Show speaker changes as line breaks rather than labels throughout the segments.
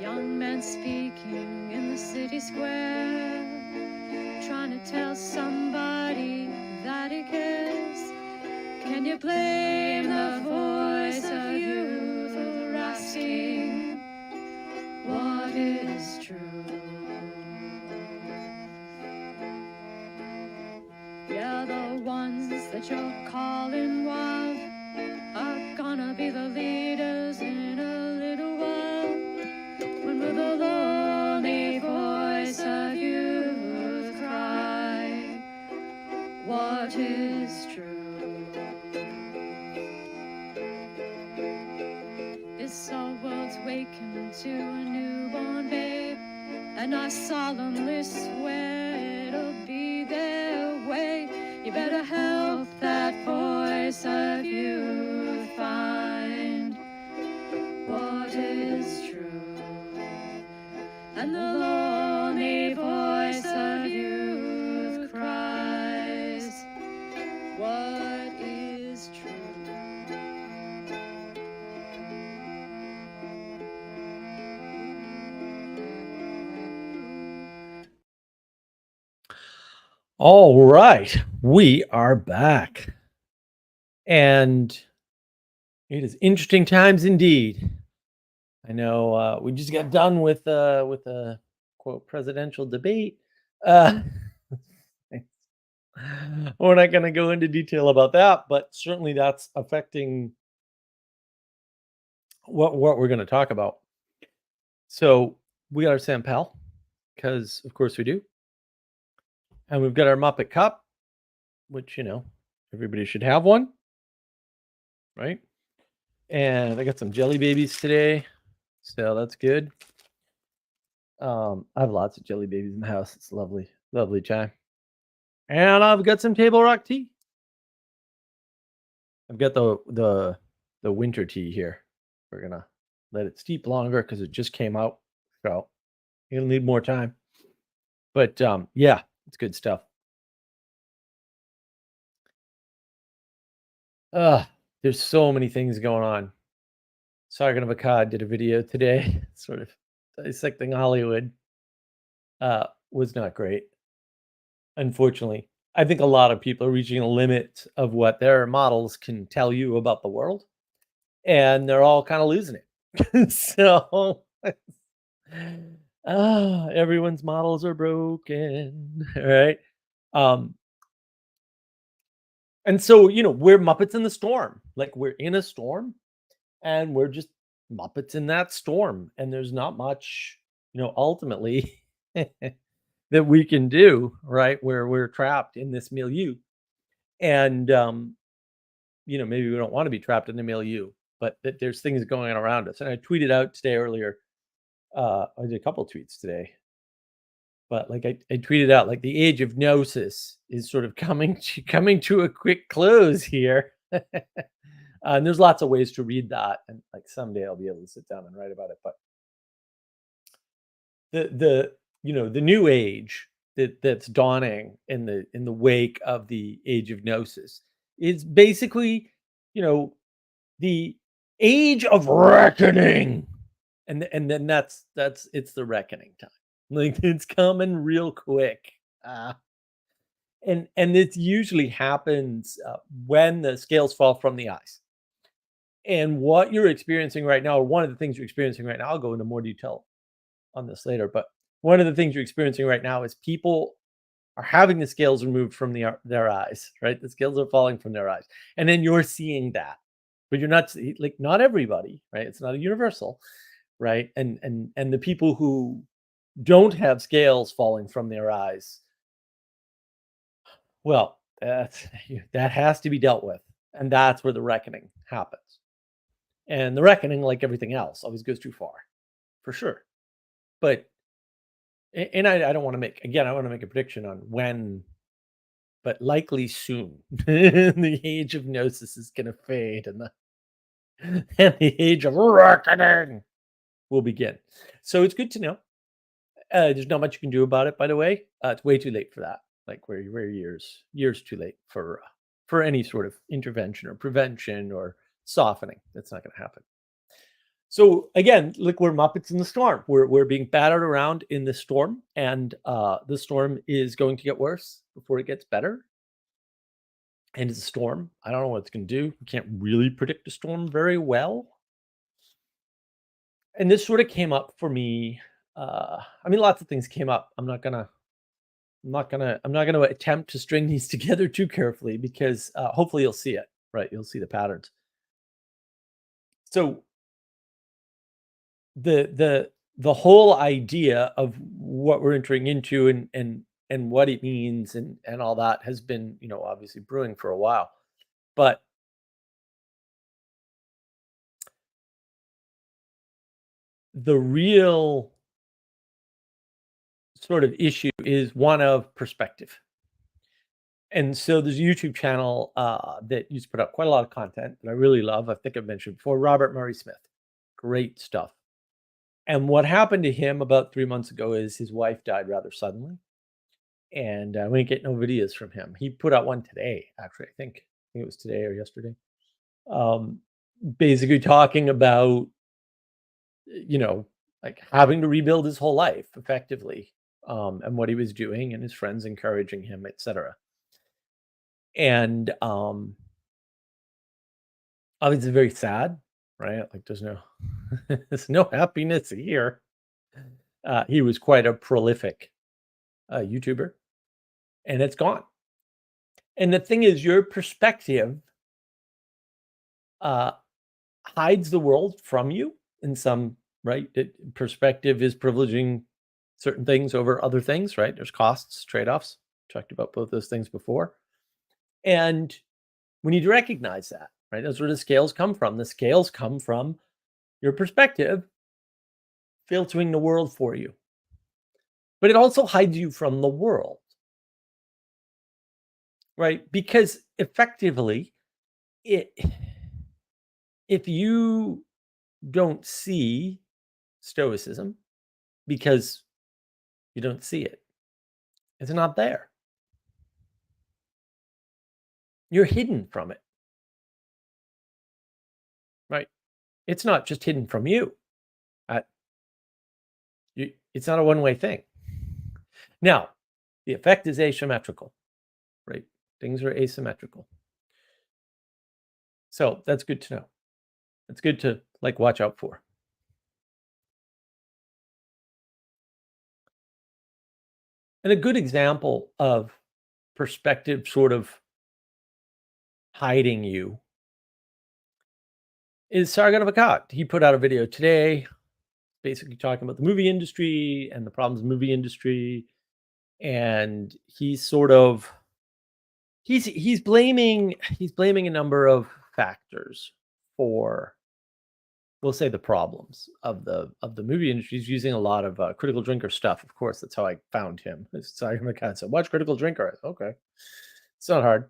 young man speaking in the city square, trying to tell somebody that he cares. Can you blame the voice of youth for asking what is true? Yeah, the ones that you're calling wild are gonna be the leaders in a little while, when will the lonely voice of youth cry what is true? This our world's waking to a newborn babe, and I solemnly swear it'll be their way. You better help that voice of youth find what is true. And the lonely voice of youth cries, what is true?
All right, we are back, and it is interesting times indeed. I know we just got done with a quote presidential debate. Uh, we're not going to go into detail about that, but certainly that's affecting what we're going to talk about. So we got our Sam Pal, because of course we do, and we've got our Muppet Cup, which everybody should have one, right? And I got some jelly babies today, so that's good. I have lots of jelly babies in the house. It's lovely, lovely time. And I've got some table rock tea. I've got the winter tea here. We're gonna let it steep longer because it just came out, so it'll need more time. But yeah, it's good stuff. There's so many things going on. Sargon of Akkad did a video today, sort of dissecting Hollywood. Was not great, unfortunately. I think a lot of people are reaching a limit of what their models can tell you about the world, and they're all kind of losing it. So, everyone's models are broken, right? And so, we're Muppets in the storm. Like, we're in a storm, and we're just Muppets in that storm, and there's not much, ultimately that we can do, right? Where we're trapped in this milieu. And maybe we don't want to be trapped in the milieu, but that there's things going on around us. And I tweeted out today earlier. I did a couple tweets today, but like I tweeted out, like, the age of gnosis is sort of coming to a quick close here. And there's lots of ways to read that, and like someday I'll be able to sit down and write about it. But the new age that's dawning in the wake of the age of gnosis is basically, the age of reckoning. And then that's it's the reckoning time. Like, it's coming real quick. And it usually happens when the scales fall from the eyes. And what you're experiencing right now, or one of the things you're experiencing right now, I'll go into more detail on this later, but one of the things you're experiencing right now is people are having the scales removed from their eyes, right? The scales are falling from their eyes, and then you're seeing that, but you're not like, not everybody, right? It's not a universal, right? And the people who don't have scales falling from their eyes, well, that has to be dealt with, and that's where the reckoning happens. And the reckoning, like everything else, always goes too far, for sure. But and I don't want to make, again, I want to make a prediction on when, but likely soon. The age of gnosis is going to fade, and the age of reckoning will begin. So it's good to know. There's not much you can do about it, by the way. It's way too late for that. Like, we're years too late for any sort of intervention or prevention or softening. That's not going to happen. So again, look, we're Muppets in the storm. We're being battered around in the storm, and the storm is going to get worse before it gets better. And it's a storm. I don't know what it's going to do. We can't really predict a storm very well. And this sort of came up for me. I mean, lots of things came up. I'm not gonna attempt to string these together too carefully because hopefully you'll see it. Right, you'll see the patterns. So the whole idea of what we're entering into and what it means and all that has been, obviously brewing for a while. But the real sort of issue is one of perspective. And so there's a YouTube channel that used to put up quite a lot of content that I really love. I think I've mentioned before, Robert Murray Smith. Great stuff. And what happened to him about 3 months ago is his wife died rather suddenly. And we didn't get no videos from him. He put out one today, actually. I think it was today or yesterday. Basically talking about, like having to rebuild his whole life effectively, and what he was doing and his friends encouraging him, etc. And obviously very sad, right? Like there's no happiness here. He was quite a prolific YouTuber, and it's gone. And the thing is, your perspective hides the world from you in some, right? Perspective is privileging certain things over other things, right? There's costs, trade-offs. Talked about both those things before. And we need to recognize that, right? That's where the scales come from. The scales come from your perspective filtering the world for you. But it also hides you from the world, right? Because effectively, if you don't see stoicism because you don't see it, it's not there. You're hidden from it, right? It's not just hidden from you. It's not a one-way thing. Now, the effect is asymmetrical, right? Things are asymmetrical. So that's good to know. It's good to watch out for. And a good example of perspective sort of hiding you is Sargon of Akkad. He put out a video today basically talking about the movie industry and the problems of the movie industry. And he's blaming a number of factors for, we'll say, the problems of the movie industry. He's using a lot of Critical Drinker stuff. Of course, that's how I found him. Sorry, my God said, watch Critical Drinker. Okay, it's not hard.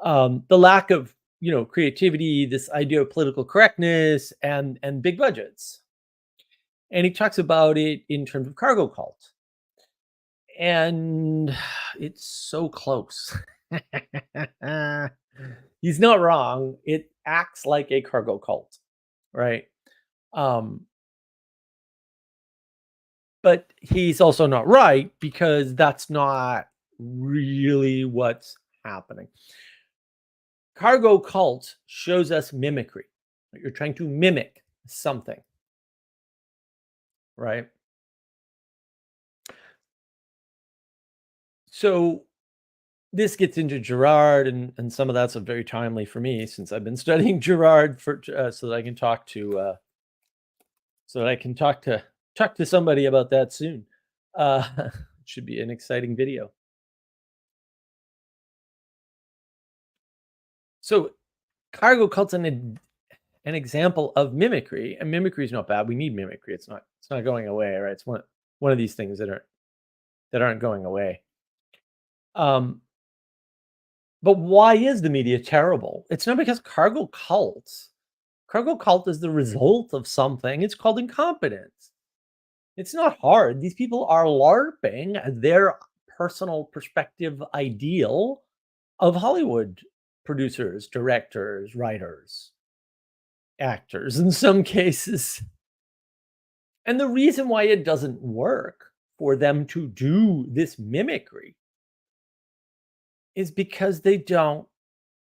The lack of creativity, this idea of political correctness, and big budgets. And he talks about it in terms of cargo cult. And it's so close. He's not wrong. It acts like a cargo cult, right? But he's also not right because that's not really what's happening. Cargo cult shows us mimicry. You're trying to mimic something, right? So this gets into Girard, and some of that's very timely for me since I've been studying Girard for so that I can talk to somebody about that soon. It should be an exciting video. So cargo cult's an example of mimicry, and mimicry is not bad. We need mimicry. It's not going away, right? It's one of these things that aren't going away. But why is the media terrible? It's not because cargo cult is the result of something. It's called incompetence. It's not hard. These people are LARPing their personal perspective ideal of Hollywood producers, directors, writers. actors in some cases. And the reason why it doesn't work for them to do this mimicry is because they don't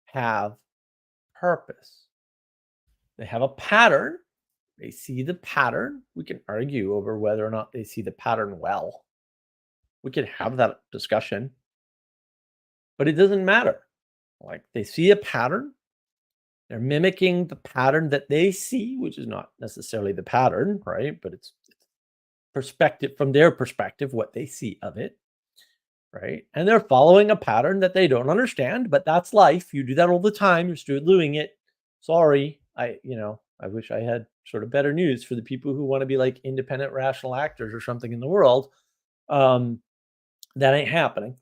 have purpose. They have a pattern. They see the pattern. We can argue over whether or not they see the pattern well. We can have that discussion, but it doesn't matter. Like they see a pattern, they're mimicking the pattern that they see, which is not necessarily the pattern, right? But it's perspective from their perspective, what they see of it, right? And they're following a pattern that they don't understand, but that's life. You do that all the time. You're still doing it. Sorry. I wish I had sort of better news for the people who want to be like independent rational actors or something in the world. Um, that ain't happening.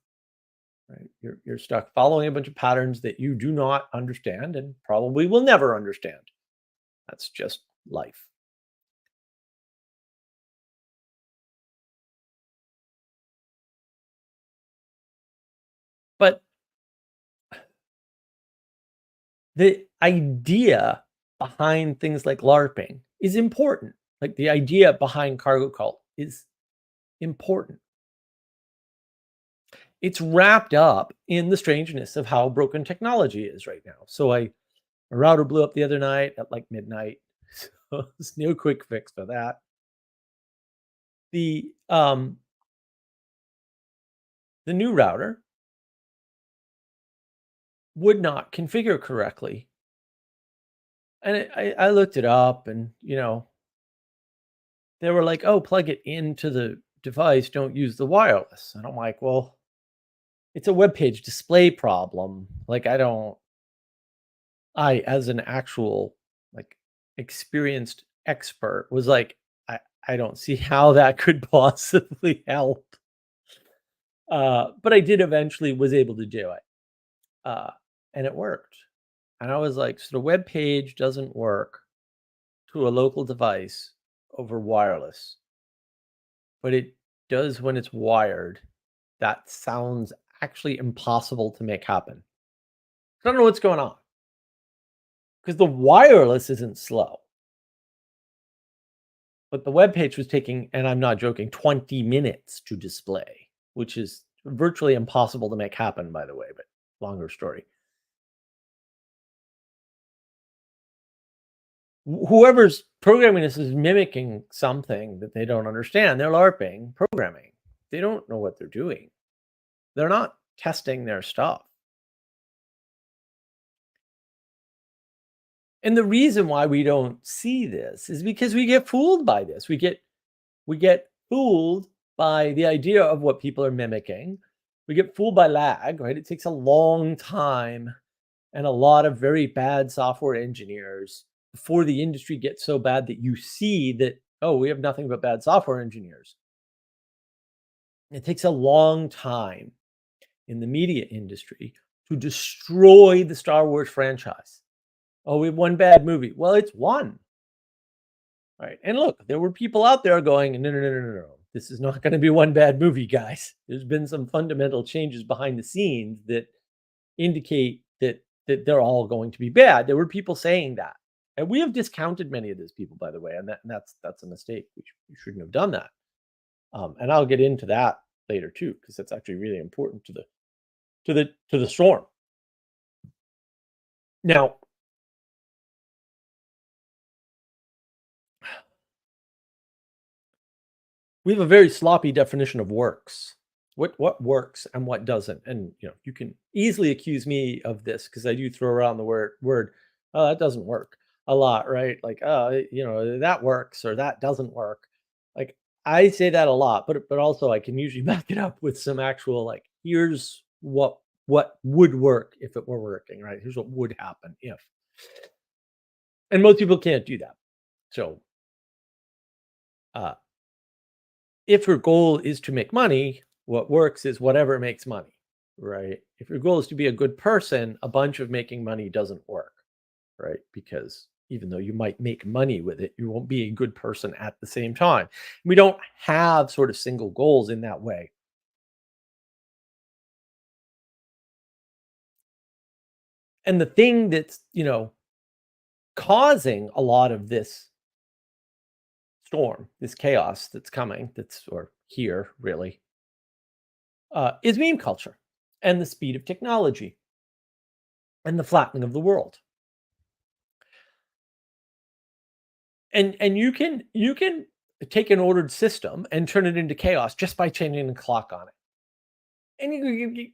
Right? You're stuck following a bunch of patterns that you do not understand and probably will never understand. That's just life. But the idea behind things like LARPing is important. Like the idea behind cargo cult is important. It's wrapped up in the strangeness of how broken technology is right now. So my router blew up the other night at like midnight. So there's no quick fix for that. The new router would not configure correctly. And I looked it up and, they were like, "Oh, plug it into the device, don't use the wireless." And I'm like, "Well, it's a web page display problem." Like as an actual like experienced expert was like, I don't see how that could possibly help. But I did eventually was able to do it. Uh, and it worked. And I was like, so the web page doesn't work to a local device over wireless, but it does when it's wired. That sounds actually impossible to make happen. I don't know what's going on because the wireless isn't slow, but the web page was taking, and I'm not joking, 20 minutes to display, which is virtually impossible to make happen, by the way, but longer story. Whoever's programming this is mimicking something that they don't understand. They're LARPing programming. They don't know what they're doing. They're not testing their stuff. And the reason why we don't see this is because we get fooled by this. We get fooled by the idea of what people are mimicking. We get fooled by lag, right? It takes a long time and a lot of very bad software engineers before the industry gets so bad that you see that, oh, we have nothing but bad software engineers. It takes a long time in the media industry to destroy the Star Wars franchise. Oh, we have one bad movie. Well, it's one. Right. And look, there were people out there going, no, no, no, no, no, no. This is not going to be one bad movie, guys. There's been some fundamental changes behind the scenes that indicate that they're all going to be bad. There were people saying that. And we have discounted many of those people, by the way, and that's a mistake. We shouldn't have done that. And I'll get into that later too, because that's actually really important to the storm. Now, we have a very sloppy definition of works. What works and what doesn't. And you can easily accuse me of this because I do throw around the word, oh, that doesn't work a lot, right? Like, oh, that works or that doesn't work. Like I say that a lot, but also I can usually back it up with some actual like, here's what would work if it were working, right? Here's what would happen if. And most people can't do that. So uh if your goal is to make money, what works is whatever makes money, right? If your goal is to be a good person, a bunch of making money doesn't work, right? Because even though you might make money with it, you won't be a good person at the same time. We don't have sort of single goals in that way. And the thing that's, causing a lot of this storm, this chaos that's coming, or here really, is meme culture and the speed of technology and the flattening of the world. And you can take an ordered system and turn it into chaos just by changing the clock on it. And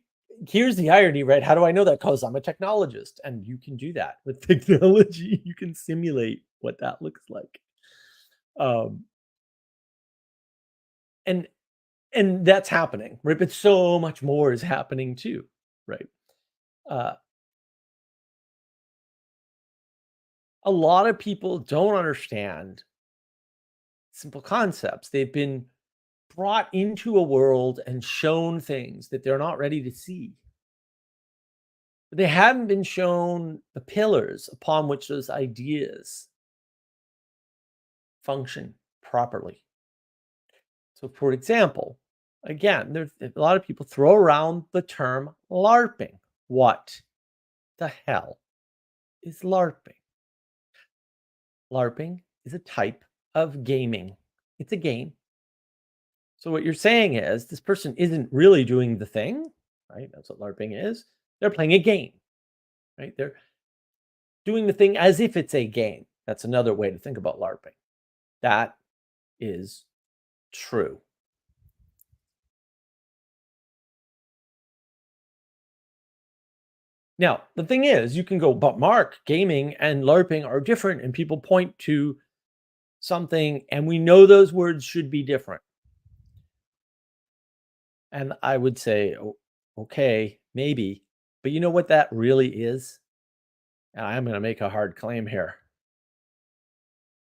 here's the irony, right? How do I know that? Because I'm a technologist, and you can do that with technology. You can simulate what that looks like. Um, and and that's happening, right? But so much more is happening too, right? Uh, a lot of people don't understand simple concepts. They've been brought into a world and shown things that they're not ready to see. But they haven't been shown the pillars upon which those ideas function properly. So, for example, again, there's a lot of people throw around the term LARPing. What the hell is LARPing? LARPing is a type of gaming. It's a game. So what you're saying is this person isn't really doing the thing, right? That's what LARPing is. They're playing a game, right? They're doing the thing as if it's a game. That's another way to think about LARPing. That is true. Now, the thing is, you can go, but Mark, gaming and LARPing are different, and people point to something, and we know those words should be different. And I would say, oh, okay, maybe. But you know what that really is? And I'm going to make a hard claim here.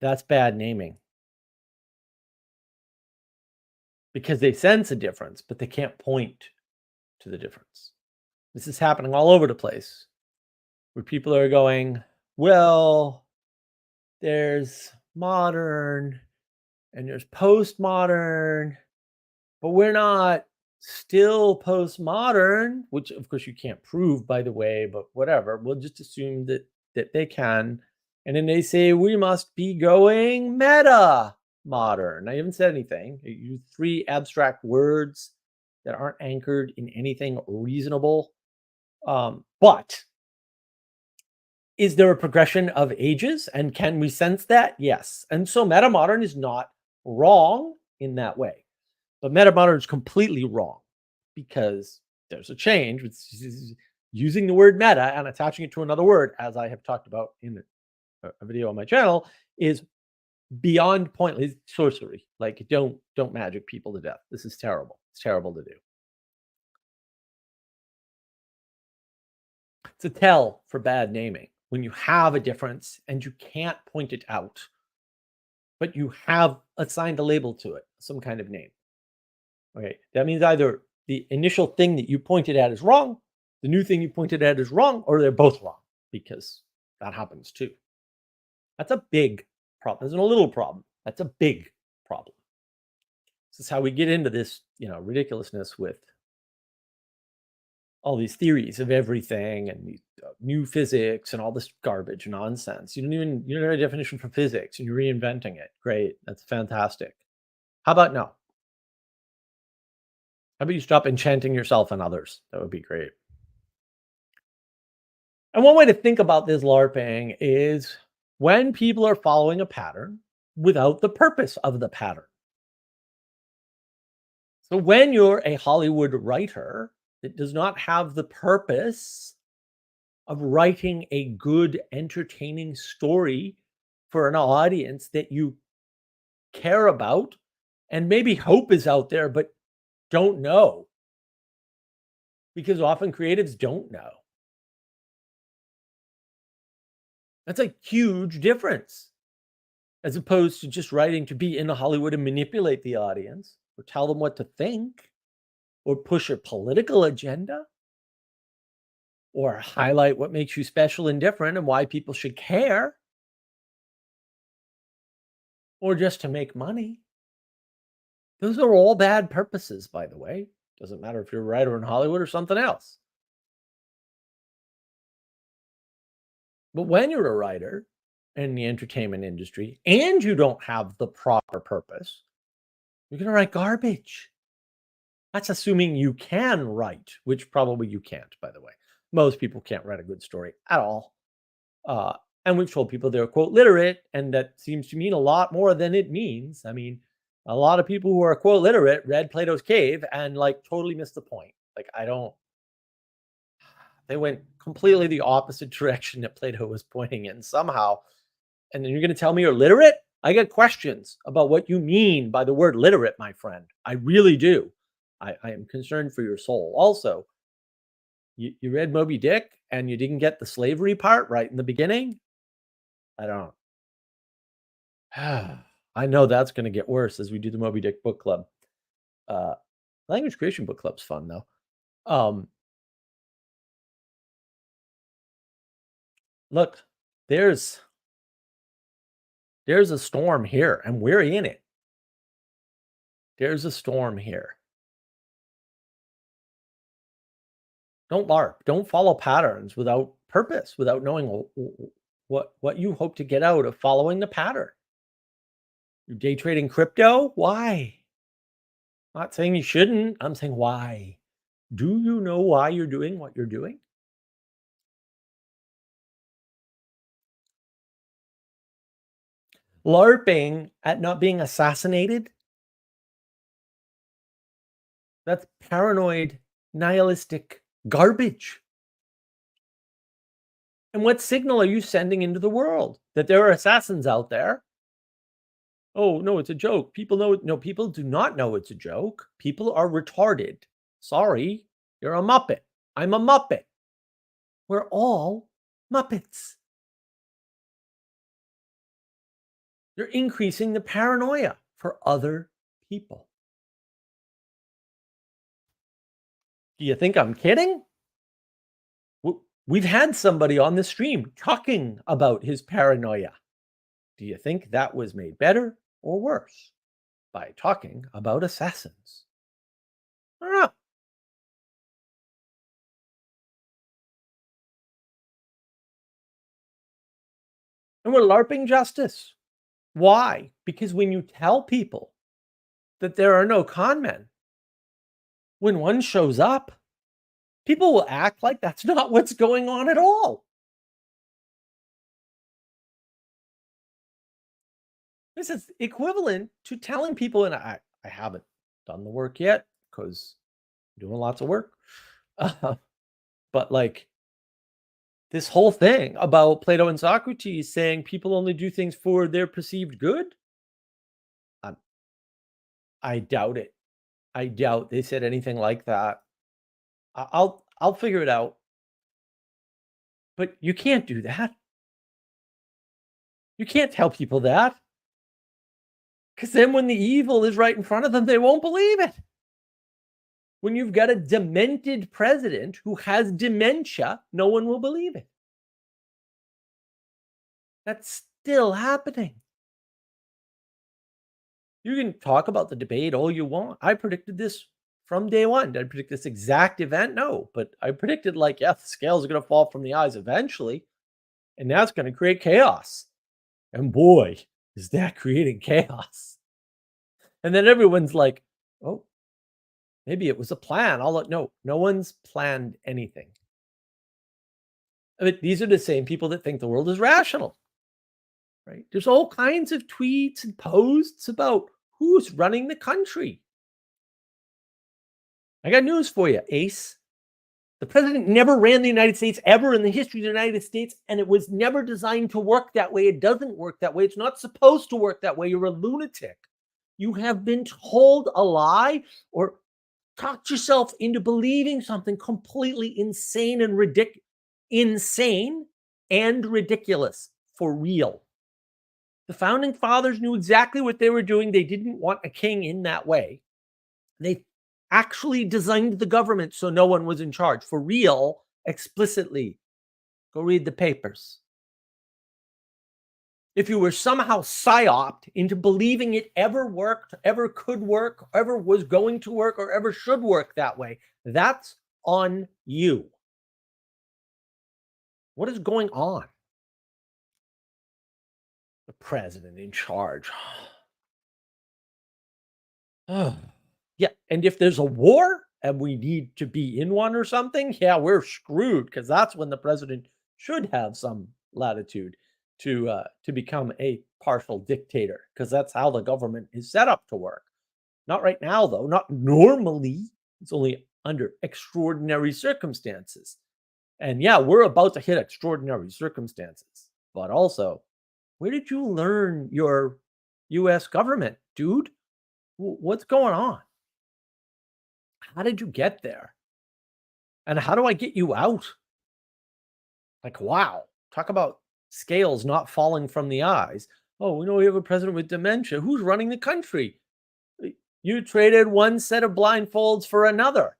That's bad naming. Because they sense a difference, but they can't point to the difference. This is happening all over the place where people are going, well, there's modern and there's postmodern, but we're not still postmodern, which of course you can't prove, by the way, but whatever. We'll just assume that they can. And then they say we must be going meta modern. I haven't said anything. You use three abstract words that aren't anchored in anything reasonable. But is there a progression of ages, and can we sense that? Yes. And so meta modern is not wrong in that way. But meta modern is completely wrong because there's a change. It's using the word meta and attaching it to another word, as I have talked about in a video on my channel, is beyond pointless sorcery. Like, don't magic people to death. This is terrible. It's terrible to do. It's a tell for bad naming when you have a difference and you can't point it out, but you have assigned a label to it, some kind of name. Okay, that means either the initial thing that you pointed at is wrong, the new thing you pointed at is wrong, or they're both wrong, because that happens too. That's a big problem. That's not a little problem. That's a big problem. This is how we get into this, ridiculousness with all these theories of everything and these, new physics and all this garbage nonsense. You don't have a definition for physics and you're reinventing it. Great. That's fantastic. How about no? How about you stop enchanting yourself and others? That would be great. And one way to think about this LARPing is when people are following a pattern without the purpose of the pattern. So when you're a Hollywood writer that does not have the purpose of writing a good, entertaining story for an audience that you care about, and maybe hope is out there, but don't know. Because often creatives don't know. That's a huge difference. As opposed to just writing to be in Hollywood and manipulate the audience, or tell them what to think, or push a political agenda, or highlight what makes you special and different and why people should care, or just to make money. Those are all bad purposes, by the way. Doesn't matter if you're a writer in Hollywood or something else. But when you're a writer in the entertainment industry and you don't have the proper purpose, you're going to write garbage. That's assuming you can write, which probably you can't, by the way. Most people can't write a good story at all. Uh, and we've told people they're quote literate, and that seems to mean a lot more than it means. I mean, a lot of people who are quote literate read Plato's Cave and like totally missed the point. Like, they went completely the opposite direction that Plato was pointing in somehow. And then you're going to tell me you're literate? I get questions about what you mean by the word literate, my friend. I really do. I am concerned for your soul. Also, you read Moby Dick and you didn't get the slavery part right in the beginning? I don't. I know that's going to get worse as we do the Moby Dick book club. Uh, Language creation book club's fun though. Um, Look, there's a storm here, and we're in it. There's a storm here. Don't LARP. Don't follow patterns without purpose, without knowing what you hope to get out of following the pattern. You're day trading crypto? Why? I'm not saying you shouldn't. I'm saying why. Do you know why you're doing what you're doing? LARPing at not being assassinated? That's paranoid, nihilistic garbage. And what signal are you sending into the world? That there are assassins out there? Oh, no, it's a joke. People know it. No, people do not know it's a joke. People are retarded. Sorry, you're a Muppet. I'm a Muppet. We're all Muppets. You're increasing the paranoia for other people. Do you think I'm kidding? We've had somebody on the stream talking about his paranoia. Do you think that was made better or worse by talking about assassins? I don't know. And we're LARPing justice. Why? Because when you tell people that there are no con men, when one shows up, people will act like that's not what's going on at all. This is equivalent to telling people, and I haven't done the work yet because I'm doing lots of work. But like this whole thing about Plato and Socrates saying people only do things for their perceived good. I doubt it. I doubt they said anything like that. I'll figure it out. But you can't do that. You can't tell people that. Because then when the evil is right in front of them, they won't believe it. When you've got a demented president who has dementia, no one will believe it. That's still happening. You can talk about the debate all you want. I predicted this from day one. Did I predict this exact event? No, but I predicted like, yeah, the scales are going to fall from the eyes eventually, and that's going to create chaos. And boy, is that creating chaos. And then everyone's like, oh, maybe it was a plan. No one's planned anything. I mean, these are the same people that think the world is rational, right? There's all kinds of tweets and posts about who's running the country. I got news for you, Ace. The president never ran the United States ever in the history of the United States, and it was never designed to work that way. It doesn't work that way. It's not supposed to work that way. You're a lunatic. You have been told a lie or talked yourself into believing something completely insane and ridiculous for real. The founding fathers knew exactly what they were doing. They didn't want a king in that way. They actually designed the government so no one was in charge for real, explicitly. Go read the papers. If you were somehow psyoped into believing it ever worked, ever could work, ever was going to work, or ever should work that way, that's on you. What is going on? president in charge. Yeah, and if there's a war and we need to be in one or something, yeah, we're screwed because that's when the president should have some latitude to become a partial dictator because that's how the government is set up to work. Not right now, though. Not normally. It's only under extraordinary circumstances. And yeah, we're about to hit extraordinary circumstances. But also, where did you learn your US government, dude? What's going on? How did you get there? And how do I get you out? Like, wow, talk about scales not falling from the eyes. Oh, we know we have a president with dementia. Who's running the country? You traded one set of blindfolds for another.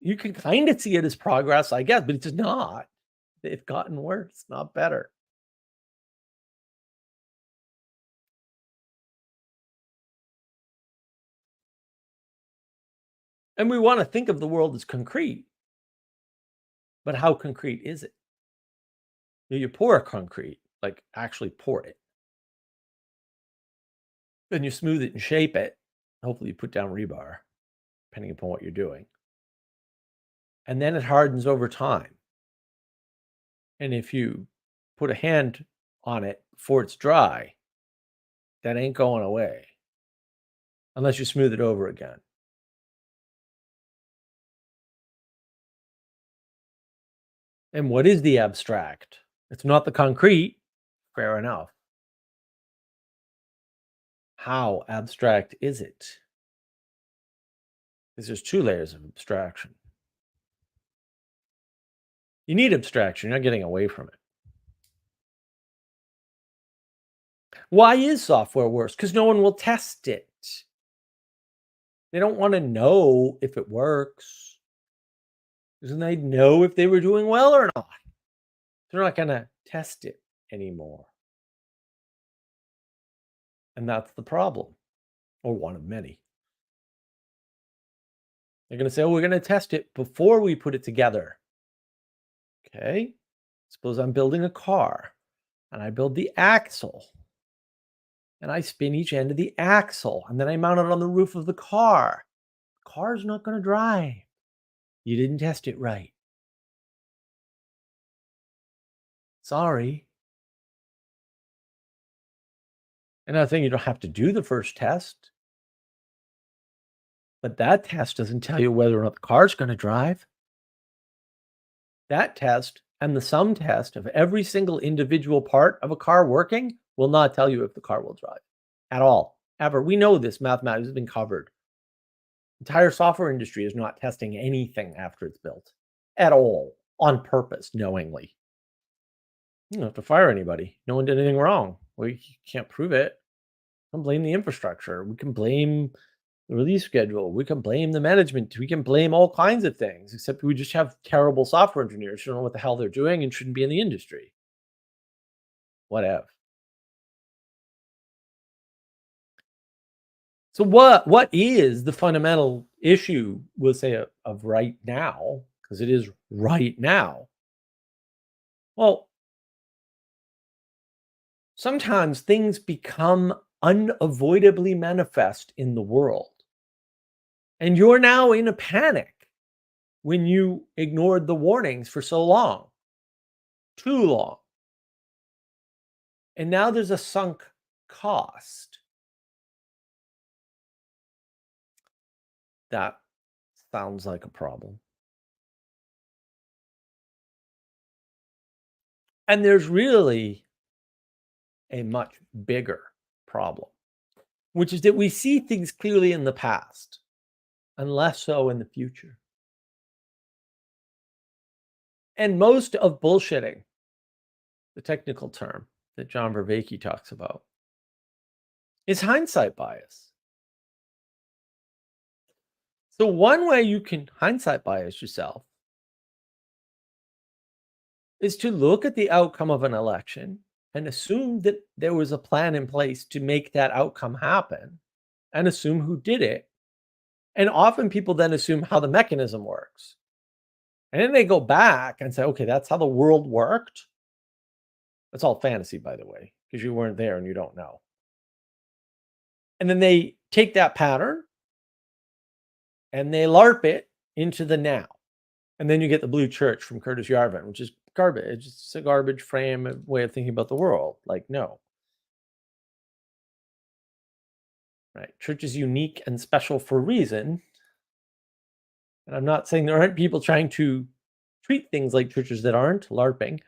You can kind of see it as progress, I guess, but it's not. They've gotten worse, not better. And we want to think of the world as concrete. But how concrete is it? You pour a concrete, like actually pour it. Then you smooth it and shape it. Hopefully you put down rebar, depending upon what you're doing. And then it hardens over time. And if you put a hand on it before it's dry, that ain't going away. Unless you smooth it over again. And what is the abstract? It's not the concrete. Fair enough. How abstract is it? Because there's two layers of abstraction. You need abstraction. You're not getting away from it. Why is software worse? Because no one will test it. They don't want to know if it works. Because they'd know if they were doing well or not. They're not going to test it anymore. And that's the problem, or one of many. They're going to say, oh, we're going to test it before we put it together. Okay. Suppose I'm building a car and I build the axle and I spin each end of the axle and then I mount it on the roof of the car. The car's not going to drive. You didn't test it right. Sorry. Another thing, you don't have to do the first test. But that test doesn't tell you whether or not the car's going to drive. That test and the sum test of every single individual part of a car working will not tell you if the car will drive at all, ever. We know this mathematics has been covered. The entire software industry is not testing anything after it's built at all, on purpose, knowingly. You don't have to fire anybody. No one did anything wrong. We can't prove it. We can blame the infrastructure. We can blame the release schedule. We can blame the management. We can blame all kinds of things, except we just have terrible software engineers who don't know what the hell they're doing and shouldn't be in the industry. Whatever. So what is the fundamental issue, we'll say, of right now, because it is right now? Well, sometimes things become unavoidably manifest in the world. And you're now in a panic when you ignored the warnings for so long, too long. And now there's a sunk cost. That sounds like a problem. And there's really a much bigger problem, which is that we see things clearly in the past and less so in the future. And most of bullshitting, the technical term that John Vervaeke talks about, is hindsight bias. So one way you can hindsight bias yourself is to look at the outcome of an election and assume that there was a plan in place to make that outcome happen and assume who did it. And often people then assume how the mechanism works. And then they go back and say, okay, that's how the world worked. That's all fantasy, by the way, because you weren't there and you don't know. And then they take that pattern and they LARP it into the now. And then you get the Blue Church from Curtis Yarvin, which is garbage. It's a garbage frame way of thinking about the world. Like, no. Right? Church is unique and special for a reason. And I'm not saying there aren't people trying to treat things like churches that aren't LARPing,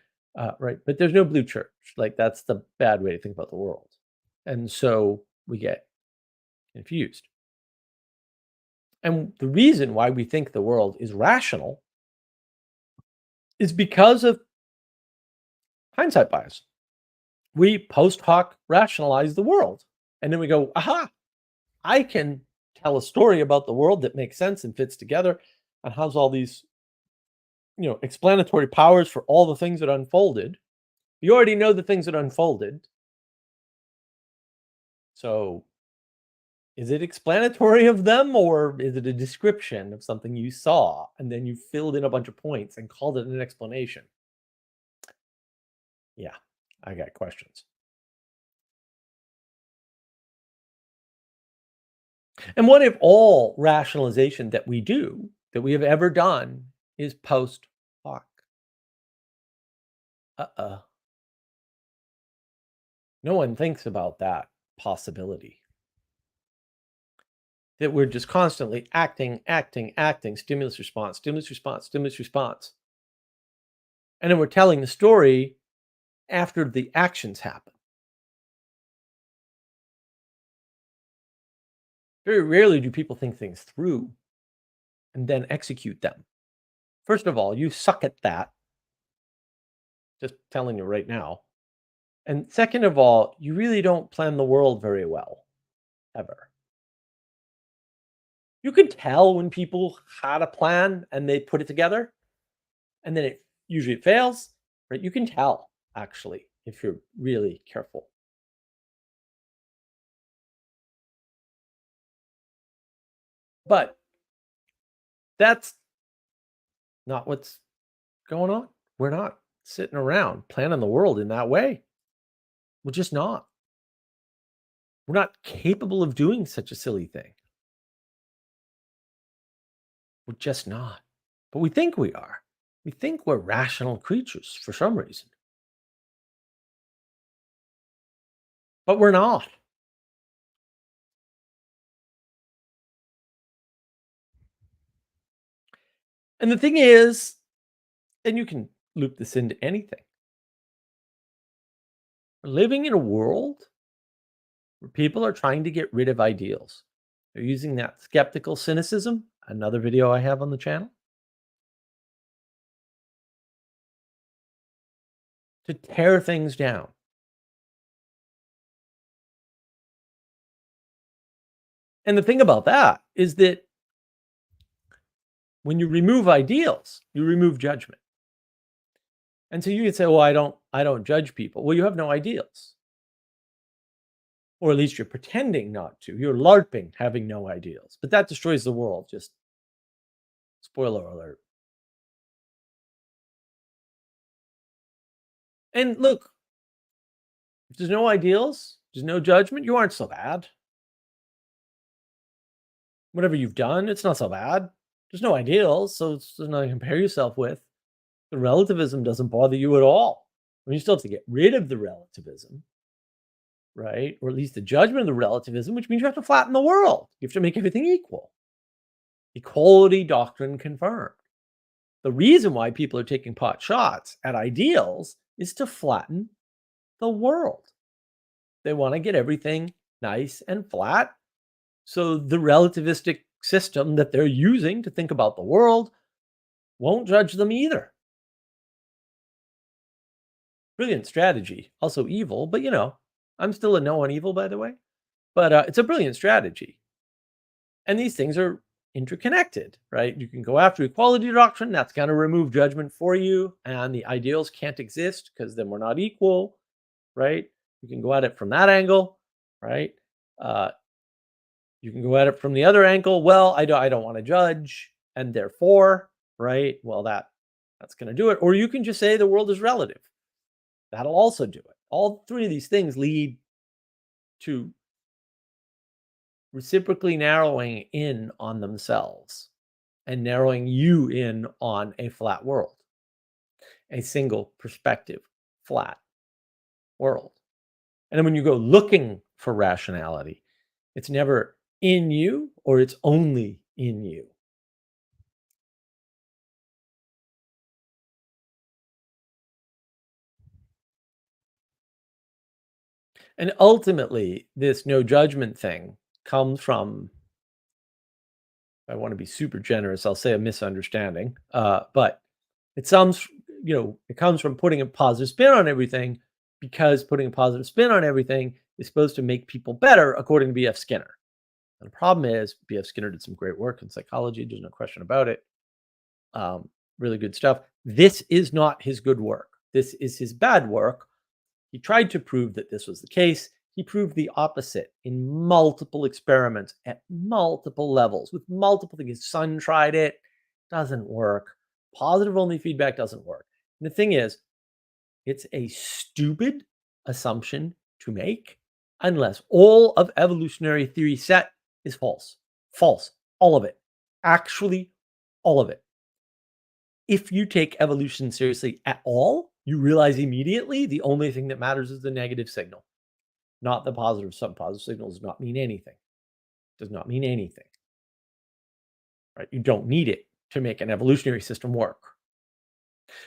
right? But there's no Blue Church. Like, that's the bad way to think about the world. And so we get confused. And the reason why we think the world is rational is because of hindsight bias. We post hoc rationalize the world. And then we go, aha, I can tell a story about the world that makes sense and fits together and has all these, explanatory powers for all the things that unfolded. You already know the things that unfolded. So is it explanatory of them, or is it a description of something you saw and then you filled in a bunch of points and called it an explanation? Yeah, I got questions. And what if all rationalization that we do, that we have ever done, is post hoc? No one thinks about that possibility. That we're just constantly acting, stimulus, response. And then we're telling the story after the actions happen. Very rarely do people think things through and then execute them. First of all, you suck at that. Just telling you right now. And second of all, you really don't plan the world very well, ever. You can tell when people had a plan and they put it together, and then it usually fails, right? You can tell, actually, if you're really careful. But that's not what's going on. We're not sitting around planning the world in that way. We're just not. We're not capable of doing such a silly thing. We're just not. But we think we are. We think we're rational creatures for some reason. But we're not. And the thing is, and you can loop this into anything, we're living in a world where people are trying to get rid of ideals. They're using that skeptical cynicism, another video I have on the channel, to tear things down. And the thing about that is that when you remove ideals, you remove judgment. And so you can say, well, I don't judge people. Well, you have no ideals. Or at least you're pretending not to. You're LARPing, having no ideals. But that destroys the world. Just spoiler alert. And look, if there's no ideals, there's no judgment, you aren't so bad. Whatever you've done, it's not so bad. There's no ideals, so there's nothing to compare yourself with. The relativism doesn't bother you at all. I mean, you still have to get rid of the relativism, right? Or at least the judgment of the relativism, which means you have to flatten the world. You have to make everything equal. Equality doctrine confirmed. The reason why people are taking pot shots at ideals is to flatten the world. They want to get everything nice and flat. So the relativistic system that they're using to think about the world won't judge them either. Brilliant strategy. Also evil, but I'm still a no on evil, by the way. But it's a brilliant strategy. And these things are interconnected, right? You can go after equality doctrine. That's going to remove judgment for you. And the ideals can't exist because then we're not equal, right? You can go at it from that angle, right? You can go at it from the other angle. Well, I don't want to judge, and therefore, right? Well, that's going to do it. Or you can just say the world is relative. That'll also do it. All three of these things lead to reciprocally narrowing in on themselves and narrowing you in on a flat world, a single perspective, flat world. And then when you go looking for rationality, it's never in you or it's only in you. And ultimately, this no judgment thing comes from, I want to be super generous, I'll say a misunderstanding. But it sounds, it comes from putting a positive spin on everything, because putting a positive spin on everything is supposed to make people better, according to B.F. Skinner. And the problem is, B.F. Skinner did some great work in psychology. There's no question about it. Really good stuff. This is not his good work. This is his bad work. He tried to prove that this was the case. He proved the opposite in multiple experiments at multiple levels with multiple things. His son tried it, doesn't work. Positive only feedback doesn't work. And the thing is, it's a stupid assumption to make unless all of evolutionary theory set is false. False. All of it. Actually, all of it. If you take evolution seriously at all, you realize immediately the only thing that matters is the negative signal, not the positive. Some positive signal does not mean anything. Does not mean anything. Right? You don't need it to make an evolutionary system work.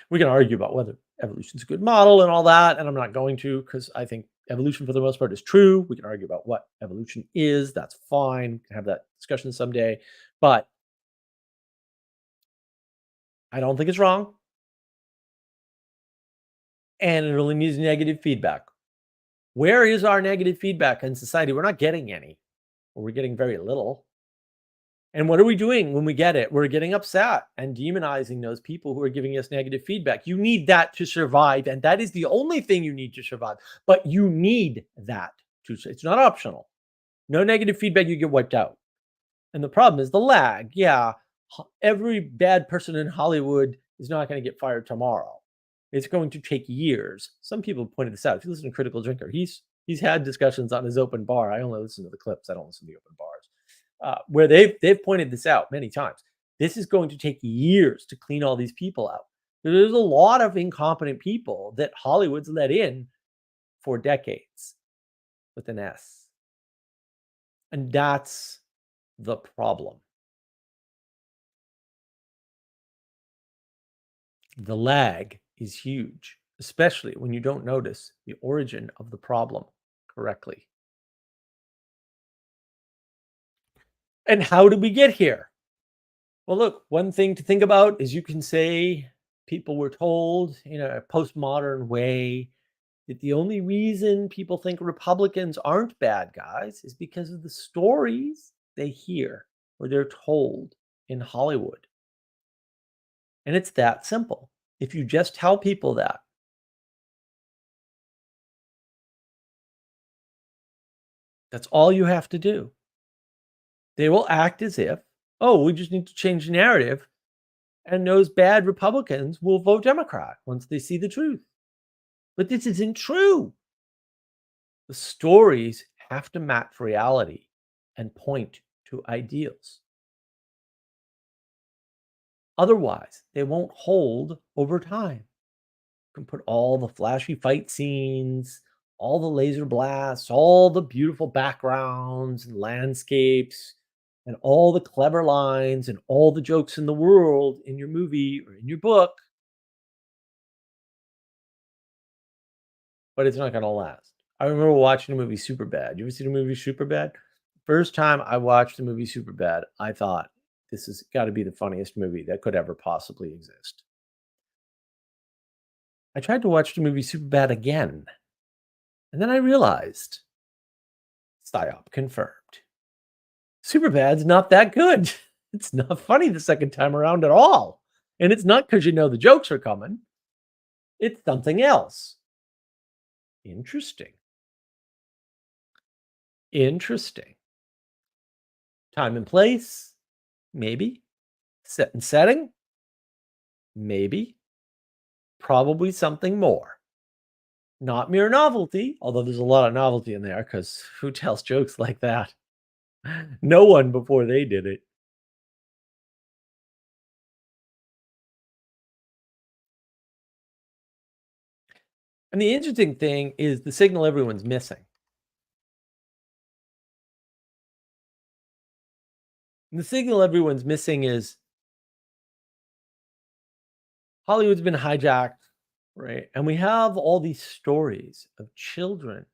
We can argue about whether evolution is a good model and all that, and I'm not going to, because I think evolution for the most part is true. We can argue about what evolution is. That's fine. We can have that discussion someday. But I don't think it's wrong. And it only needs negative feedback. Where is our negative feedback in society? We're not getting any, or we're getting very little. And what are we doing when we get it? We're getting upset and demonizing those people who are giving us negative feedback. You need that to survive, and that is the only thing you need to survive. But you need that to. It's not optional. No negative feedback, you get wiped out. And the problem is the lag. Yeah, every bad person in Hollywood is not going to get fired tomorrow. It's going to take years. Some people pointed this out. If you listen to Critical Drinker, he's had discussions on his open bar. I only listen to the clips. I don't listen to the open bars, where they've pointed this out many times. This is going to take years to clean all these people out. There's a lot of incompetent people that Hollywood's let in for decades with an S. And that's the problem. The lag is huge, especially when you don't notice the origin of the problem correctly. And how did we get here? Well, look, one thing to think about is you can say people were told in a postmodern way that the only reason people think Republicans aren't bad guys is because of the stories they hear or they're told in Hollywood. And it's that simple. If you just tell people that, that's all you have to do. They will act as if, oh, we just need to change the narrative. And those bad Republicans will vote Democrat once they see the truth. But this isn't true. The stories have to match reality and point to ideals. Otherwise, they won't hold over time. You can put all the flashy fight scenes, all the laser blasts, all the beautiful backgrounds and landscapes, and all the clever lines and all the jokes in the world in your movie or in your book, but it's not going to last. I remember watching the movie Superbad. You ever seen the movie Superbad? First time I watched the movie Superbad, I thought this has got to be the funniest movie that could ever possibly exist. I tried to watch the movie Superbad again, and then I realized PSYOP confirmed. Superbad's not that good. It's not funny the second time around at all. And it's not because you know the jokes are coming. It's something else. Interesting. Interesting. Time and place? Maybe. Set and setting? Maybe. Probably something more. Not mere novelty, although there's a lot of novelty in there because who tells jokes like that? No one before they did it. And the interesting thing is the signal everyone's missing. And the signal everyone's missing is Hollywood's been hijacked, right? And we have all these stories of children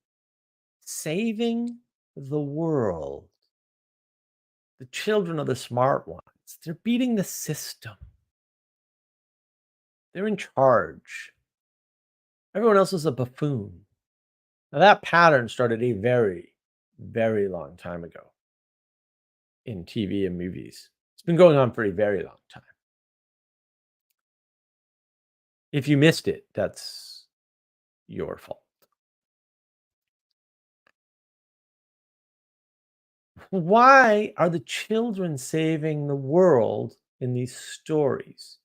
saving the world. The children are the smart ones. They're beating the system. They're in charge. Everyone else is a buffoon. Now, that pattern started a very, very long time ago in TV and movies. It's been going on for a very long time. If you missed it, that's your fault. Why are the children saving the world in these stories?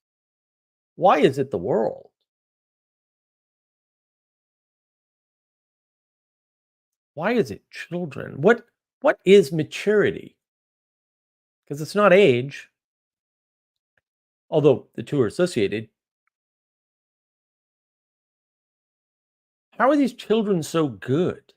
Why is it the world? Why is it children? What is maturity? Because it's not age, although the two are associated. How are these children so good?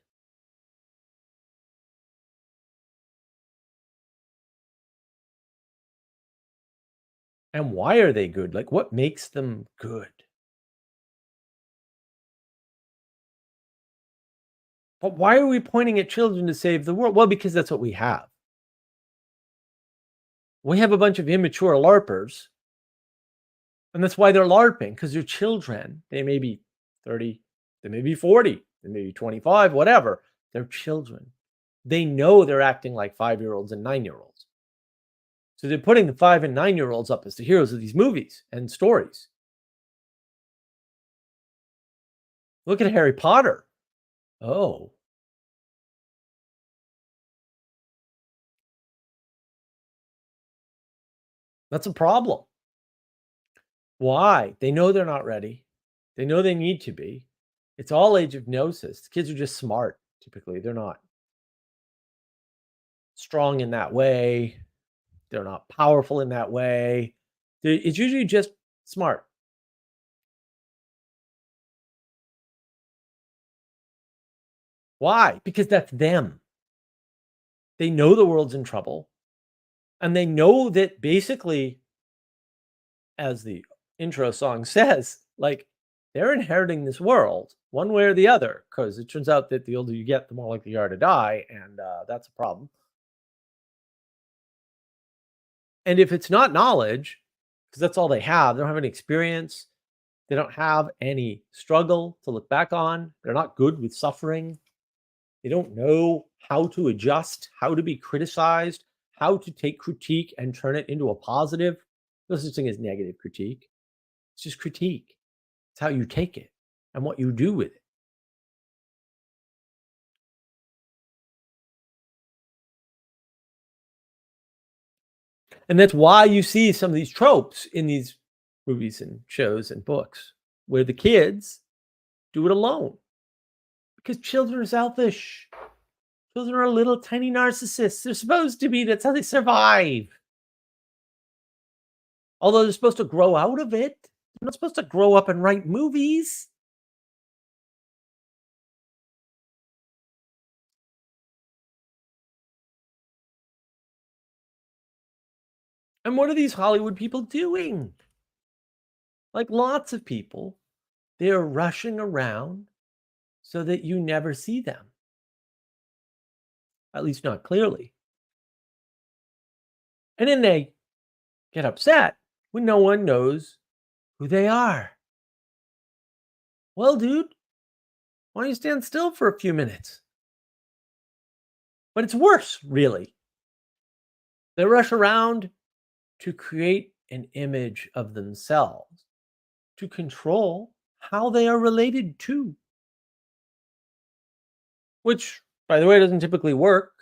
And why are they good? Like, what makes them good? But why are we pointing at children to save the world? Well, because that's what we have. We have a bunch of immature LARPers, and that's why they're LARPing, because they're children. They may be 30, they may be 40, they may be 25, whatever. They're children. They know they're acting like 5-year-olds and 9-year-olds. So they're putting the 5 and 9-year-olds up as the heroes of these movies and stories. Look at Harry Potter. Oh, that's a problem. Why? They know they're not ready. They know they need to be. It's all age of gnosis. The kids are just smart, typically. They're not strong in that way. They're not powerful in that way. It's usually just smart. Why? Because that's them. They know the world's in trouble. And they know that basically, as the intro song says, like they're inheriting this world one way or the other, because it turns out that the older you get, the more likely you are to die. And that's a problem. And if it's not knowledge, because that's all they have, they don't have any experience, they don't have any struggle to look back on, they're not good with suffering, they don't know how to adjust, how to be criticized, how to take critique and turn it into a positive. No such thing as negative critique. It's just critique. It's how you take it and what you do with it. And that's why you see some of these tropes in these movies and shows and books where the kids do it alone because children are selfish. Children are little tiny narcissists. They're supposed to be. That's how they survive. Although they're supposed to grow out of it. They're not supposed to grow up and write movies. And what are these Hollywood people doing? Like lots of people, they're rushing around so that you never see them. At least not clearly. And then they get upset when no one knows who they are. Well, dude, why don't you stand still for a few minutes? But it's worse, really. They rush around to create an image of themselves, to control how they are related to, which, by the way, doesn't typically work.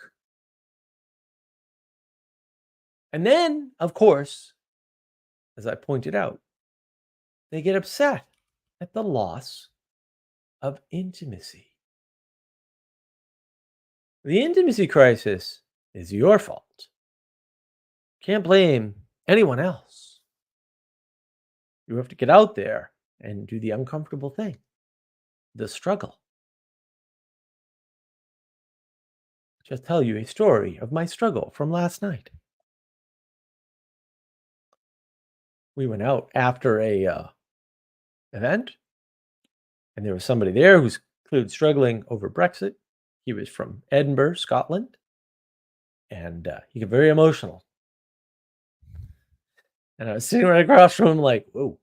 And then, of course, as I pointed out, they get upset at the loss of intimacy. The intimacy crisis is your fault. Can't blame anyone else. You have to get out there and do the uncomfortable thing, the struggle. Just tell you a story of my struggle from last night. We went out after a event, and there was somebody there who's clearly struggling over Brexit. He was from Edinburgh, Scotland, and he got very emotional. And I was sitting right across from him, like, whoa,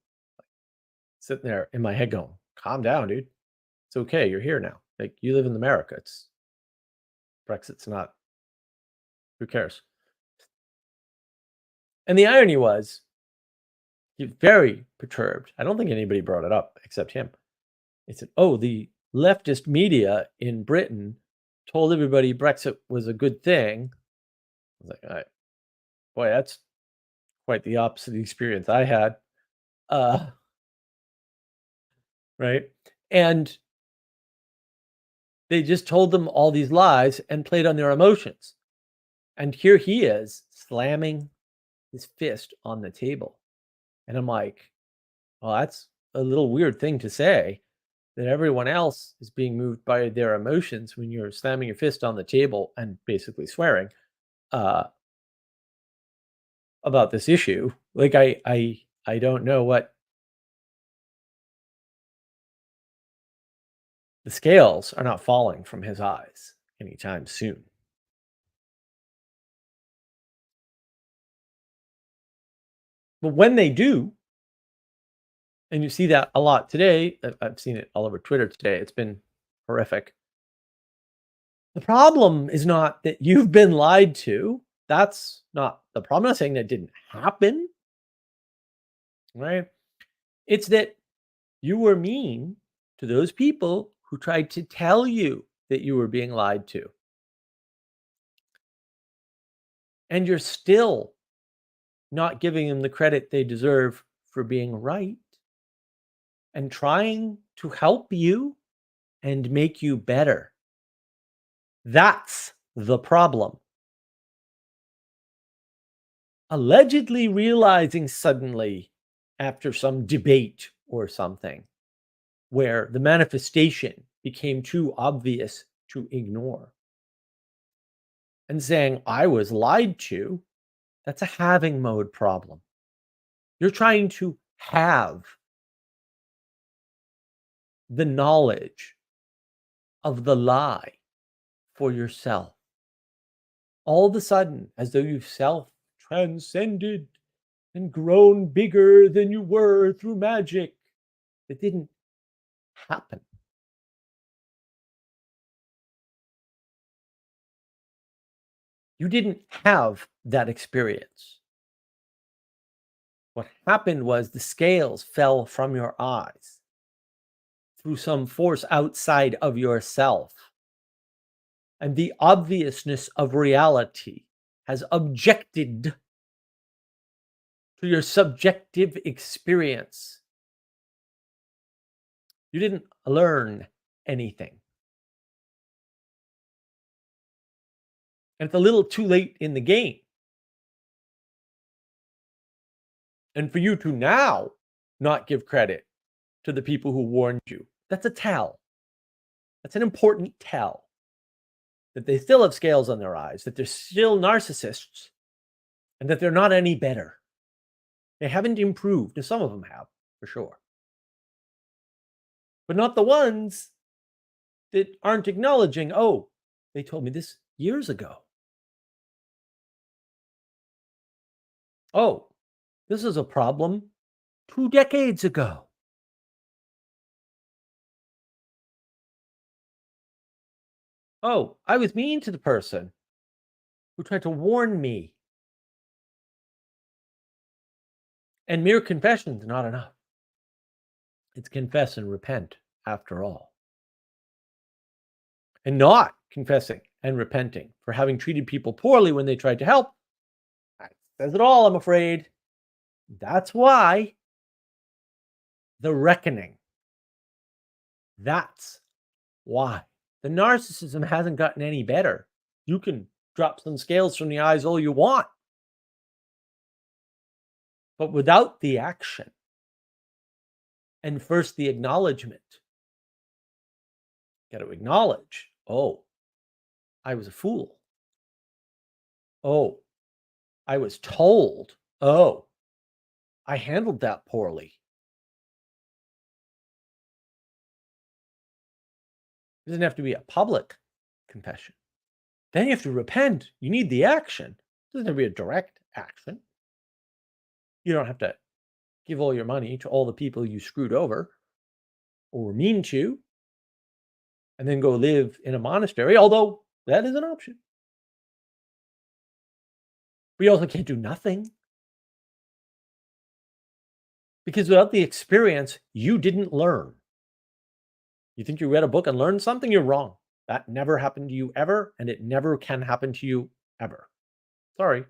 sitting there in my head going, calm down, dude. It's okay. You're here now. Like, you live in America. Brexit's not, who cares? And the irony was, he was very perturbed. I don't think anybody brought it up except him. He said, oh, the leftist media in Britain told everybody Brexit was a good thing. I was like, all right, boy, that's quite the opposite experience I had. Right? And they just told them all these lies and played on their emotions. And here he is slamming his fist on the table. And I'm like, well, that's a little weird thing to say, that everyone else is being moved by their emotions when you're slamming your fist on the table and basically swearing about this issue. Like, I don't know what the scales are not falling from his eyes anytime soon. But when they do, and you see that a lot today, I've seen it all over Twitter today. It's been horrific. The problem is not that you've been lied to. That's not the problem. I'm not saying that didn't happen, right? It's that you were mean to those people who tried to tell you that you were being lied to. And you're still not giving them the credit they deserve for being right and trying to help you and make you better. That's the problem. Allegedly realizing suddenly after some debate or something where the manifestation became too obvious to ignore and saying, I was lied to, that's a having mode problem. You're trying to have the knowledge of the lie for yourself. All of a sudden, as though you've self-transcended and grown bigger than you were through magic. It didn't happen. You didn't have that experience. What happened was the scales fell from your eyes through some force outside of yourself. And the obviousness of reality has objected to your subjective experience. You didn't learn anything. And it's a little too late in the game. And for you to now not give credit to the people who warned you, that's a tell. That's an important tell. That they still have scales on their eyes, that they're still narcissists, and that they're not any better. They haven't improved. And some of them have, for sure. But not the ones that aren't acknowledging, oh, they told me this years ago. Oh, this is a problem 2 decades ago. Oh, I was mean to the person who tried to warn me. And mere confession is not enough. It's confess and repent, after all. And not confessing and repenting for having treated people poorly when they tried to help. That says it all, I'm afraid. That's why the reckoning, That's why the narcissism hasn't gotten any better. You can drop some scales from the eyes all you want, but without the action and first the acknowledgement, got to acknowledge, oh, I was a fool. Oh, I was told. Oh, I handled that poorly. It doesn't have to be a public confession. Then you have to repent. You need the action. It doesn't have to be a direct action. You don't have to give all your money to all the people you screwed over or were mean to and then go live in a monastery, although that is an option. But you also can't do nothing. Because without the experience, you didn't learn. You think you read a book and learned something? You're wrong. That never happened to you ever, and it never can happen to you ever. Sorry.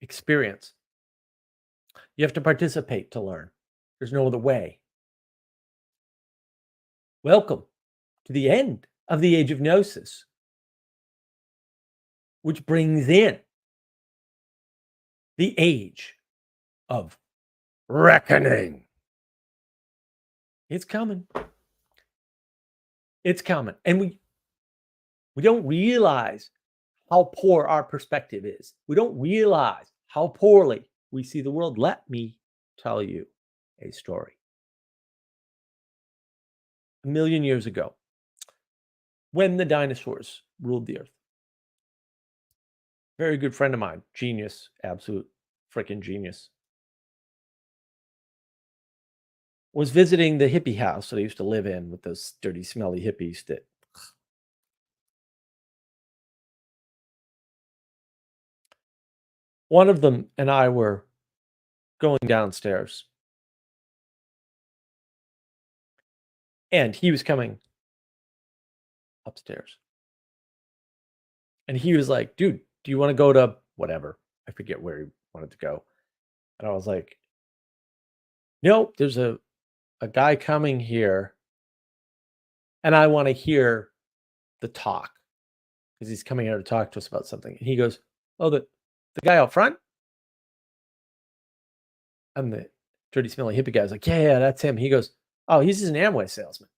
Experience. You have to participate to learn. There's no other way. Welcome to the end of the Age of Gnosis, which brings in the Age of Reckoning. It's coming. It's coming. And we don't realize how poor our perspective is. We don't realize how poorly we see the world. Let me tell you a story. 1,000,000 years ago, when the dinosaurs ruled the earth, very good friend of mine, genius, absolute freaking genius, was visiting the hippie house that I used to live in with those dirty, smelly hippies that one of them and I were going downstairs. And he was coming upstairs. And he was like, dude, do you want to go to whatever? I forget where he wanted to go. And I was like, no, there's a guy coming here. And I want to hear the talk. Because he's coming here to talk to us about something. And he goes, oh, the guy out front? And the dirty, smelly hippie guy's like, yeah, that's him. He goes, oh, he's just an Amway salesman.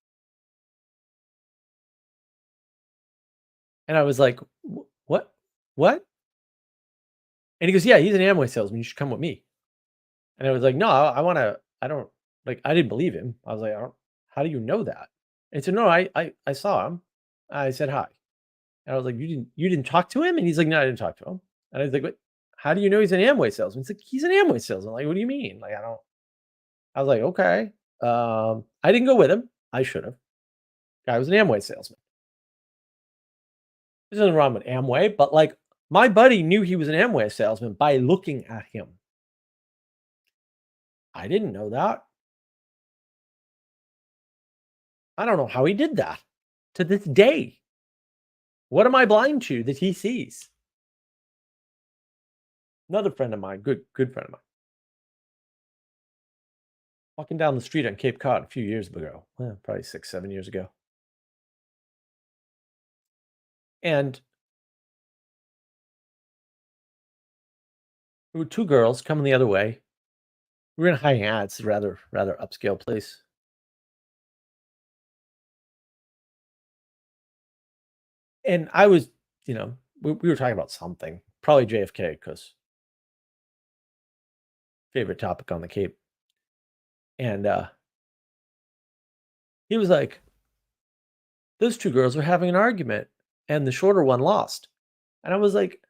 And I was like, what? What? And he goes, yeah, he's an Amway salesman. You should come with me. And I was like, no, I want to, I don't, like, I didn't believe him. I was like, how do you know that? And he said, no, I saw him. I said hi. And I was like, you didn't talk to him? And he's like, no, I didn't talk to him. And I was like, what? How do you know he's an Amway salesman? He's like, he's an Amway salesman. Like, what do you mean? Like, I was like, okay. I didn't go with him. I should have. Guy was an Amway salesman. There's nothing wrong with Amway, but like my buddy knew he was an Amway salesman by looking at him. I didn't know that. I don't know how he did that to this day. What am I blind to that he sees? Another friend of mine, good friend of mine, walking down the street on Cape Cod a few years ago, probably 6, 7 years ago. And there were two girls coming the other way. We were in High Hat. It's a rather upscale place. And I was, we were talking about something, probably JFK, because favorite topic on the Cape. And he was like, those two girls were having an argument, and the shorter one lost. And I was like,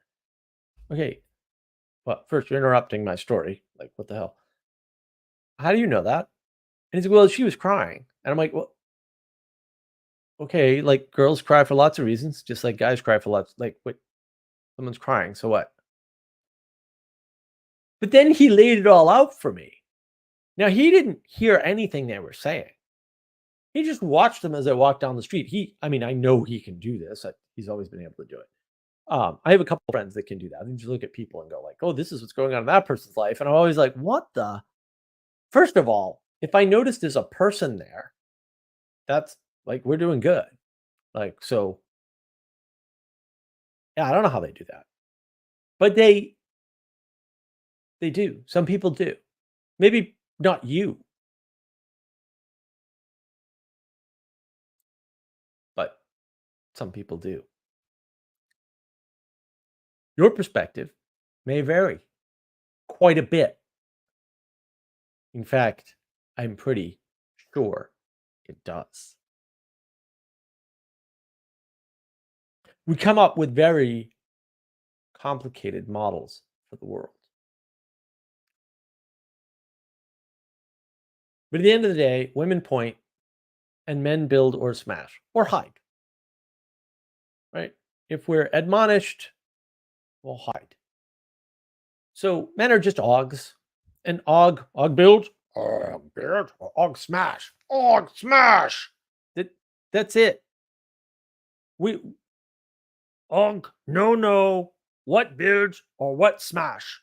okay, well, first you're interrupting my story. Like, what the hell? How do you know that? And he's like, well, she was crying. And I'm like, well, okay, like girls cry for lots of reasons, just like guys cry for lots. Like, what? Someone's crying, so what? But then he laid it all out for me. Now, he didn't hear anything they were saying. He just watched them as I walked down the street. I know he can do this. He's always been able to do it. I have a couple friends that can do that. They just look at people and go like, oh, this is what's going on in that person's life. And I'm always like, what the? First of all, if I notice there's a person there, That's like, we're doing good. Like, so yeah, I don't know how they do that. But they do. Some people do. Maybe not you, but some people do. Your perspective may vary quite a bit. In fact, I'm pretty sure it does. We come up with very complicated models for the world. But at the end of the day, women point and men build or smash or hide. Right? If we're admonished, we'll hide. So men are just ogs. And og build, og smash, og smash. That's it. We og no. What builds or what smash?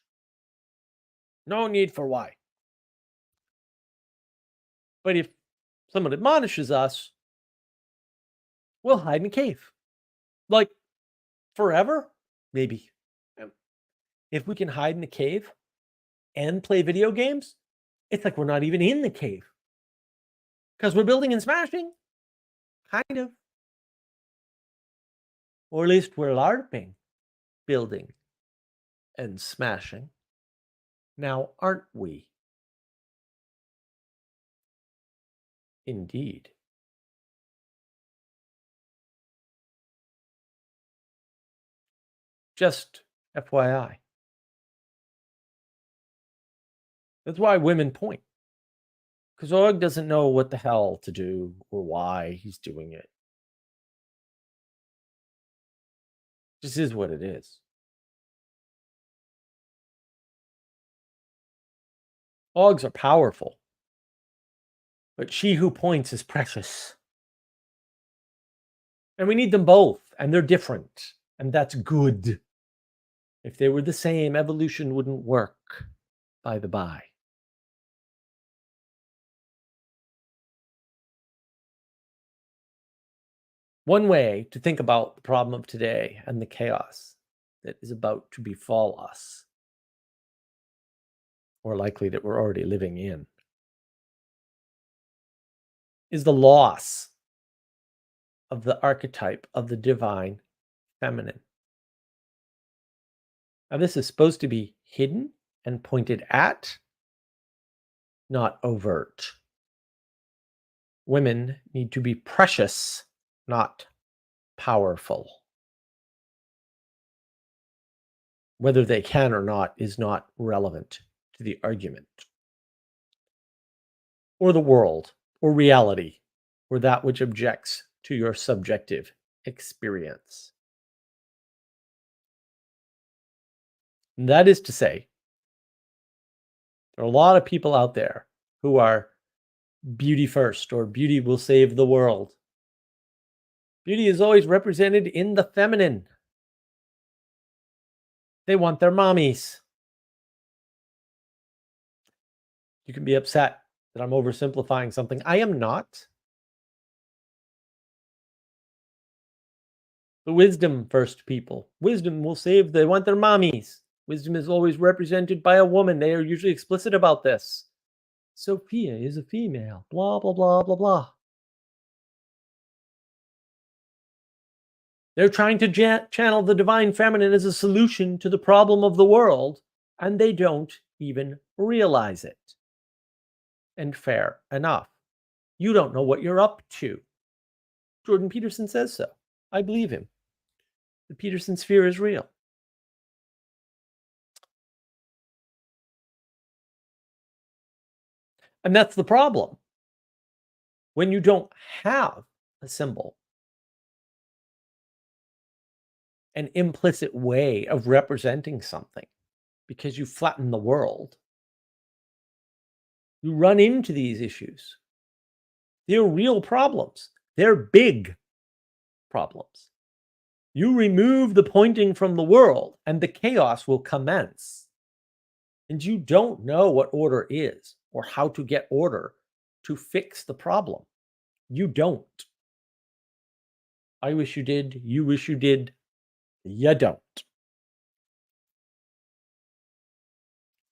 No need for why. But if someone admonishes us, we'll hide in a cave. Like forever? Maybe. If we can hide in a cave and play video games, it's like we're not even in the cave. Because we're building and smashing. Kind of. Or at least we're LARPing, building and smashing. Now, aren't we? Indeed. Just FYI. That's why women point. Because Og doesn't know what the hell to do or why he's doing it. This is what it is. Ogs are powerful. But she who points is precious. And we need them both. And they're different. And that's good. If they were the same, evolution wouldn't work, by the by. One way to think about the problem of today and the chaos that is about to befall us, or likely that we're already living in, is the loss of the archetype of the divine feminine. Now, this is supposed to be hidden and pointed at, not overt. Women need to be precious, not powerful. Whether they can or not is not relevant to the argument. Or the world, or reality, or that which objects to your subjective experience. And that is to say, there are a lot of people out there who are beauty first, or beauty will save the world. Beauty is always represented in the feminine. They want their mommies. You can be upset that I'm oversimplifying something. I am not. The wisdom first people. Wisdom will save, they want their mommies. Wisdom is always represented by a woman. They are usually explicit about this. Sophia is a female. Blah, blah, blah, blah, blah. They're trying to channel the divine feminine as a solution to the problem of the world, and they don't even realize it. And fair enough. You don't know what you're up to. Jordan Peterson says so. I believe him. The Peterson sphere is real. And that's the problem. When you don't have a symbol, an implicit way of representing something, because you flatten the world, you run into these issues. They're real problems. They're big problems. You remove the pointing from the world, and the chaos will commence. And you don't know what order is or how to get order to fix the problem. You don't. I wish you did. You wish you did. You don't.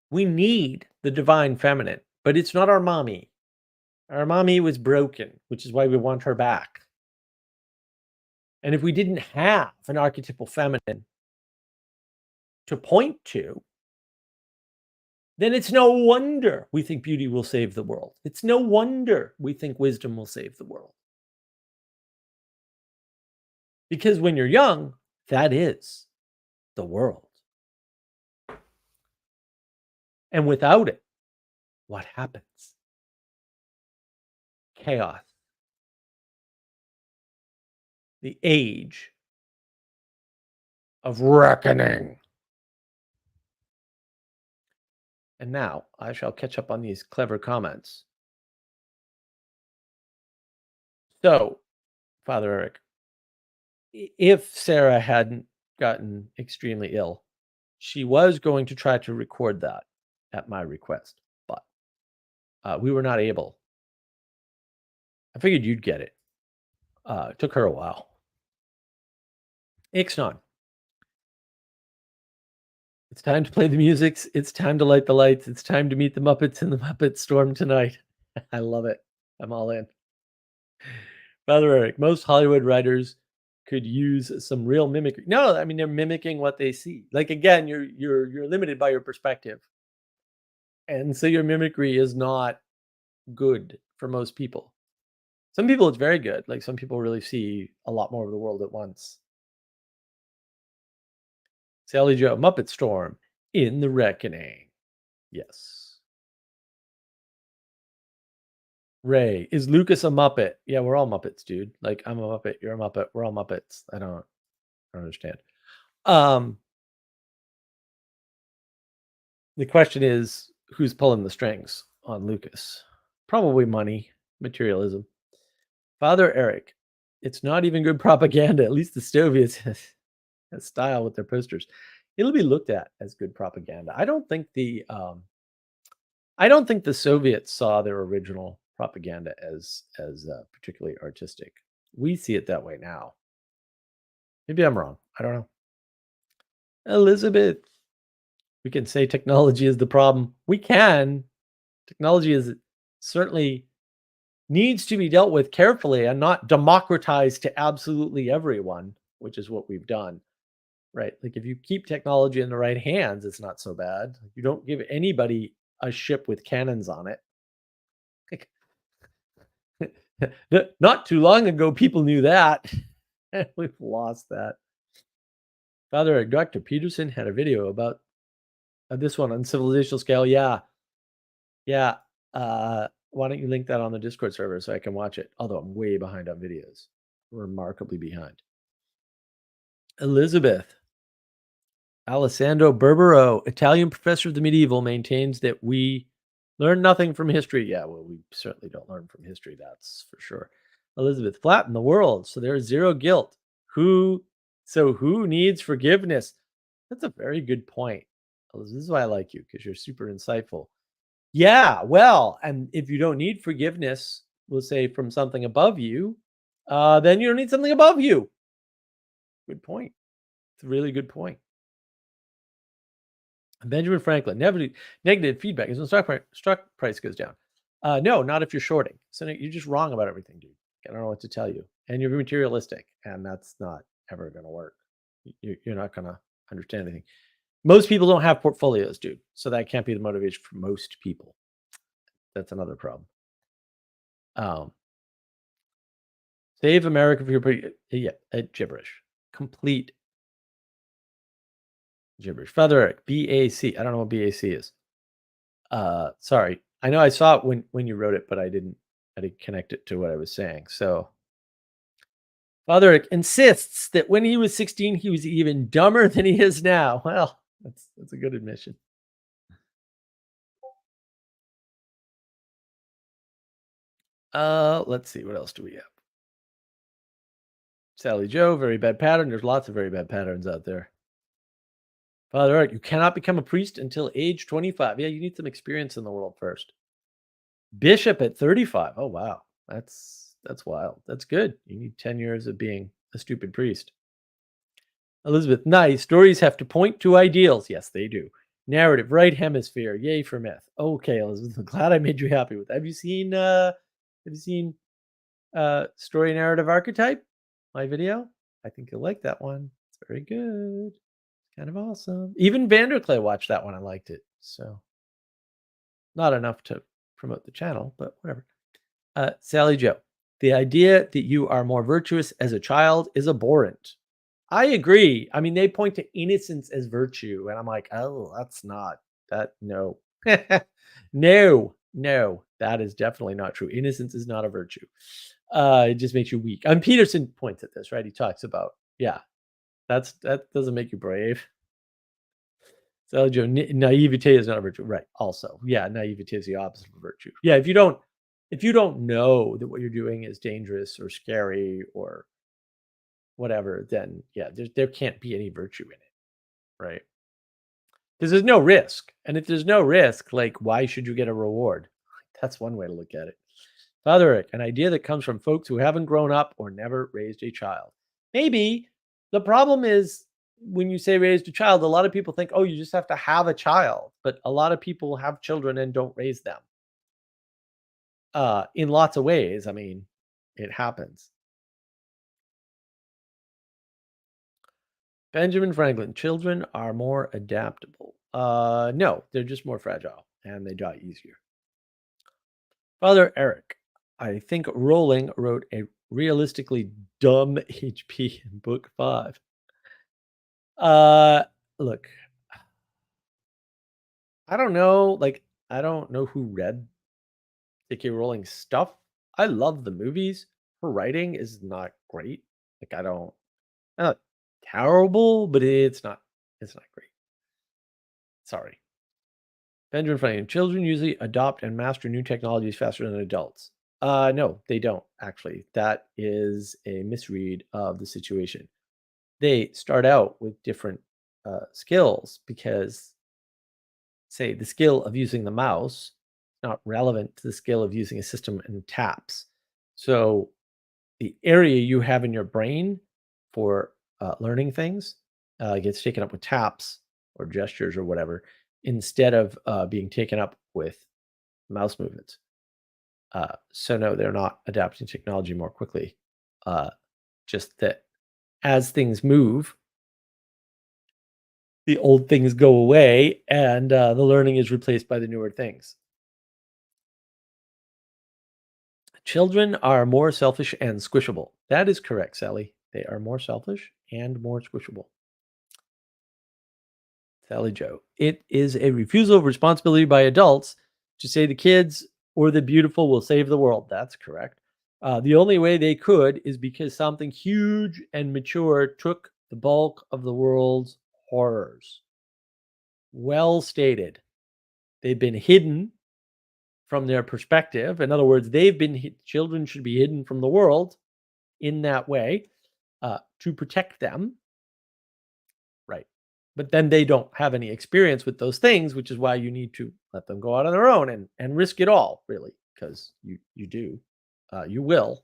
We need the divine feminine, but it's not our mommy. Our mommy was broken, which is why we want her back. And if we didn't have an archetypal feminine to point to, then it's no wonder we think beauty will save the world. It's no wonder we think wisdom will save the world. Because when you're young, that is the world. And without it, what happens? Chaos. The age of reckoning. And now I shall catch up on these clever comments. So, Father Eric, if Sarah hadn't gotten extremely ill, she was going to try to record that at my request, but we were not able. I figured you'd get it. It took her a while. Ixnon. It's time to play the music. It's time to light the lights. It's time to meet the Muppets in the Muppet Storm tonight. I love it. I'm all in. Father Eric, most Hollywood writers could use some real mimicry. No, I mean they're mimicking what they see. Like again, you're limited by your perspective. And so your mimicry is not good for most people. Some people it's very good. Like some people really see a lot more of the world at once. Sally Joe, Muppet Storm in the Reckoning. Yes. Ray, is Lucas a Muppet? Yeah, we're all Muppets, dude. Like I'm a Muppet, you're a Muppet, we're all Muppets. I don't understand. The question is who's pulling the strings on Lucas? Probably money, materialism. Father Eric, it's not even good propaganda. At least the Soviets has style with their posters. It'll be looked at as good propaganda. I don't think the Soviets saw their original propaganda as particularly artistic. We see it that way now. Maybe I'm wrong. I don't know. Elizabeth, we can say technology is the problem. We can. Technology is certainly needs to be dealt with carefully and not democratized to absolutely everyone, which is what we've done. Right? Like if you keep technology in the right hands, it's not so bad. You don't give anybody a ship with cannons on it. Not too long ago, people knew that. We've lost that. Father Dr. Peterson had a video about this one on civilizational scale. Yeah. Why don't you link that on the Discord server so I can watch it? Although I'm way behind on videos. Remarkably behind. Elizabeth. Alessandro Berbero, Italian professor of the medieval, maintains that we learn nothing from history. Yeah, well, we certainly don't learn from history, that's for sure. Elizabeth, flatten the world, so there's zero guilt. Who needs forgiveness? That's a very good point. This is why I like you, because you're super insightful. Yeah, well, and if you don't need forgiveness, we'll say from something above you, then you don't need something above you. Good point. It's a really good point. Benjamin Franklin, negative feedback is when stock price goes down. No, not if you're shorting. So you're just wrong about everything, dude. I don't know what to tell you. And you're materialistic, and that's not ever going to work. You're not going to understand anything. Most people don't have portfolios, dude. So that can't be the motivation for most people. That's another problem. Save America for your gibberish. Complete gibberish. Father Eric, BAC. I don't know what BAC is. Sorry. I know I saw it when you wrote it, but I didn't connect it to what I was saying. So Father Eric insists that when he was 16, he was even dumber than he is now. Well, that's a good admission. Let's see. What else do we have? Sally Joe, very bad pattern. There's lots of very bad patterns out there. Father Eric, you cannot become a priest until age 25. Yeah, you need some experience in the world first. Bishop at 35. Oh, wow. That's That's wild. That's good. You need 10 years of being a stupid priest. Elizabeth, nice. Stories have to point to ideals. Yes, they do. Narrative, right hemisphere. Yay for myth. Okay, Elizabeth. I'm glad I made you happy with that. Have you seen story narrative archetype? My video? I think you'll like that one. It's very good. Kind of awesome. Even Vanderclay watched that one. I liked it. So not enough to promote the channel, but whatever. Sally Joe, the idea that you are more virtuous as a child is abhorrent. I agree. I mean, they point to innocence as virtue, and I'm like, oh, that's not that. No, no, that is definitely not true. Innocence is not a virtue. It just makes you weak. And Peterson points at this, right? He talks about, yeah, that doesn't make you brave. So, Joe, naivete is not a virtue, right? Also, yeah, naivete is the opposite of virtue. Yeah, if you don't know that what you're doing is dangerous or scary or whatever, then yeah, there can't be any virtue in it, right? Because there's no risk, and if there's no risk, like why should you get a reward? That's one way to look at it. Father Eric, an idea that comes from folks who haven't grown up or never raised a child. Maybe the problem is when you say raised a child, a lot of people think, oh, you just have to have a child. But a lot of people have children and don't raise them. In lots of ways. I mean, it happens. Benjamin Franklin, children are more adaptable. No, they're just more fragile and they die easier. Father Eric, I think Rowling wrote a realistically dumb HP in book 5. Look, I don't know. Like, I don't know who read J.K. Rowling's stuff. I love the movies. Her writing is not great. Like, not terrible, but it's not great. Sorry. Benjamin Franklin, children usually adopt and master new technologies faster than adults. No, they don't, actually. That is a misread of the situation. They start out with different skills because, say, the skill of using the mouse is not relevant to the skill of using a system and taps. So the area you have in your brain for learning things gets taken up with taps or gestures or whatever instead of being taken up with mouse movements. So no, they're not adapting technology more quickly. Just that as things move, the old things go away and the learning is replaced by the newer things. Children are more selfish and squishable. That is correct, Sally. They are more selfish and more squishable. Sally Joe. It is a refusal of responsibility by adults to say the kids or the beautiful will save the world. That's correct. The only way they could is because something huge and mature took the bulk of the world's horrors. Well stated. They've been hidden from their perspective. In other words, children should be hidden from the world in that way to protect them. Right. But then they don't have any experience with those things, which is why you need to let them go out on their own and risk it all, really, because you do. You will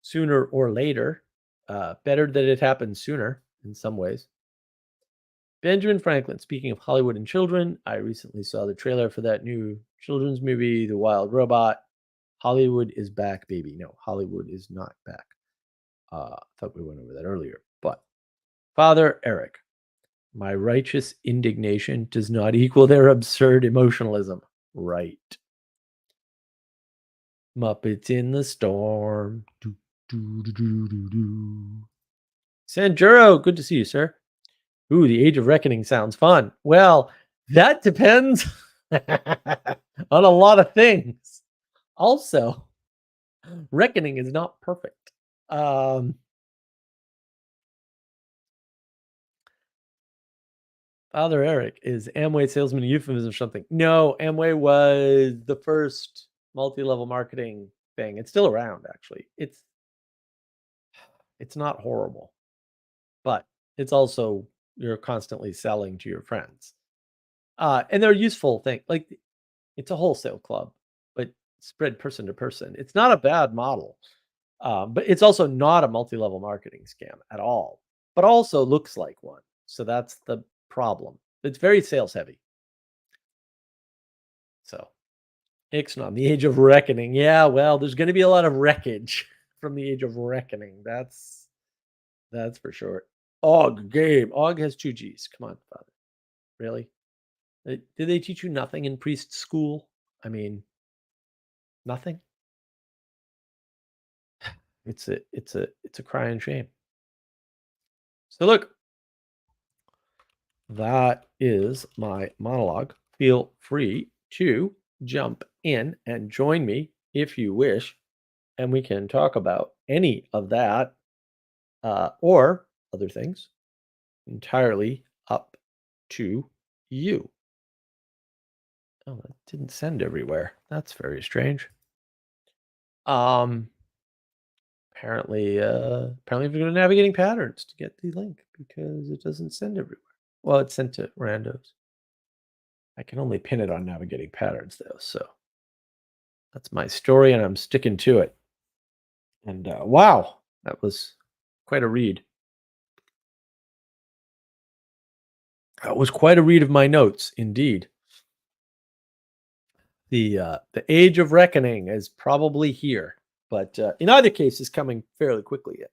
sooner or later. Better that it happens sooner in some ways. Benjamin Franklin, speaking of Hollywood and children, I recently saw the trailer for that new children's movie, The Wild Robot. Hollywood is back, baby. No, Hollywood is not back. I thought we went over that earlier. But Father Eric, my righteous indignation does not equal their absurd emotionalism. Right. Muppets in the Storm. Do, do, do, do, do, do. Sanjuro, good to see you, sir. Ooh, the Age of Reckoning sounds fun. Well, that depends on a lot of things. Also, Reckoning is not perfect. Father Eric, is Amway salesman a euphemism or something? No, Amway was the first multi-level marketing thing. It's still around, actually. It's not horrible, but it's also you're constantly selling to your friends. And they're useful things. Like it's a wholesale club, but spread person to person. It's not a bad model, but it's also not a multi-level marketing scam at all, but also looks like one. So that's the problem. It's very sales heavy. So Ixnay, the Age of Reckoning. Yeah, well, there's going to be a lot of wreckage from the Age of Reckoning. That's for sure. Og game. Og has 2 G's. Come on, father. Really? Did they teach you nothing in priest school? I mean, nothing. It's a crying shame. So look, that is my monologue. Feel free to jump in and join me if you wish, and we can talk about any of that or other things. Entirely up to you. Oh, that didn't send everywhere. That's very strange. Apparently if you go to navigating patterns to get the link because it doesn't send everywhere. Well, it's sent to randos. I can only pin it on navigating patterns though, so that's my story and I'm sticking to it. And wow, that was quite a read. That was quite a read of my notes, indeed. The Age of Reckoning is probably here, but in either case, is coming fairly quickly yet.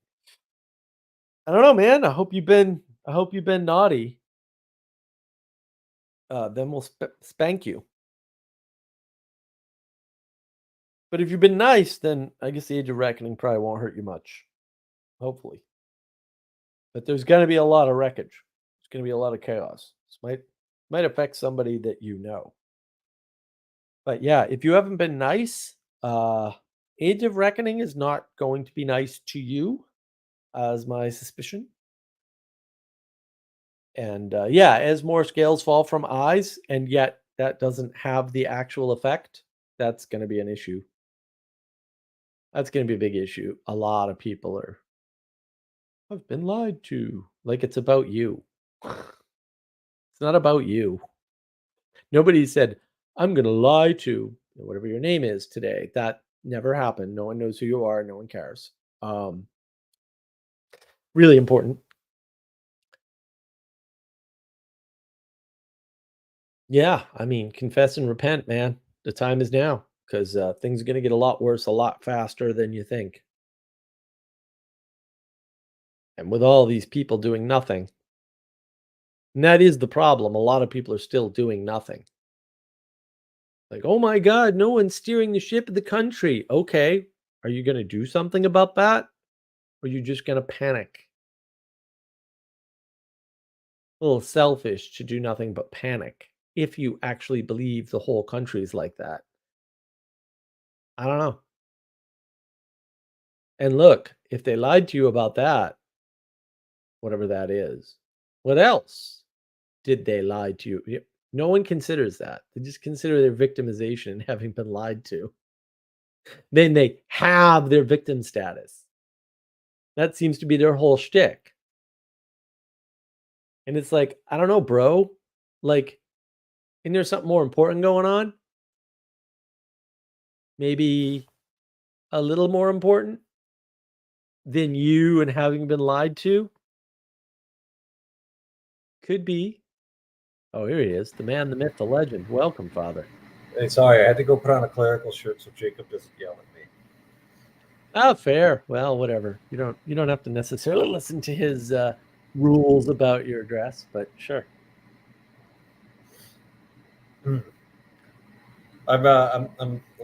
I don't know, man. I hope you've been naughty. Then we'll spank you. But if you've been nice, then I guess the Age of Reckoning probably won't hurt you much. Hopefully. But there's going to be a lot of wreckage. There's going to be a lot of chaos. This might affect somebody that you know. But yeah, if you haven't been nice, Age of Reckoning is not going to be nice to you, as my suspicion. And yeah, as more scales fall from eyes, and yet that doesn't have the actual effect, that's going to be an issue. That's going to be a big issue. A lot of people are, I've been lied to. Like it's about you. It's not about you. Nobody said, I'm going to lie to whatever your name is today. That never happened. No one knows who you are. No one cares. Really important. Yeah, I mean, confess and repent, man. The time is now because things are going to get a lot worse, a lot faster than you think. And with all these people doing nothing, and that is the problem. A lot of people are still doing nothing. Like, oh my God, no one's steering the ship of the country. Okay, are you going to do something about that? Or are you just going to panic? A little selfish to do nothing but panic if you actually believe the whole country is like that. I don't know. And look, if they lied to you about that, whatever that is, what else did they lie to you? No one considers that. They just consider their victimization and having been lied to. Then they have their victim status. That seems to be their whole shtick. And it's like, I don't know, bro. Like, isn't there something more important going on? Maybe a little more important than you and having been lied to? Could be. Oh, here he is. The man, the myth, the legend. Welcome, Father.
Hey, sorry, I had to go put on a clerical shirt so Jacob doesn't yell at me.
Oh, fair. Well, whatever. You don't have to necessarily listen to his rules about your dress, but sure.
I'm a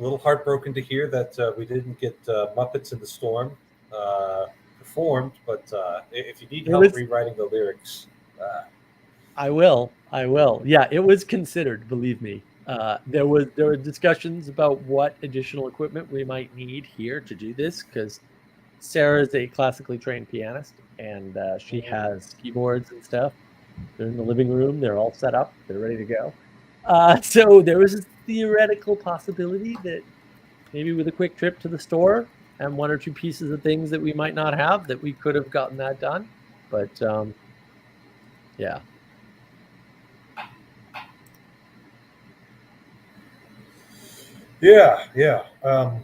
little heartbroken to hear that we didn't get Muppets in the Storm performed, but if you need help rewriting the lyrics,
I will. Yeah, it was considered. Believe me. There were discussions about what additional equipment we might need here to do this because Sarah is a classically trained pianist and she has keyboards and stuff. They're in the living room. They're all set up. They're ready to go. So there was a theoretical possibility that maybe with a quick trip to the store and one or two pieces of things that we might not have, that we could have gotten that done. But yeah.
Yeah, yeah, yeah.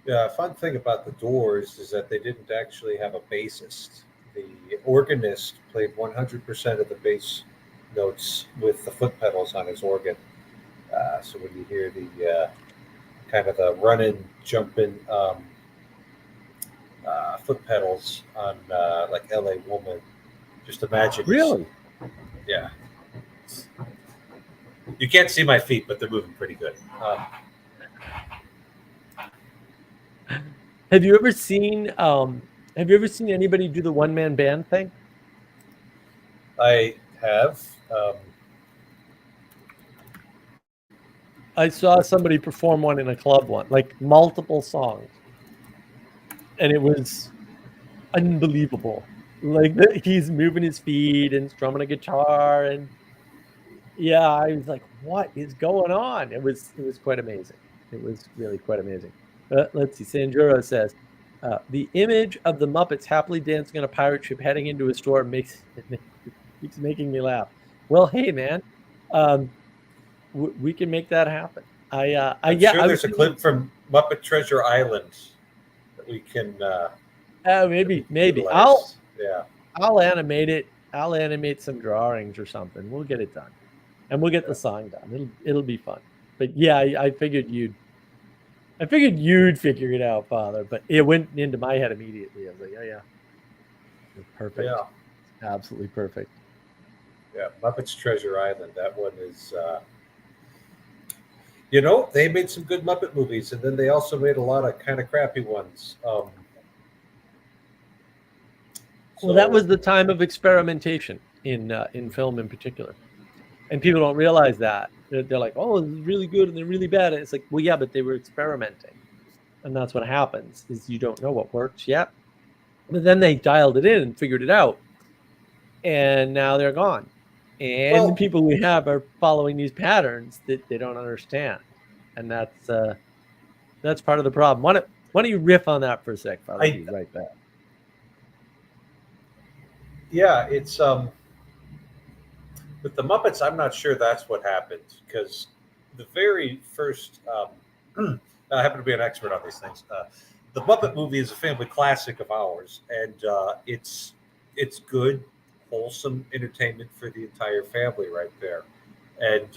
Yeah, fun thing about the Doors is that they didn't actually have a bassist. The organist played 100% of the bass notes with the foot pedals on his organ. So when you hear the kind of the running, jumping foot pedals on like "L.A. Woman," just imagine he's
Really?
yeah. You can't see my feet, but they're moving pretty good.
Have you ever seen anybody do the one man band thing?
I have. Um,
I saw somebody perform one in a club one, like multiple songs, and it was unbelievable. Like he's moving his feet and strumming a guitar, and yeah, I was like, "What is going on?" It was quite amazing. It was really quite amazing. Let's see. Sanjuro says, "The image of the Muppets happily dancing on a pirate ship heading into a store keeps making me laugh." Well, hey man, um, we can make that happen.
I'm
Yeah,
sure
I was
there's a
thinking,
clip from Muppet Treasure Island that we can
maybe
utilize. Yeah,
I'll animate it. I'll animate some drawings or something. We'll get it done, and we'll get the
yeah.
song done. It'll be fun. But yeah, I figured you'd figure it out, Father. But it went into my head immediately. I was like, oh yeah, it's perfect.
Yeah,
It's absolutely perfect.
yeah. Muppets Treasure Island. That one is. You know, they made some good Muppet movies, and then they also made a lot of kind of crappy ones.
Well, that
So
was the time of experimentation in film in particular, and people don't realize that. They're like, oh, this is really good and they're really bad. And it's like, well, yeah, but they were experimenting, and that's what happens is you don't know what works yet. But then they dialed it in and figured it out, and now they're gone. And the
well,
people we have are following these patterns that they don't understand, and that's part of the problem. Why don't you riff on that for a sec, Father? I'll
I
be right back.
yeah, it's with the Muppets. I'm not sure that's what happened because the very first. I happen to be an expert on these things. The Muppet movie is a family classic of ours, and it's good, wholesome entertainment for the entire family right there. And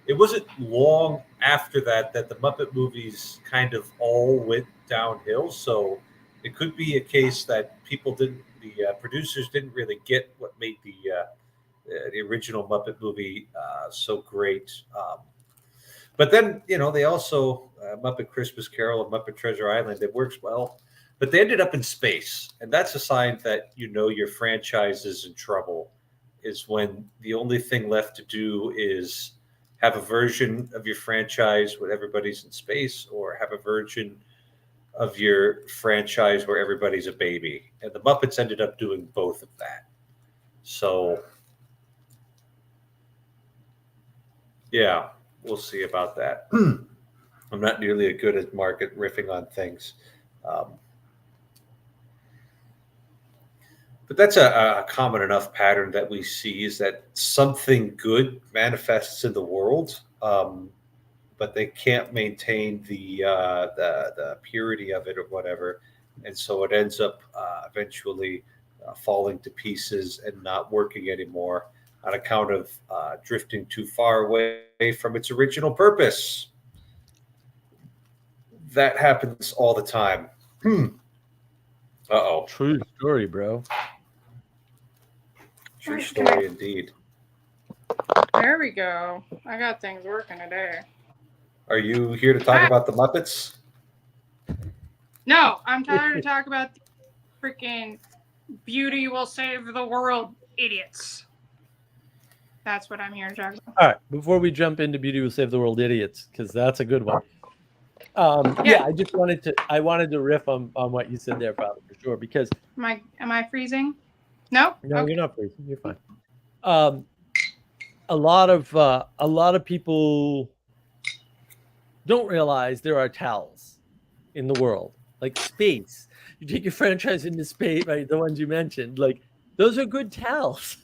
it wasn't long after that that the Muppet movies kind of all went downhill. So it could be a case that the producers didn't really get what made the original Muppet movie so great. But then, they also Muppet Christmas Carol and Muppet Treasure Island. It works well, but they ended up in space, and that's a sign that your franchise is in trouble. Is when the only thing left to do is have a version of your franchise where everybody's in space, or have a version of your franchise where everybody's a baby. And the Muppets ended up doing both of that. So yeah, we'll see about that. I'm not nearly as good at market riffing on things. Um, but that's a common enough pattern that we see is that something good manifests in the world, but they can't maintain the purity of it or whatever, and so it ends up eventually falling to pieces and not working anymore on account of drifting too far away from its original purpose. That happens all the time. Uh-oh.
True story, bro.
True story indeed.
There we go. I got things working today.
Are you here to talk about the Muppets?
No, I'm tired to talk about the freaking beauty will save the world idiots. That's what I'm here to talk about.
All right, before we jump into Beauty Will Save the World idiots, because that's a good one. Yeah, I wanted to riff on what you said there, Father, for sure. Because
Am I freezing? No?
no,
Okay.
you're not freezing. You're fine. A lot of people don't realize there are towels in the world, like space. You take your franchise into space, right? The ones you mentioned, like those are good towels.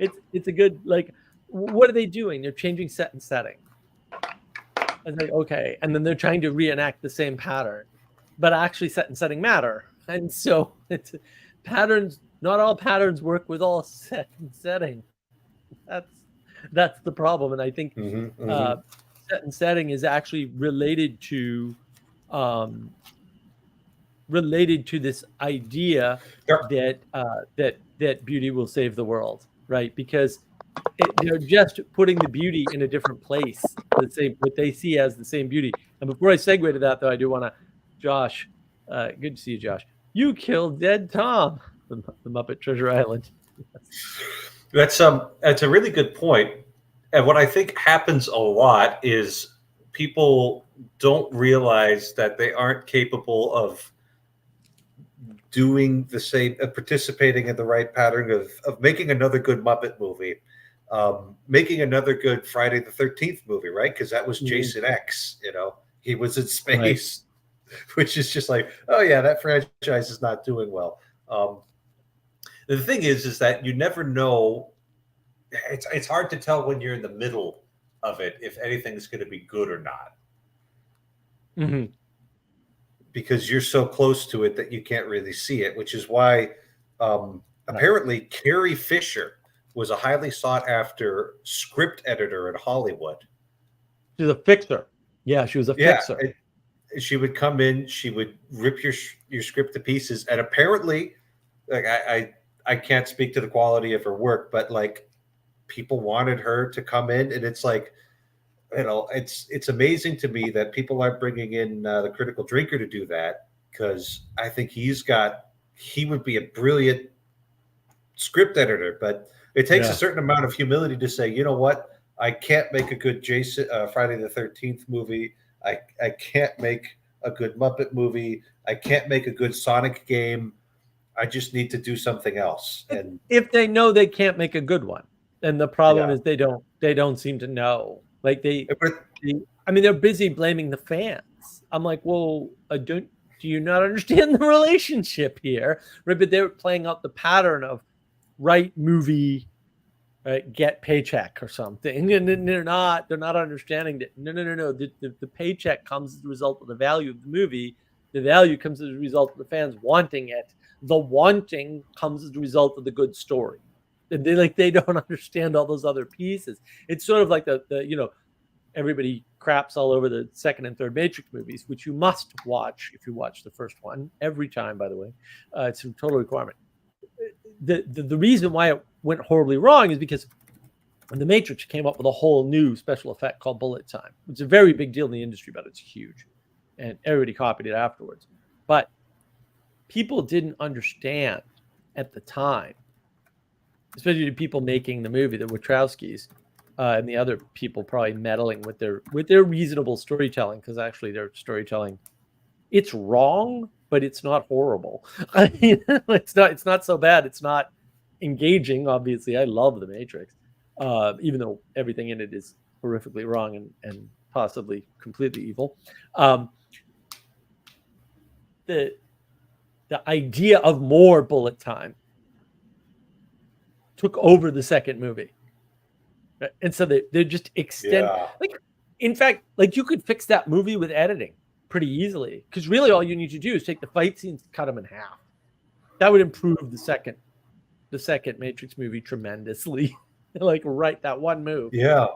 It's a good, like, what are they doing? They're changing set and setting. I was like, okay, and then they're trying to reenact the same pattern, but actually set and setting matter, and so it's patterns. Not all patterns work with all set and setting. That's the problem, and I think set and setting is actually related to this idea that beauty will save the world, right? Because they're just putting the beauty in a different place, what they see as the same beauty. And before I segue to that, though, I do want to, Josh, good to see you, Josh. You killed Dead Tom, the Muppet Treasure Island.
That's a really good point. And what I think happens a lot is people don't realize that they aren't capable of doing the same, participating in the right pattern of making another good Muppet movie, making another good Friday the 13th movie, right? Because that was Jason X, he was in space, which is just like, oh yeah, that franchise is not doing well. The thing is that you never know. It's hard to tell when you're in the middle of it if anything's going to be good or not.
Mm-hmm.
Because you're so close to it that you can't really see it, which is why apparently Carrie Fisher was a highly sought after script editor in Hollywood.
She's a fixer. Yeah, she was a fixer.
She would come in, she would rip your script to pieces, and apparently, like I can't speak to the quality of her work, but like people wanted her to come in, and it's like, it's amazing to me that people aren't bringing in the Critical Drinker to do that, because I think he would be a brilliant script editor, but it takes a certain amount of humility to say, you know what, I can't make a good Friday the 13th movie. I can't make a good Muppet movie. I can't make a good Sonic game. I just need to do something else. And
if they know they can't make a good one, and the problem is they don't seem to know. Like they're busy blaming the fans. I'm like, well, do you not understand the relationship here? Right? But they're playing out the pattern of write movie, right, get paycheck or something, and they're not understanding that no. The paycheck comes as a result of the value of the movie. The value comes as a result of the fans wanting it. The wanting comes as a result of the good story. And they don't understand all those other pieces. It's sort of like the everybody craps all over the second and third Matrix movies, which you must watch if you watch the first one every time, by the way. It's a total requirement. The reason why it went horribly wrong is because when the Matrix came up with a whole new special effect called bullet time. It's a very big deal in the industry, but it's huge. And everybody copied it afterwards. But people didn't understand at the time, especially the people making the movie, the Wachowskis, and the other people probably meddling with their reasonable storytelling, because actually their storytelling, it's wrong, but it's not horrible. I mean, it's not so bad. It's not engaging. Obviously, I love The Matrix, even though everything in it is horrifically wrong and possibly completely evil. The idea of more bullet time took over the second movie, right? And so they just extend. Like, in fact, like you could fix that movie with editing pretty easily, because really all you need to do is take the fight scenes, cut them in half. That would improve the second Matrix movie tremendously. Like, right, that one move.
Yeah.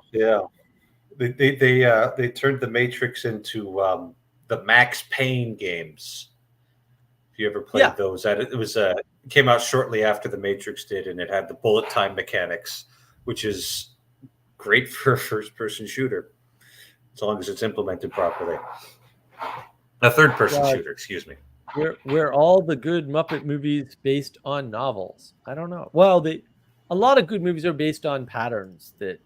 They turned the Matrix into the Max Payne games. If you ever played those, it came out shortly after the Matrix did, and it had the bullet time mechanics, which is great for a first-person shooter, as long as it's implemented properly. A third-person shooter, excuse me.
Where all the good Muppet movies based on novels? I don't know. Well, a lot of good movies are based on patterns that.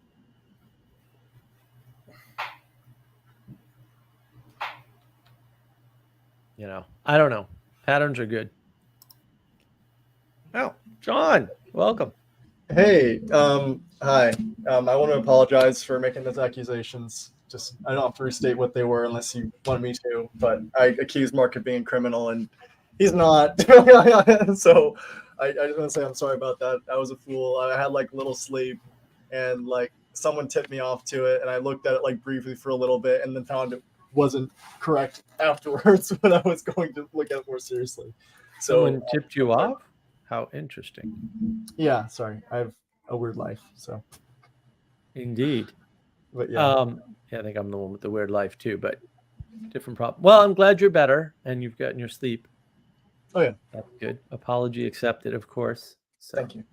I don't know. Patterns are good. Oh, John, welcome.
Hey, hi. I want to apologize for making those accusations. I don't have to restate what they were unless you want me to, but I accused Mark of being criminal, and he's not. So I just want to say I'm sorry about that. I was a fool. I had little sleep, and someone tipped me off to it, and I looked at it like briefly for a little bit, and then found it wasn't correct afterwards when I was going to look at it more seriously. So
Someone tipped you off? How interesting.
yeah, sorry, I have a weird life. So,
Indeed.
but yeah,
Yeah, I think I'm the one with the weird life too, but different problem. Well, I'm glad you're better and you've gotten your sleep.
oh yeah,
That's good. Apology accepted, of course. So
thank you.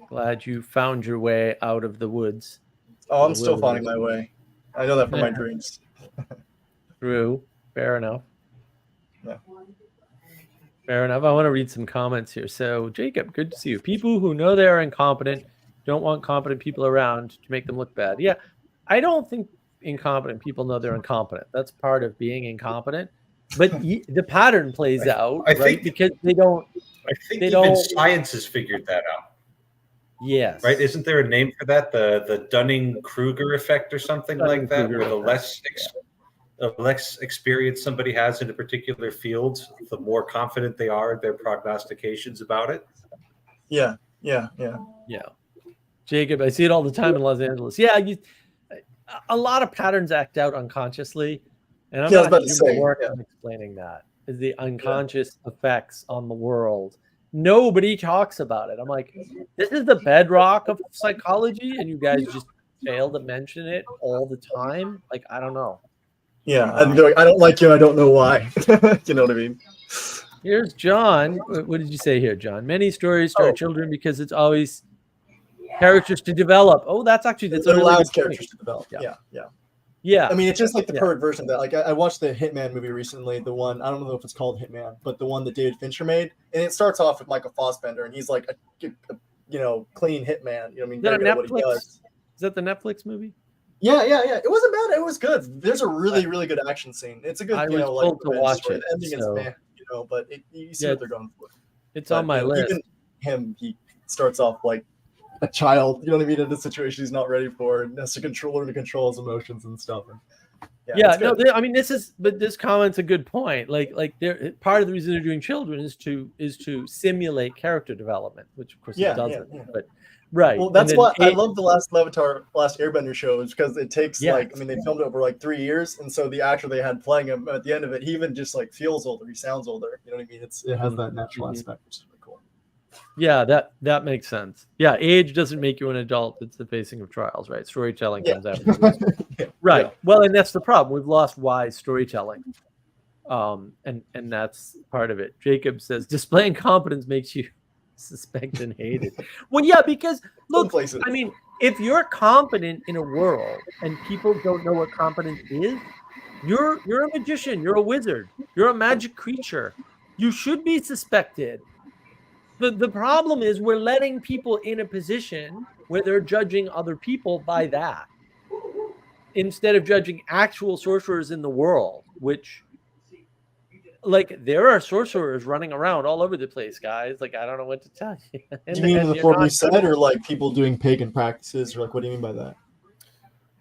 glad you found your way out of the woods.
Oh, I'm still finding my way. I know that from my
Yeah.
dreams.
True. Fair enough.
Yeah.
Fair enough. I want to read some comments here. So, Jacob, good to see you. People who know they are incompetent don't want competent people around to make them look bad. Yeah, I don't think incompetent people know they're incompetent. That's part of being incompetent. But the pattern plays out,
I
right?
think-
Because they don't.
I think
They
even
don't-
science has figured that out.
Yes.
Right? Isn't there a name for that? The Dunning-Kruger effect or something like that,
Dunning-Kruger
where the
effect,
less experience somebody has in a particular field, the more confident they are in their prognostications about it.
Yeah.
Yeah. Jacob, I see it all the time in Los Angeles. Yeah, a lot of patterns act out unconsciously, and I'm
Yeah, I was
not
about to
doing
say,
work
yeah.
on explaining that. Is the unconscious effects on the world. Nobody talks about it. I'm like, this is the bedrock of psychology, and you guys just fail to mention it all the time. Like, I don't know.
Yeah, and they're like, I don't like you. I don't know why. You know what I mean?
Here's John. What did you say here, John? Many stories start
Oh.
children because it's always characters to develop. Oh, that's a
It
really
allows
good point.
characters to develop.
Yeah.
Yeah.
Yeah.
I mean, it's just like the
Yeah.
perfect version of that. Like, I watched the Hitman movie recently. The one, I don't know if it's called Hitman, but the one that David Fincher made, and it starts off with Michael Fassbender, and he's like a clean hitman. You know what I mean?
Is that a
Very good at what he
Netflix?
does.
Is that the Netflix movie?
Yeah. It wasn't bad. It was good. There's a really good action scene. It's a good,
I was
like
told to
revenge
watch
story.
it,
The ending
so-
is meh, but you see
Yeah,
what they're going for.
It's
But,
on my
you know,
list.
Even him, he starts off like a child. You know what I mean? In a situation he's not ready for, and has to control his emotions and stuff. And,
Yeah,
it's
no,
good.
I mean, this comment's a good point. Like, part of the reason they're doing children is to simulate character development, which of course
Yeah,
it doesn't.
yeah.
But right.
Well,
and
that's
then
why I
it-
love the last Airbender show, is because it takes
Yeah.
they filmed it over like 3 years, and so the actor they had playing him at the end of it, he even just like feels older, he sounds older. You know what I mean? It has that natural
Mhm.
aspect, which is really cool.
Yeah, that makes sense. Yeah, age doesn't make you an adult. It's the facing of trials, right? Storytelling
Yeah.
comes out. Right.
Yeah.
Well, and that's the problem. We've lost wise storytelling. And that's part of it. Jacob says displaying competence makes you suspect and hated. Well, yeah, because look,
places.
I mean, if you're competent in a world and people don't know what competence is, you're a magician, you're a wizard, you're a magic creature. You should be suspected. The problem is we're letting people in a position where they're judging other people by that, instead of judging actual sorcerers in the world, which, like, there are sorcerers running around all over the place, guys. Like, I don't know what to tell you.
Do you mean in the
you're
form you
not-
said, or like people doing pagan practices, or like what do you mean by that?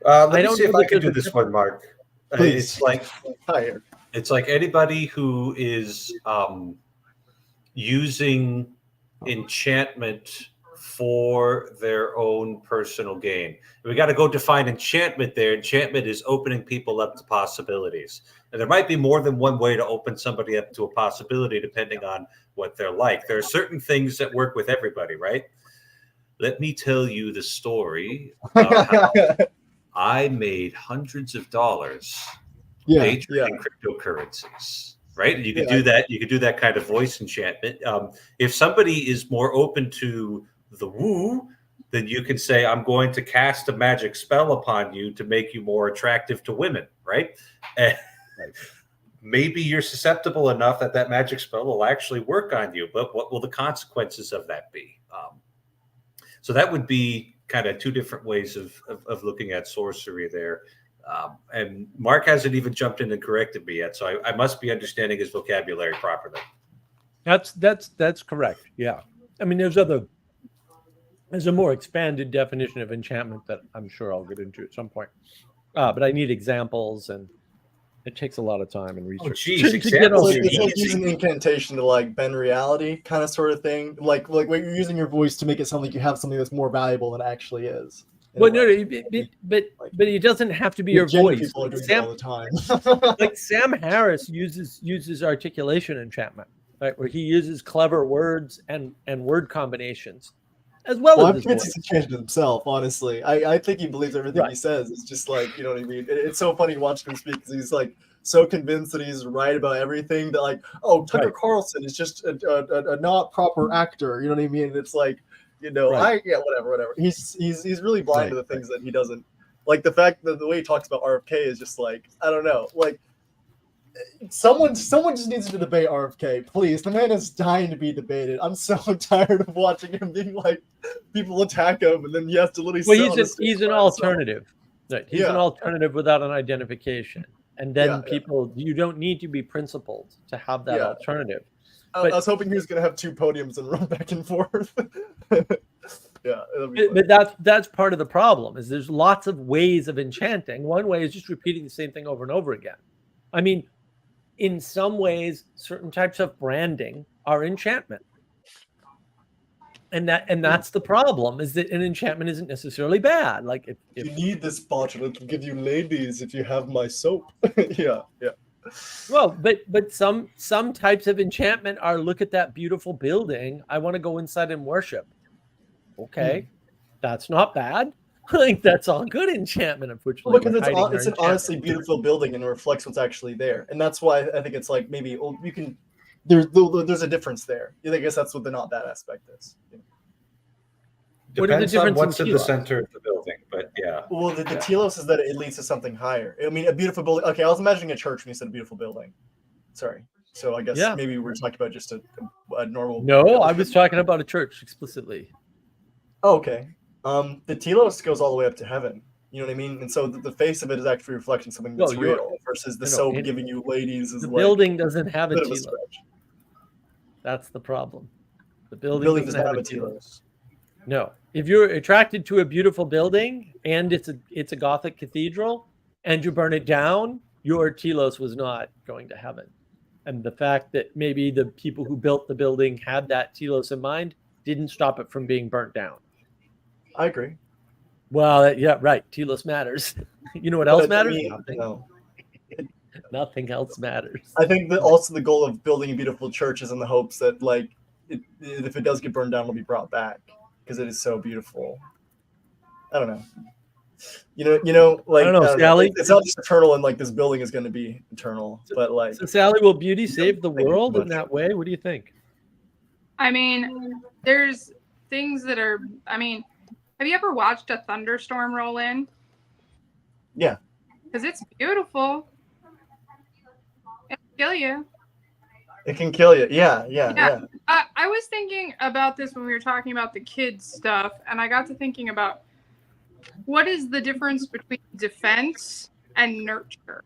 Let
I
me
don't
see if
know
I
that
can
there's
do
a
this one, Mark.
Please.
It's like
Hi, Eric.
It's like anybody who is using enchantment for their own personal gain. We got to go define enchantment there. Enchantment is opening people up to possibilities. And there might be more than one way to open somebody up to a possibility, depending on what they're like. There are certain things that work with everybody, right? Let me tell you the story about how I made hundreds of dollars day trading cryptocurrencies, right? And you could do that. You could do that kind of voice enchantment. If somebody is more open to the woo, then you can say, I'm going to cast a magic spell upon you to make you more attractive to women, right? And maybe you're susceptible enough that that magic spell will actually work on you, but what will the consequences of that be? So that would be kind of two different ways of looking at sorcery there. And Mark hasn't even jumped in and corrected me yet, so I must be understanding his vocabulary properly.
That's correct. Yeah. I mean, there's a more expanded definition of enchantment that I'm sure I'll get into at some point. But I need examples, and it takes a lot of time and research.
geez,
to get
examples
all
are
the
It's like
easy.
using incantation to like bend reality, kind of sort of thing. Like when you're using your voice to make it sound like you have something that's more valuable than it actually is. in a
Well, no,
way.
but it doesn't have to be your
Gender
voice.
people are doing it
Sam,
all the time.
like Sam Harris uses articulation enchantment, right? Where he uses clever words and word combinations, as well
Well,
as
I'm
his
convinced
voice.
he's changed himself, honestly. I think he believes everything he
Right.
says. It's just like, you know what I mean? It's so funny watching him speak because he's like so convinced that he's right about everything that like, oh, Tucker
Right.
Carlson is just a not proper actor. You know what I mean? And it's like, you know,
Right.
whatever. He's really blind to the things that he doesn't like. The fact that the way he talks about RFK is just like, I don't know, like someone just needs to debate RFK, please. The man is dying to be debated. I'm so tired of watching him being like, people attack him and then he has to literally.
Well, he's an alternative. Right. He's an
Yeah.
alternative without an identification, and then
Yeah.
people, you don't need to be principled to have that
Yeah.
alternative.
I was hoping he was going to have two podiums and run back and forth. Yeah,
but that's part of the problem. Is there's lots of ways of enchanting. One way is just repeating the same thing over and over again. I mean, in some ways, certain types of branding are enchantment, and that's the problem. Is that an enchantment isn't necessarily bad. Like if
you need this bottle, it'll give you ladies if you have my soap. Yeah.
Well, but some types of enchantment are, look at that beautiful building, I want to go inside and worship. Okay, that's not bad. I think that's all good enchantment. Unfortunately,
because it's an honestly beautiful building and it reflects what's actually there, and that's why I think it's like maybe you can. There's a difference there. I guess that's what the not bad aspect is.
Depends on what's in the center of the building, but yeah.
Well, the telos is that it leads to something higher. I mean, a beautiful building. Okay, I was imagining a church when you said a beautiful building. Sorry. So I guess maybe we're talking about just a normal.
No, I was talking about a church explicitly.
Oh, okay. The telos goes all the way up to heaven. You know what I mean? And so the face of it is actually reflecting something that's real versus the soap giving you ladies. Is
the
like
building doesn't have a
telos.
That's the problem. The building doesn't have a telos. No. If you're attracted to a beautiful building and it's a Gothic cathedral and you burn it down, your telos was not going to heaven. And the fact that maybe the people who built the building had that telos in mind didn't stop it from being burnt down.
I agree.
Well, yeah, right. Telos matters. You know what else matters? Nothing.
No.
Nothing else matters.
I think that also the goal of building a beautiful church is in the hopes that like if it does get burned down, it'll be brought back. Because it is so beautiful. I don't know. You know, like
I don't know, Sally.
It's not just eternal, and like this building is going to be eternal. But like,
so Sally, will beauty save the world in that way? What do you think?
I mean, there's things that are. I mean, have you ever watched a thunderstorm roll in?
Yeah.
Because it's beautiful. It'll kill you.
It can kill you. Yeah.
I was thinking about this when we were talking about the kids stuff, and I got to thinking about what is the difference between defense and nurture?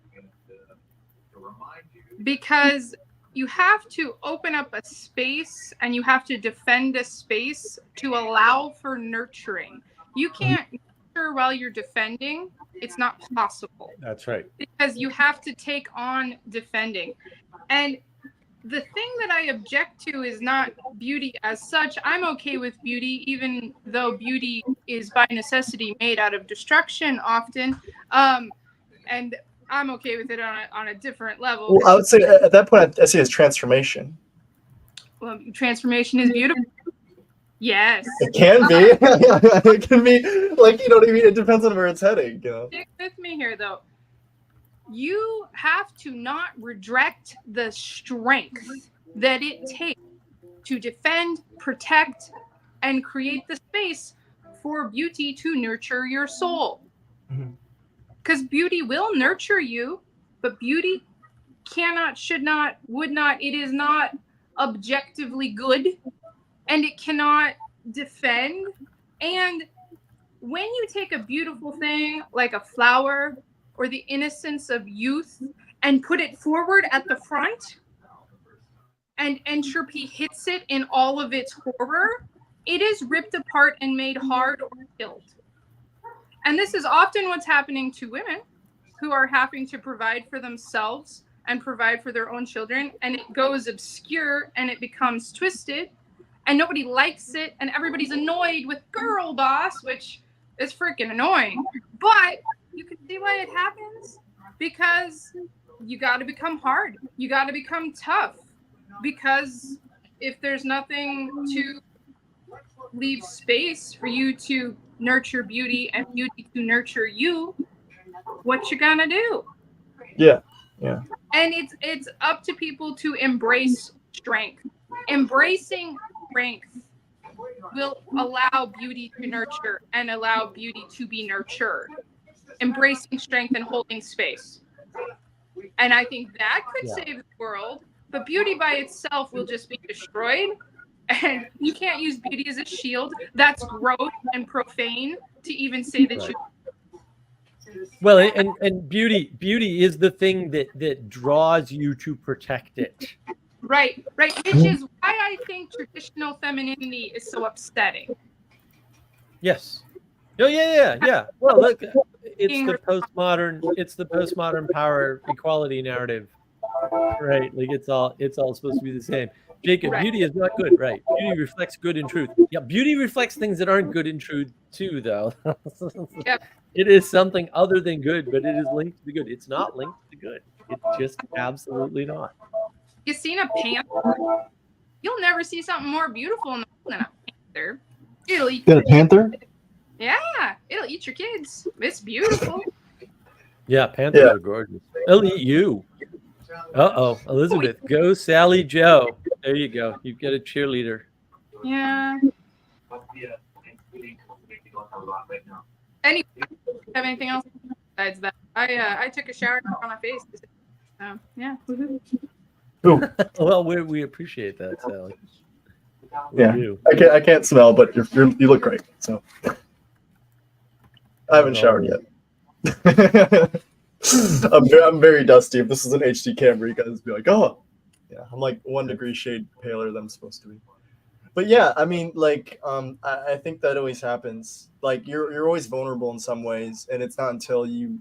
Because you have to open up a space and you have to defend a space to allow for nurturing. You can't nurture while you're defending. It's not possible.
That's right.
Because you have to take on defending. And the thing that I object to is not beauty as such. I'm okay with beauty, even though beauty is by necessity made out of destruction often. And I'm okay with it on a different level.
Well, I would say at that point, I see it as transformation.
Well, transformation is beautiful. Yes.
It can be. It can be, like, you know what I mean? It depends on where it's heading. You know?
Stick with me here, though. You have to not reject the strength that it takes to defend, protect, and create the space for beauty to nurture your soul. Because beauty will nurture you, but beauty cannot, should not, would not, it is not objectively good, and it cannot defend. And when you take a beautiful thing like a flower or the innocence of youth and put it forward at the front, and entropy hits it in all of its horror, it is ripped apart and made hard or killed. And this is often what's happening to women who are having to provide for themselves and provide for their own children, and it goes obscure and it becomes twisted and nobody likes it and everybody's annoyed with girl boss, which It's freaking annoying. But you can see why it happens, because you got to become hard. You got to become tough, because if there's nothing to leave space for you to nurture beauty and beauty to nurture you, what you gonna do?
Yeah.
And it's up to people to embrace strength. Embracing strength will allow beauty to nurture and allow beauty to be nurtured. Embracing strength and holding space. And I think that could save the world, but beauty by itself will just be destroyed. And you can't use beauty as a shield. That's gross and profane to even say that you.
Well, and beauty is the thing that draws you to protect it.
Right. Which is why I think traditional femininity is so upsetting.
Yes. Oh yeah. Well, look, it's the postmodern power equality narrative, right? Like it's all supposed to be the same. Jacob,
Right.
Beauty is not good, right? Beauty reflects good and truth. Yeah, beauty reflects things that aren't good and true too, though.
Yep.
It is something other than good, but it is linked to the good. It's not linked to good. It's just absolutely not.
You seen a panther? You'll never see something more beautiful than a panther. It'll eat.
Got a panther?
Yeah, it'll eat your kids. It's beautiful.
Yeah, panthers are gorgeous. They'll eat you. Uh-oh, Elizabeth, go Sally Joe. There you go. You've got a cheerleader.
Yeah. Anyway, have anything else besides that? I took a shower on my face. Yeah.
Ooh.
Well, we appreciate that, Sally.
Yeah.
We do.
I can't smell, but you look great. So I haven't showered yet. I'm very dusty. If this is an HD camera, you guys would be like, oh, yeah. I'm like 1 degree shade paler than I'm supposed to be. But yeah, I mean, like, I think that always happens. Like, you're always vulnerable in some ways, and it's not until you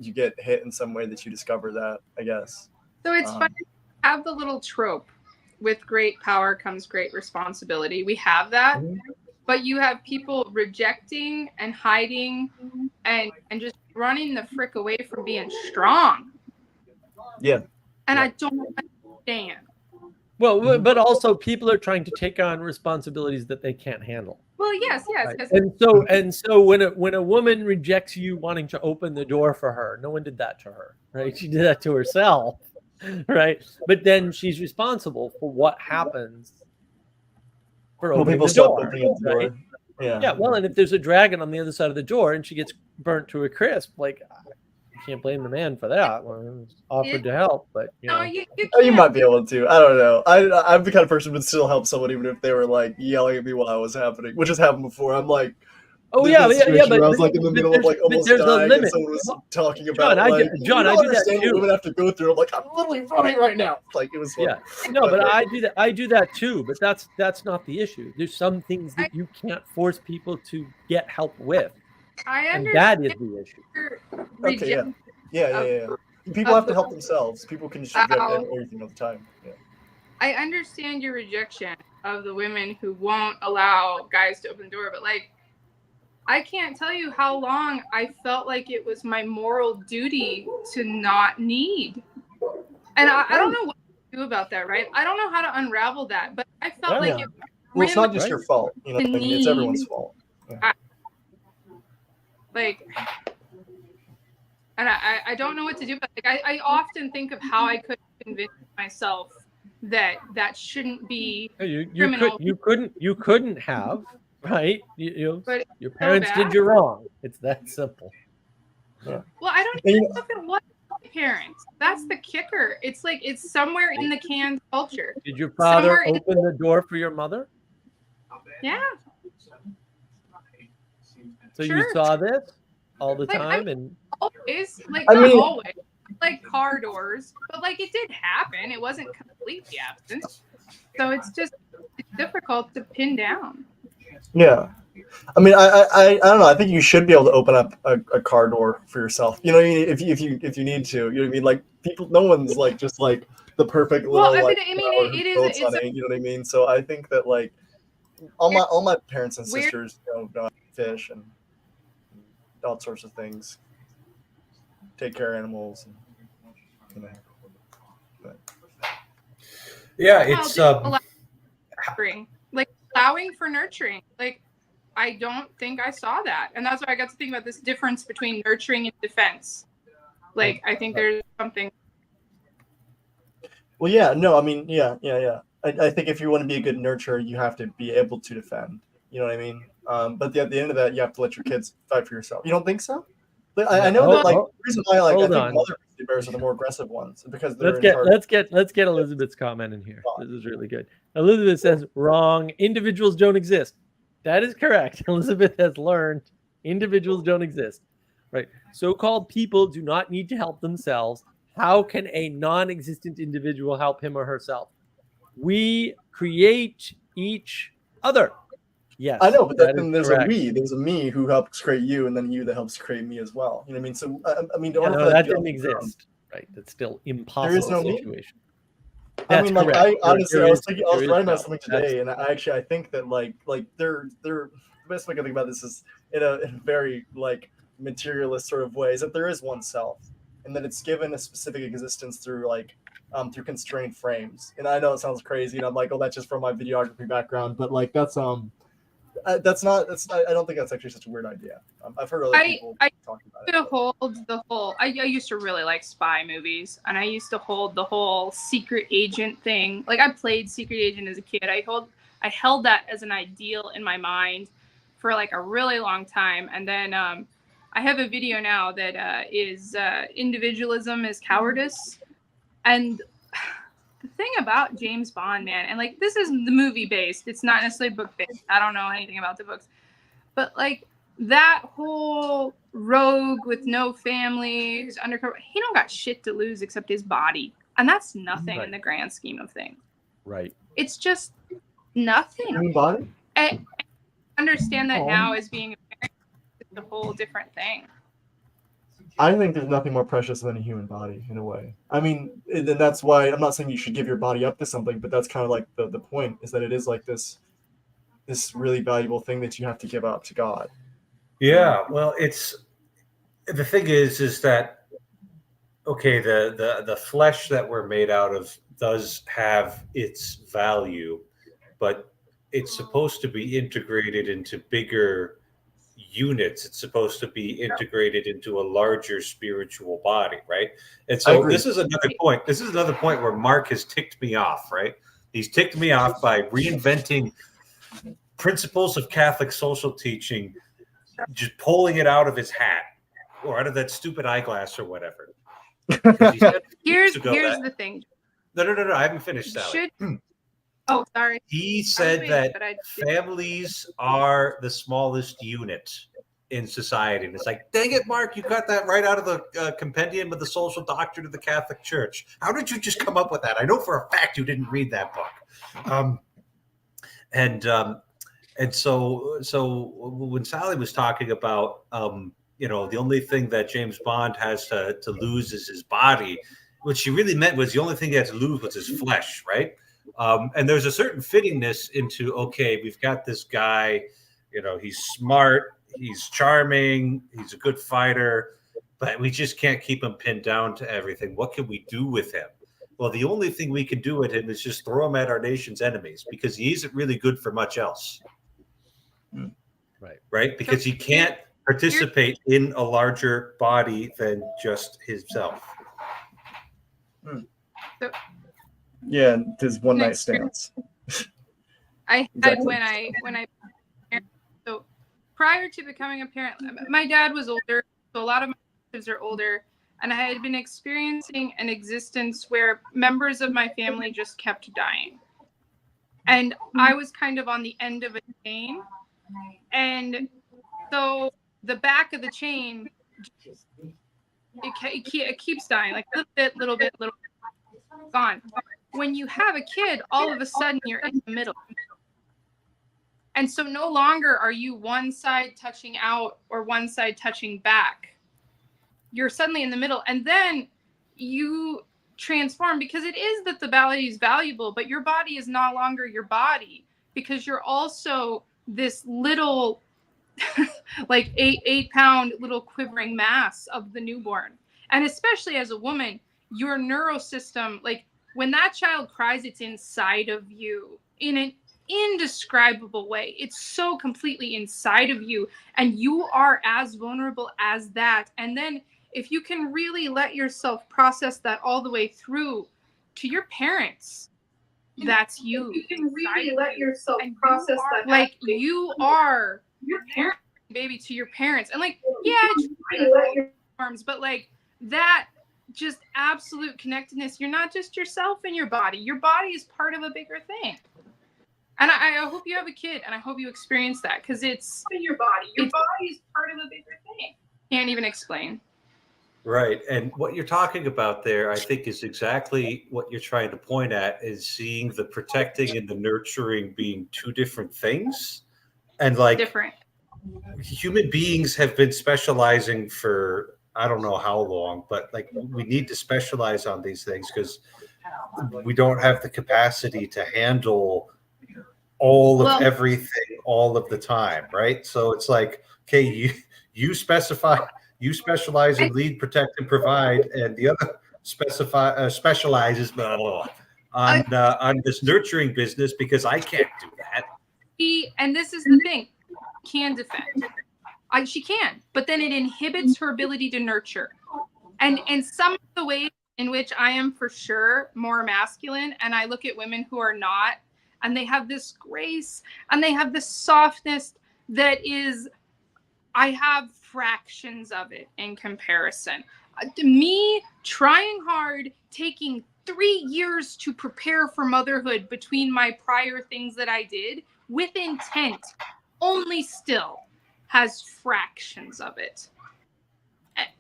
get hit in some way that you discover that, I guess.
So it's funny to have the little trope, with great power comes great responsibility. We have that, but you have people rejecting and hiding and just running the frick away from being strong.
Yeah.
And I don't understand.
Well, but also people are trying to take on responsibilities that they can't handle.
Well, yes.
Right? And so when a woman rejects you wanting to open the door for her, no one did that to her, right? She did that to herself, right? But then she's responsible for what happens for opening the door, right? Yeah. Well, and if there's a dragon on the other side of the door and she gets burnt to a crisp, like, you can't blame the man for that. Well, it was offered to help, but you know.
You might be able to. I don't know. I'm the kind of person who would still help someone even if they were like yelling at me while I was happening, which has happened before. I'm like,
but
I was like in the middle of like almost dying, and someone was talking about
John, I do that too.
Women have to go through. I'm like, I'm literally running right now. Like it was fun.
Yeah. No, but I do that too. But that's not the issue. There's some things that you can't force people to get help with. And that is the issue.
Okay, yeah. People have to help themselves. People can just reject everything all the time. Yeah.
I understand your rejection of the women who won't allow guys to open the door, but like, I can't tell you how long I felt like it was my moral duty to not need. And I don't know what to do about that, right? I don't know how to unravel that, but I felt like it
it's not just your fault. You know, it's everyone's fault. Yeah.
And I don't know what to do, but like I often think of how I could convince myself that shouldn't be criminal.
You couldn't have, right?
But
your parents did you wrong. It's that simple.
Yeah.
Well, I don't even know if it was my parents. That's the kicker. It's like it's somewhere in the canned culture.
Did your father open the door for your mother?
Yeah.
So you saw this all the time, and
always, not always, like car doors, but like it did happen. It wasn't completely absent. So it's difficult to pin down.
Yeah. I mean, I don't know. I think you should be able to open up a car door for yourself. You know, if you need to. You know what I mean? Like people, no one's like just like the perfect little. Well,
it is.
You know what I mean? So I think that like all my parents and sisters know fish, and all sorts of things, take care of animals, and, but.
Yeah,
Well,
it's
just nurturing, like allowing for nurturing. Like, I don't think I saw that, and that's why I got to think about this difference between nurturing and defense. Like, I think there's something.
Well, yeah, no, I mean, yeah. I think if you want to be a good nurturer, you have to be able to defend. You know what I mean? But at the end of that, you have to let your kids fight for yourself. You don't think so? But I know that, like, the reason why, like, I
hold
think
on.
mother grizzly bears are the more aggressive ones because they're
let's get Elizabeth's comment in here. This is really good. Elizabeth says, wrong. Individuals don't exist. That is correct. Elizabeth has learned individuals don't exist. Right. So-called people do not need to help themselves. How can a non-existent individual help him or herself? We create each other. Yes,
I know, but then there's
correct.
a we. There's a me who helps create you, and then you that helps create me as well. You know what I mean? So I mean, in order for
that didn't exist. Right. That's still impossible.
There is no
situation.
I mean, like,
correct.
I honestly, I was writing about
no.
something today, and I think that like they're the best way I can think about this is in a very like materialist sort of way is that there is one self, and that it's given a specific existence through like through constrained frames. And I know it sounds crazy, and I'm like, oh, that's just from my videography background, but like that's not I don't think that's actually such a weird idea. I've heard other people talking about it.
Hold the whole. I used to really like spy movies, and I used to hold the whole secret agent thing. Like, I played secret agent as a kid. I held that as an ideal in my mind for like a really long time, and then I have a video now that is individualism is cowardice, and the thing about James Bond, man, and like, this is the movie based. It's not necessarily book based. I don't know anything about the books, but like that whole rogue with no family who's undercover, he don't got shit to lose except his body, and that's nothing in the grand scheme of things.
Right.
It's just nothing.
Human body.
I understand that now as being a parent, it's a whole different thing.
I think there's nothing more precious than a human body in a way. I mean, and that's why I'm not saying you should give your body up to something, but that's kind of like the point is that it is like this really valuable thing that you have to give up to God.
Yeah, well, it's the thing is that okay, the flesh that we're made out of does have its value, but it's supposed to be integrated into bigger units. It's supposed to be integrated into a larger spiritual body, right? And so this is another point. This is another point where Mark has ticked me off, right? He's ticked me off by reinventing principles of Catholic social teaching, just pulling it out of his hat or out of that stupid eyeglass or whatever.
Here's the thing.
No, I haven't finished, Sally.
Oh, sorry.
He said that families are the smallest unit in society. And it's like, dang it, Mark, you got that right out of the compendium of the social doctrine of the Catholic Church. How did you just come up with that? I know for a fact you didn't read that book. And so when Sally was talking about, the only thing that James Bond has to lose is his body, what she really meant was the only thing he had to lose was his flesh, right? And there's a certain fittingness into, okay, we've got this guy, he's smart, he's charming, he's a good fighter, but we just can't keep him pinned down to everything. What can we do with him? Well, the only thing we can do with him is just throw him at our nation's enemies because he isn't really good for much else. Right? Because he can't participate in a larger body than just himself.
Yeah, his one night stands.
I had when I so prior to becoming a parent, my dad was older, so a lot of my relatives are older, and I had been experiencing an existence where members of my family just kept dying, and I was kind of on the end of a chain, and so the back of the chain it keeps dying, like little bit, gone. When you have a kid, all of a sudden you're in the middle. And so no longer are you one side touching out or one side touching back. You're suddenly in the middle. And then you transform because it is that the body is valuable, but your body is no longer your body because you're also this little like 8 pound little quivering mass of the newborn. And especially as a woman, your neurosystem, like when that child cries, it's inside of you in an indescribable way. It's so completely inside of you, and you are as vulnerable as that. And then if you can really let yourself process that all the way through to your parents, that's you. You can really let yourself process that. Like you are your parent, baby, to your parents. And like, yeah, arms, but like that just absolute connectedness. You're not just yourself in your body. Your body is part of a bigger thing. And I hope you have a kid, and I hope you experience that, because it's in your body. Your body is part of a bigger thing. Can't even explain.
Right. And what you're talking about there, I think, is exactly what you're trying to point at, is seeing the protecting and the nurturing being two different things. And like
Different.
Human beings have been specializing for I don't know how long, but like we need to specialize on these things because we don't have the capacity to handle all of everything all of the time, right? So it's like, okay, you specialize in lead, protect, and provide, and the other specializes blah, blah, blah, on this nurturing business because I can't do that.
And this is the thing, can defend. She can, but then it inhibits her ability to nurture. And some of the ways in which I am for sure more masculine, and I look at women who are not, and they have this grace and they have this softness that is, I have fractions of it in comparison. Me trying hard, taking 3 years to prepare for motherhood between my prior things that I did with intent, only still has fractions of it.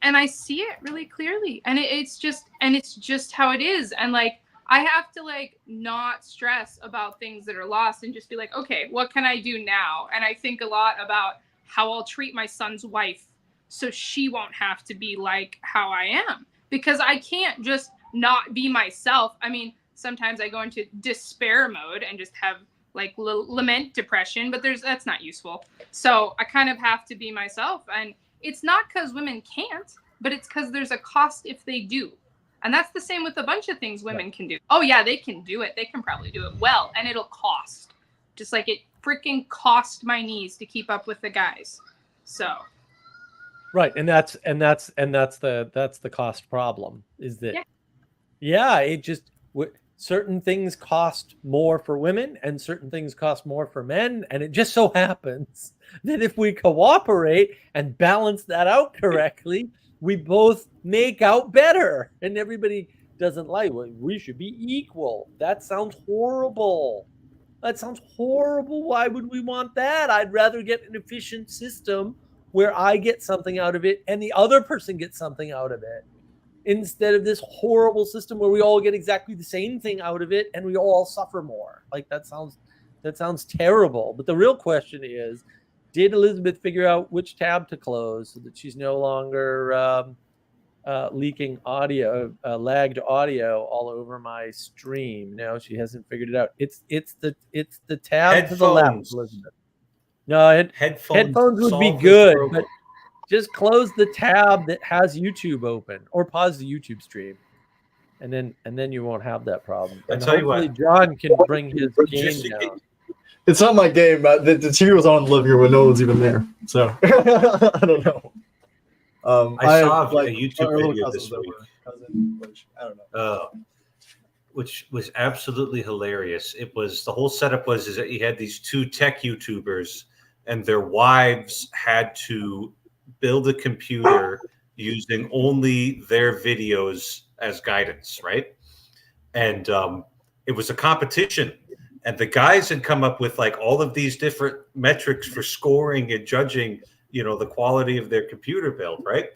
And I see it really clearly. And it's just how it is. And like, I have to like not stress about things that are lost and just be like, okay, what can I do now? And I think a lot about how I'll treat my son's wife so she won't have to be like how I am, because I can't just not be myself. I mean, sometimes I go into despair mode and just have like lament depression, but that's not useful. So I kind of have to be myself. And it's not because women can't, but it's because there's a cost if they do. And that's the same with a bunch of things women can do. Oh yeah, they can do it. They can probably do it well, and it'll cost. Just like it freaking cost my knees to keep up with the guys. So.
Right, and that's the cost problem. Is that it just certain things cost more for women and certain things cost more for men, and it just so happens that if we cooperate and balance that out correctly, we both make out better, and everybody doesn't like, well, we should be equal. That sounds horrible. Why would we want that? I'd rather get an efficient system where I get something out of it and the other person gets something out of it, instead of this horrible system where we all get exactly the same thing out of it and we all suffer more. Like that sounds terrible. But the real question is, did Elizabeth figure out which tab to close so that she's no longer leaking audio, lagged audio all over my stream? No, she hasn't figured it out. It's the tab
headphones.
To the left, Elizabeth. No, headphones would be good, but just close the tab that has YouTube open, or pause the YouTube stream, and then you won't have that problem. And hopefully John can bring his game down.
It's not my game. The TV was on in the living room when no one's even there. So I don't know.
I saw a YouTube video this week.
I don't know.
Which was absolutely hilarious. It was, the whole setup was that you had these two tech YouTubers and their wives had to build a computer using only their videos as guidance, right? And it was a competition. And the guys had come up with like all of these different metrics for scoring and judging, the quality of their computer build, right?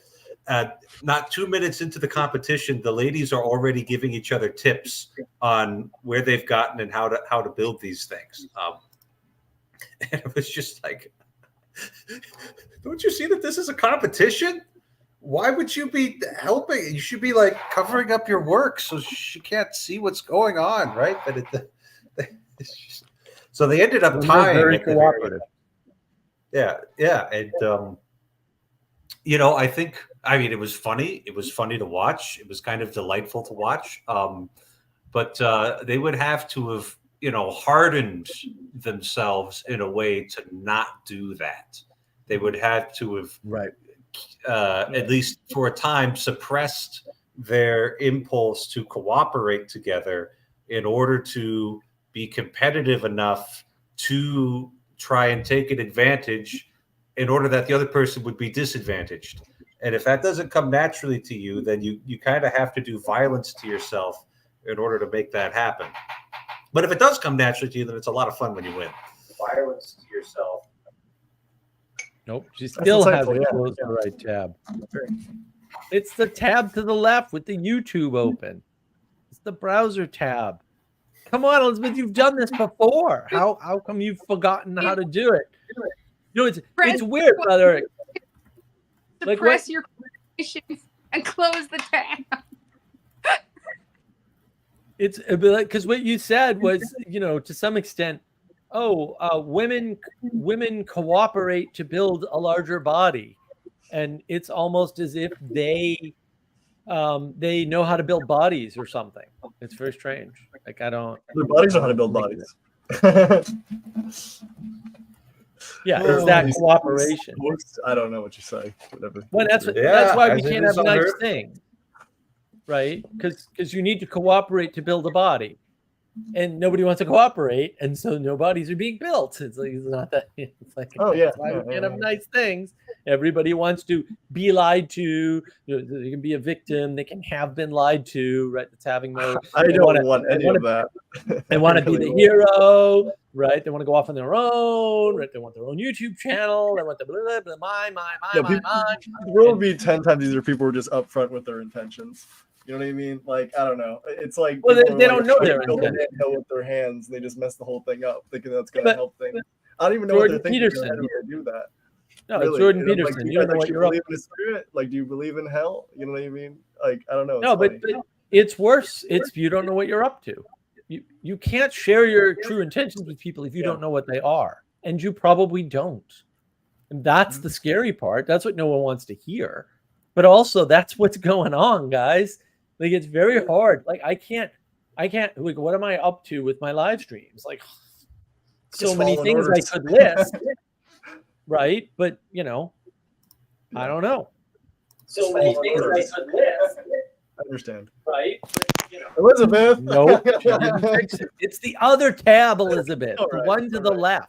Not 2 minutes into the competition, the ladies are already giving each other tips on where they've gotten and how to build these things. And it was just like, don't you see that this is a competition? Why would you be helping? You should be like covering up your work so she can't see what's going on, right? But it's just, so they ended up tying.
Very cooperative.
yeah, and you know, I mean, it was funny. It was funny to watch. It was kind of delightful to watch. But they would have to have, you know, hardened themselves in a way to not do that. They would have to have,
Right.
at least for a time, suppressed their impulse to cooperate together in order to be competitive enough to try and take an advantage in order that the other person would be disadvantaged. And if that doesn't come naturally to you, then you kind of have to do violence to yourself in order to make that happen. But if it does come naturally to you, then it's a lot of fun when you win. Violence to yourself.
Nope. She still
insightful,
hasn't
yeah.
closed the right tab. It's the tab to the left with the YouTube open. It's the browser tab. Come on, Elizabeth, you've done this before. How come you've forgotten how to do it? You know, it's weird, brother.
Suppress your conversations and close the tab.
It's like, because what you said was, you know, to some extent, women cooperate to build a larger body, and it's almost as if they know how to build bodies or something. It's very strange. Like, I don't.
Their bodies know how to build bodies.
Yeah, it's that cooperation.
I don't know what you say. Whatever.
Well, that's why we can't have nice things, right? Because you need to cooperate to build a body, and nobody wants to cooperate, and so no bodies are being built. It's not that. It's like,
oh yeah,
that's why we can't have nice things. Everybody wants to be lied to. They can be a victim. They can have been lied to. Right? It's having mode.
I don't want any of that.
They want to be the hero, right? They want to go off on their own, right? They want their own YouTube channel. They want the blah, blah, blah, mine.
The world would be 10 times easier if people were just upfront with their intentions. You know what I mean? Like, I don't know. It's like,
well, they don't know their intentions.
They know with their hands. They just mess the whole thing up, thinking that's going to help things. I don't even know
Jordan
what they're thinking
Peterson.
when they do that.
No,
really.
Jordan
Like,
Peterson.
do
You don't know what
actually
you're up
believe in a spirit? Like, do you believe in hell? You know what I mean? Like, I don't know.
No, but it's worse. It's you don't know what you're up to. You can't share your true intentions with people if you don't know what they are, and you probably don't. And that's the scary part. That's what no one wants to hear. But also, that's what's going on, guys. Like, it's very hard. Like, I can't. Like, what am I up to with my live streams? Like, so many things I could list, right? But you know, I don't know. So many things I could list.
I understand.
Right?
But, you know. Elizabeth.
Nope. It's the other tab, Elizabeth. The one to the left.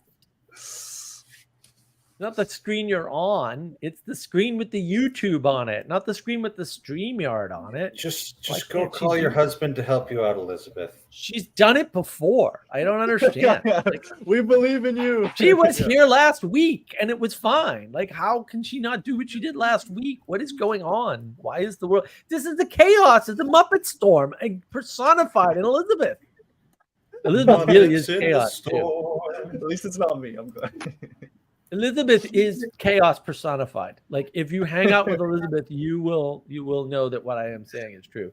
Not the screen you're on. It's the screen with the YouTube on it, not the screen with the StreamYard on it.
Just go call your husband to help you out, Elizabeth.
She's done it before. I don't understand. Like,
we believe in you.
She was here last week and it was fine. Like, how can she not do what she did last week? What is going on? Why is the world? This is the chaos. It's the Muppet Storm personified in Elizabeth. Elizabeth really is chaos too.
At least it's not me. I'm glad.
Elizabeth is chaos personified. Like, if you hang out with Elizabeth, you will know that what I am saying is true.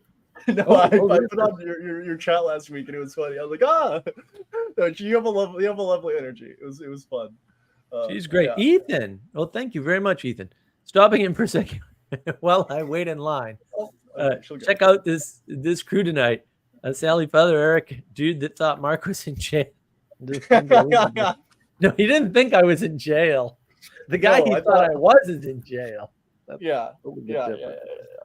No, I put on your chat last week and it was funny. I was like, no, you have a lovely energy. It was fun.
She's great.
Yeah.
Ethan. Well, thank you very much, Ethan. Stopping in for a second while I wait in line. Check out this crew tonight. Sally Feather, Eric, dude that thought Mark was in jail. No, he didn't think I was in jail. The guy he thought I was is in jail. That's
yeah.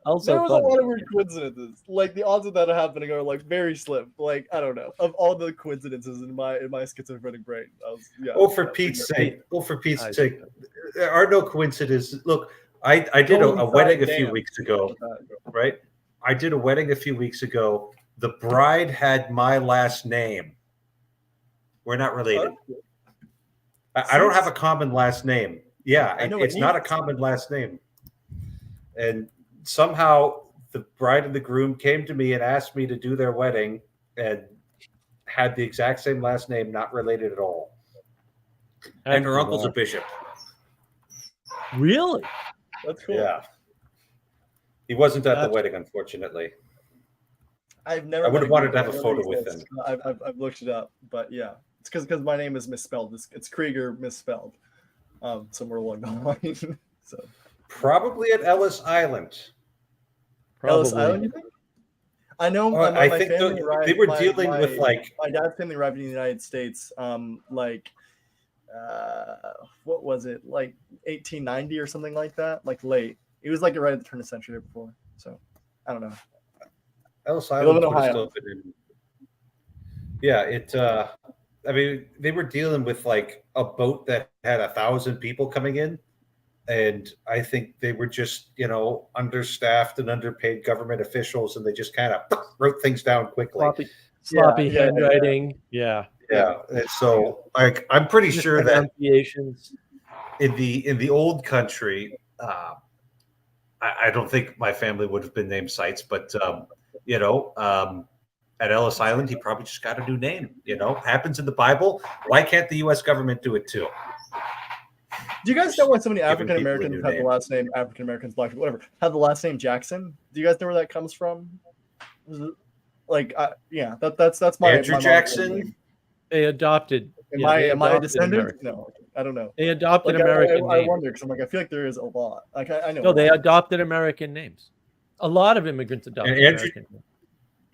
Also,
there was a lot of weird coincidences. Like, the odds of that happening are like very slim. Like, I don't know. Of all the coincidences in my schizophrenic brain,
for Pete's sake! There are no coincidences. Look, I did a wedding a few weeks ago, right? I did a wedding a few weeks ago. The bride had my last name. We're not related. I don't have a common last name. Yeah, it's not a common last name. And somehow the bride and the groom came to me and asked me to do their wedding and had the exact same last name, not related at all. And her uncle's a bishop.
Really?
That's cool.
Yeah. He wasn't at the wedding, unfortunately.
I would have wanted to have a photo with him. I've looked it up, but yeah. It's because my name is misspelled. It's Krieger misspelled. somewhere along the line. So
Probably at Ellis Island.
Ellis
Probably.
Island, you think? I know
I
my
think
family
they
arrived.
were dealing with like
my dad's family arrived in the United States. What was it, like 1890 or something like that? Like late. It was like right at the turn of the century before. So I don't know.
Ellis
live
Island
in
would have
Ohio.
still been in. Yeah, I mean, they were dealing with like a boat that had 1,000 people coming in, and I think they were just, understaffed and underpaid government officials, and they just kind of wrote things down quickly.
Sloppy
Yeah.
handwriting. Yeah.
And so, like, I'm pretty sure that
Pronunciations.
in the old country, I don't think my family would have been named Sites, but at Ellis Island, he probably just got a new name. Happens in the Bible. Why can't the U.S. government do it too?
Do you guys know why so many
Giving
African
people a
Americans
new
have the
name.
last name African Americans, Black people, whatever, have the last name Jackson? Do you guys know where that comes from? Like, that's my
Andrew
my mom's
Jackson.
name.
They adopted.
Am I a
adopted
descendant?
American.
No, I don't know.
They adopted
Like,
American
I
names.
wonder, because I'm like, I feel like there is a lot. Like, I know.
No, they adopted American names. A lot of immigrants adopted
And Andrew-
American names.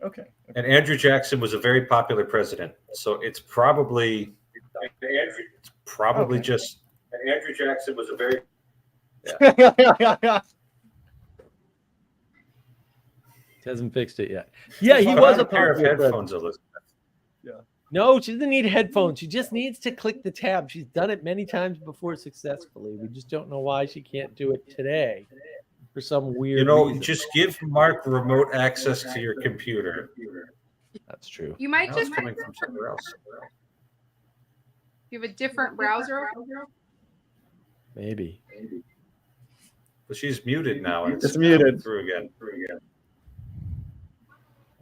Okay.
And Andrew Jackson was a very popular president, so it's probably
Okay.
just. And Andrew Jackson was a very.
Hasn't fixed it yet. Yeah, he was a
pair of
popular president.
headphones, Elizabeth.
No, she doesn't need headphones. She just needs to click the tab. She's done it many times before successfully. We just don't know why she can't do it today for some weird reason.
Just give Mark remote access to your computer.
That's true.
You might
Now
just
it's coming from somewhere else.
you have a different browser.
Maybe.
But she's muted now. And
It's muted.
Through again.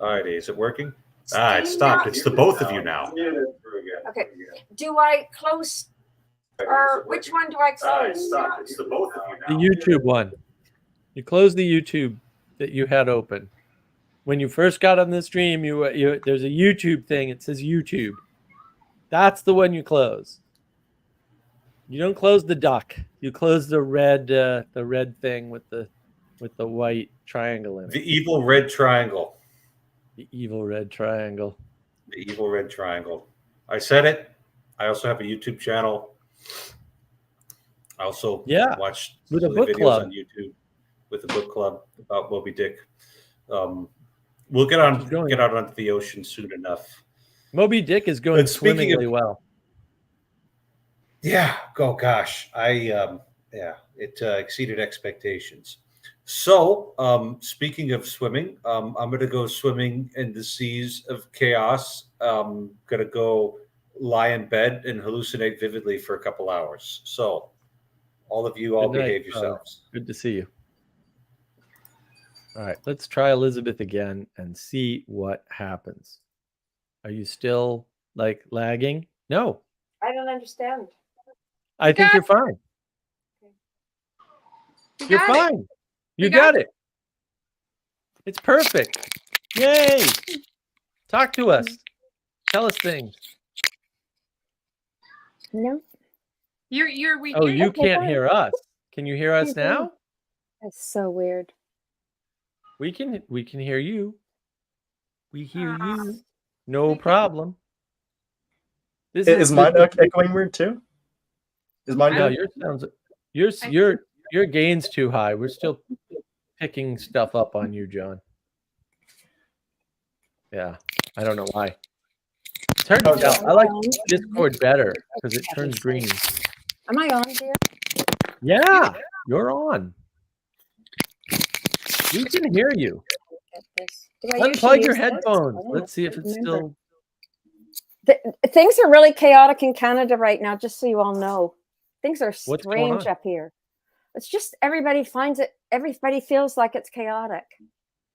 All righty, is it working? It stopped. It's the both of you now.
Okay. Do I close, or which one do I close?
It's the both of you
The
now.
YouTube one. You close the YouTube that you had open. When you first got on the stream, you there's a YouTube thing. It says YouTube. That's the one you close. You don't close the duck. You close the red thing with the white triangle in it.
The evil red triangle.
The evil red triangle.
The evil red triangle. I said it. I also have a YouTube channel. I also watch
with a
silly
book
videos
club
on YouTube with a book club about Moby Dick. We'll get out onto the ocean soon enough.
Moby Dick is going
And speaking
swimmingly
of-
well.
Yeah. Oh gosh. It exceeded expectations. So, speaking of swimming, I'm going to go swimming in the seas of chaos. I'm going to go lie in bed and hallucinate vividly for a couple hours. So, all of you, all
Good night,
behave yourselves.
Good to see you. All right, let's try Elizabeth again and see what happens. Are you still like lagging? No,
I don't understand.
I think you're fine. You're fine. You got it. It's perfect. Yay. Talk to us. Tell us things.
No.
You're
Oh, you
Okay,
can't
fine.
hear us. Can you hear us now?
That's so weird.
We can hear you. We hear
Ah.
you. No problem. This
Is mine echoing weird too? Is mine
No,
good?
your gain's too high. We're still picking stuff up on you, John. Yeah, I don't know why. It's hard to tell. I like Discord better because it turns green.
Am I on, dear?
Yeah, you're on. We can hear you.
Get this. Do I usually
Unplug your
use this?
headphones.
I don't
Let's see if it's
remember.
still.
Things are really chaotic in Canada right now, just so you all know. Things are
What's going
strange
on?
up here. It's just everybody feels like it's chaotic.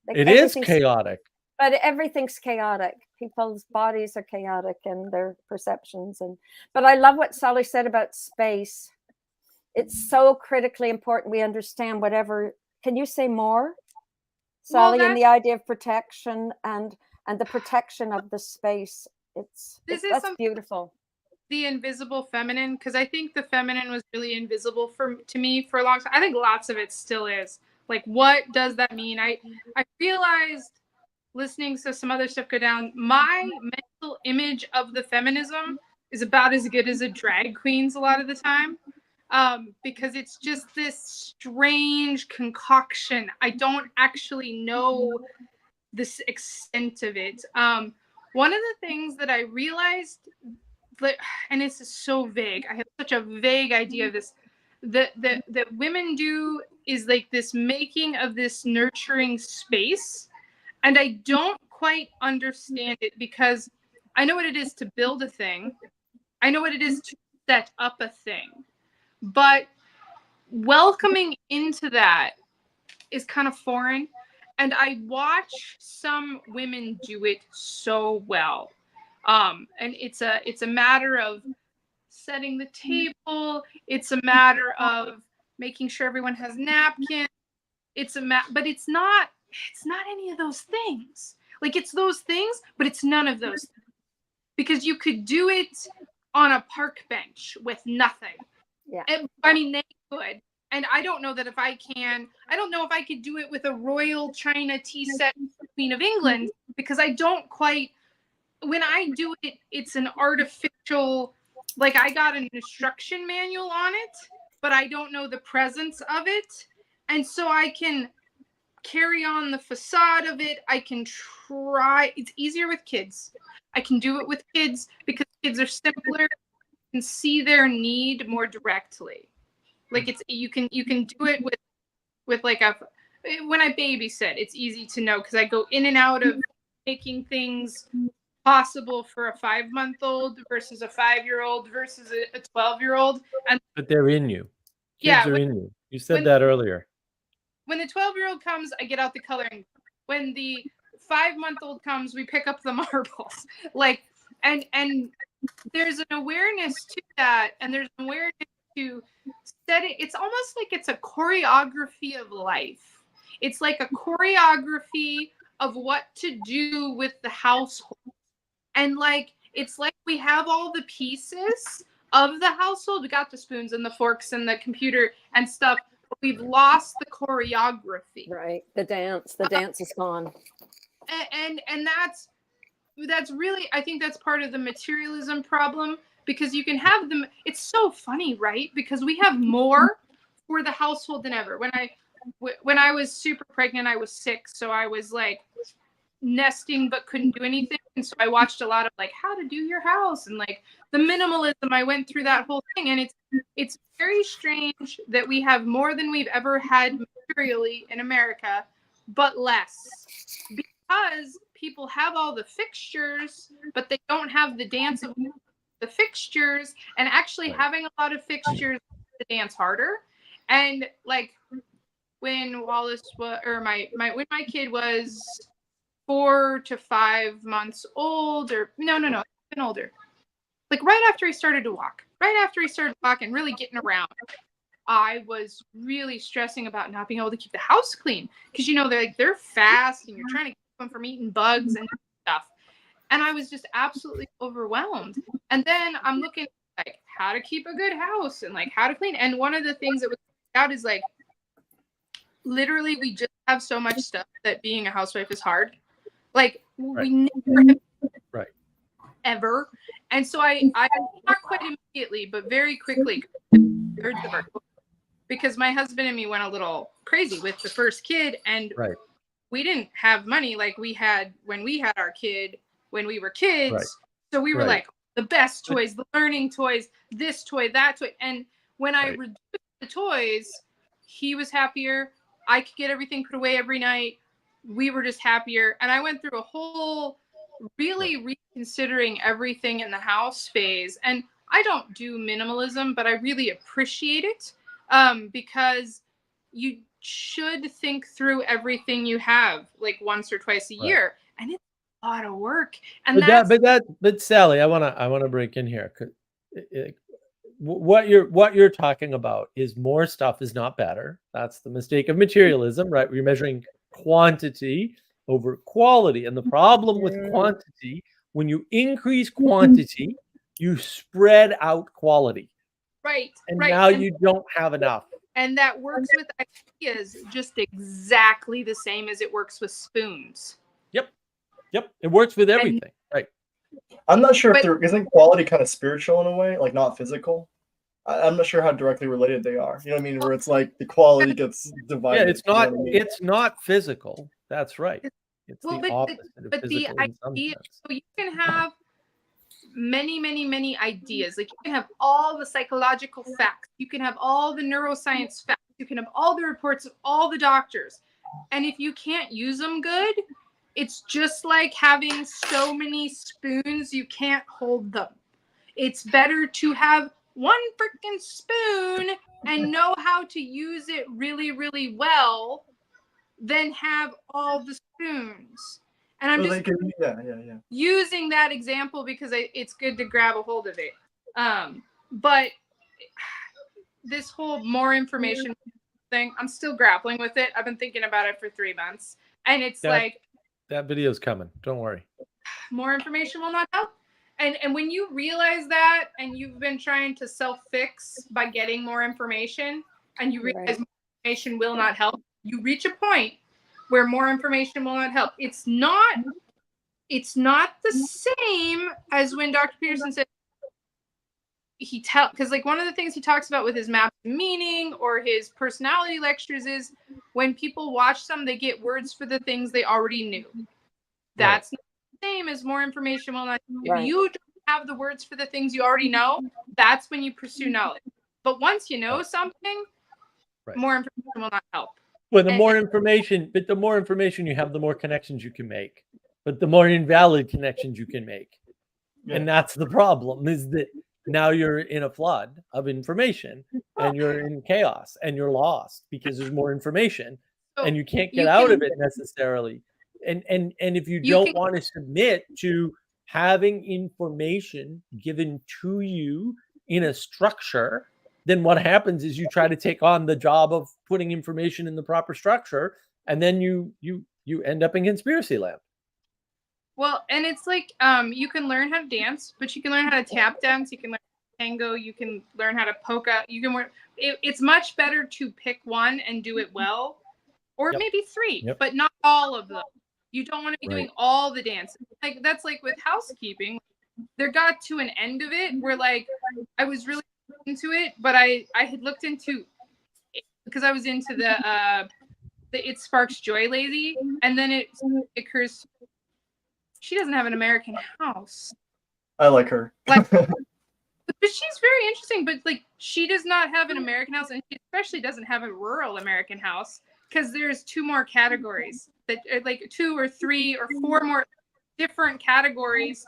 Like
It is
everything's-
chaotic.
But everything's chaotic. People's bodies are chaotic and their perceptions. But I love what Sally said about space. It's so critically important we understand whatever. Can you say more, Sally, in the idea of protection and the protection of the space?
This is
That's
some-
beautiful.
the invisible feminine, because I think the feminine was really invisible to me for a long time. I think lots of it still is. Like, what does that mean? I realized listening to some other stuff go down, my mental image of the feminism is about as good as a drag queen's a lot of the time. Because it's just this strange concoction. I don't actually know this extent of it. One of the things that I realized, and this is so vague, I have such a vague idea of this, that women do is like this making of this nurturing space. And I don't quite understand it, because I know what it is to build a thing. I know what it is to set up a thing. But welcoming into that is kind of foreign. And I watch some women do it so well. And it's a matter of setting the table. It's a matter of making sure everyone has napkins. But it's not any of those things. Like, it's those things, but it's none of those things. Because you could do it on a park bench with nothing.
Yeah.
I mean, they could. And I don't know that if I don't know if I could do it with a royal China tea set Queen of England, because I don't quite, when I do it, it's an artificial, like, I got an instruction manual on it, but I don't know the presence of it. And so I can carry on the facade of it. I can try. It's easier with kids. I can do it with kids because kids are simpler and see their need more directly. Like, it's you can do it with like when I babysit, it's easy to know because I go in and out of making things possible for a 5-month-old versus a 5-year-old versus a 12-year-old. And
but they're in you. Kids are in you. You said that earlier.
When the 12-year-old comes, I get out the coloring. When the 5-month-old comes, we pick up the marbles. Like, and there's an awareness to that, and there's an awareness to setting. It's almost like it's a choreography of life. It's like a choreography of what to do with the household. And like, it's like we have all the pieces of the household. We got the spoons and the forks and the computer and stuff. But we've lost the choreography.
Right. The dance is gone.
And that's really, I think that's part of the materialism problem, because you can have them. It's so funny, right? Because we have more for the household than ever. When I was super pregnant, I was sick. So I was like nesting, but couldn't do anything. And so I watched a lot of like how to do your house and like the minimalism. I went through that whole thing. And it's very strange that we have more than we've ever had materially in America, but less. Because people have all the fixtures, but they don't have the dance of the fixtures. And actually having a lot of fixtures makes the dance harder. And like when Wallace was, or when my kid was 4 to 5 months old, or no, even older. Like right after he started to walk, and really getting around, I was really stressing about not being able to keep the house clean, because they're fast and you're trying to keep them from eating bugs and stuff. And I was just absolutely overwhelmed. And then I'm looking at like how to keep a good house and like how to clean. And one of the things that was out is like literally we just have so much stuff that being a housewife is hard. Like we never have ever. And so I not quite immediately, but very quickly, because my husband and me went a little crazy with the first kid, and we didn't have money like we had when we had our kid when we were kids. So we were like the best toys, the learning toys, this toy, that toy. And when I reduced the toys, he was happier. I could get everything put away every night. We were just happier. And I went through a whole really reconsidering everything in the house phase. And I don't do minimalism, but I really appreciate it, because you should think through everything you have like once or twice a year. And it's a lot of work. And
but Sally, I want to break in here. What you're talking about is more stuff is not better. That's the mistake of materialism, right? We're measuring quantity over quality. And the problem with quantity, when you increase quantity, You spread out quality.
Right.
And
right.
now you don't have enough.
And that works with ideas just exactly the same as it works with spoons.
Yep. It works with everything. Right.
I'm not sure if
But-
there isn't quality kind of spiritual in a way, like not physical. I'm not sure how directly related they are. You know what I mean? Where it's like the quality gets divided.
Yeah, it's not.
You know what I mean?
It's not physical. That's right. It's
Well,
the opposite of
but the
physical in some
idea,
sense.
so you can have many ideas. Like you can have all the psychological facts, you can have all the neuroscience facts, you can have all the reports of all the doctors, and if you can't use them good, it's just like having so many spoons you can't hold them. It's better to have one freaking spoon and know how to use it really well than have all the spoons. And I'm just using that example because it's good to grab a hold of it. But this whole more information thing, I'm still grappling with it. I've been thinking about it for 3 months. And it's like...
That video's coming. Don't worry.
More information will not help. And when you realize that and you've been trying to self-fix by getting more information and you realize more information will not help, you reach a point where more information will not help. It's not the same as when Dr. Peterson said because like one of the things he talks about with his map of meaning or his personality lectures is when people watch them, they get words for the things they already knew. That's not the same as more information will not. If you don't have the words for the things you already know, that's when you pursue knowledge. But once you know something, more information will not help.
Well, the more information you have, the more connections you can make. But the more invalid connections you can make. Yeah. And that's the problem, is that now you're in a flood of information and you're in chaos and you're lost because there's more information and you can't get out of it necessarily. And if you don't want to submit to having information given to you in a structure, then what happens is you try to take on the job of putting information in the proper structure, and then you end up in conspiracy land.
Well, and it's like you can learn how to dance, but you can learn how to tap dance, you can learn tango, you can learn how to polka, you can it's much better to pick one and do it well, or maybe 3, but not all of them. You don't want to be doing all the dances. Like that's like with housekeeping. There got to an end of it where like I was really into it, but I had looked into it because I was into the It Sparks Joy lady, and then it occurs she doesn't have an American house.
I like her.
Like, but she's very interesting, but like she does not have an American house, and she especially doesn't have a rural American house because there's 2 more categories that like 2 or 3 or 4 more different categories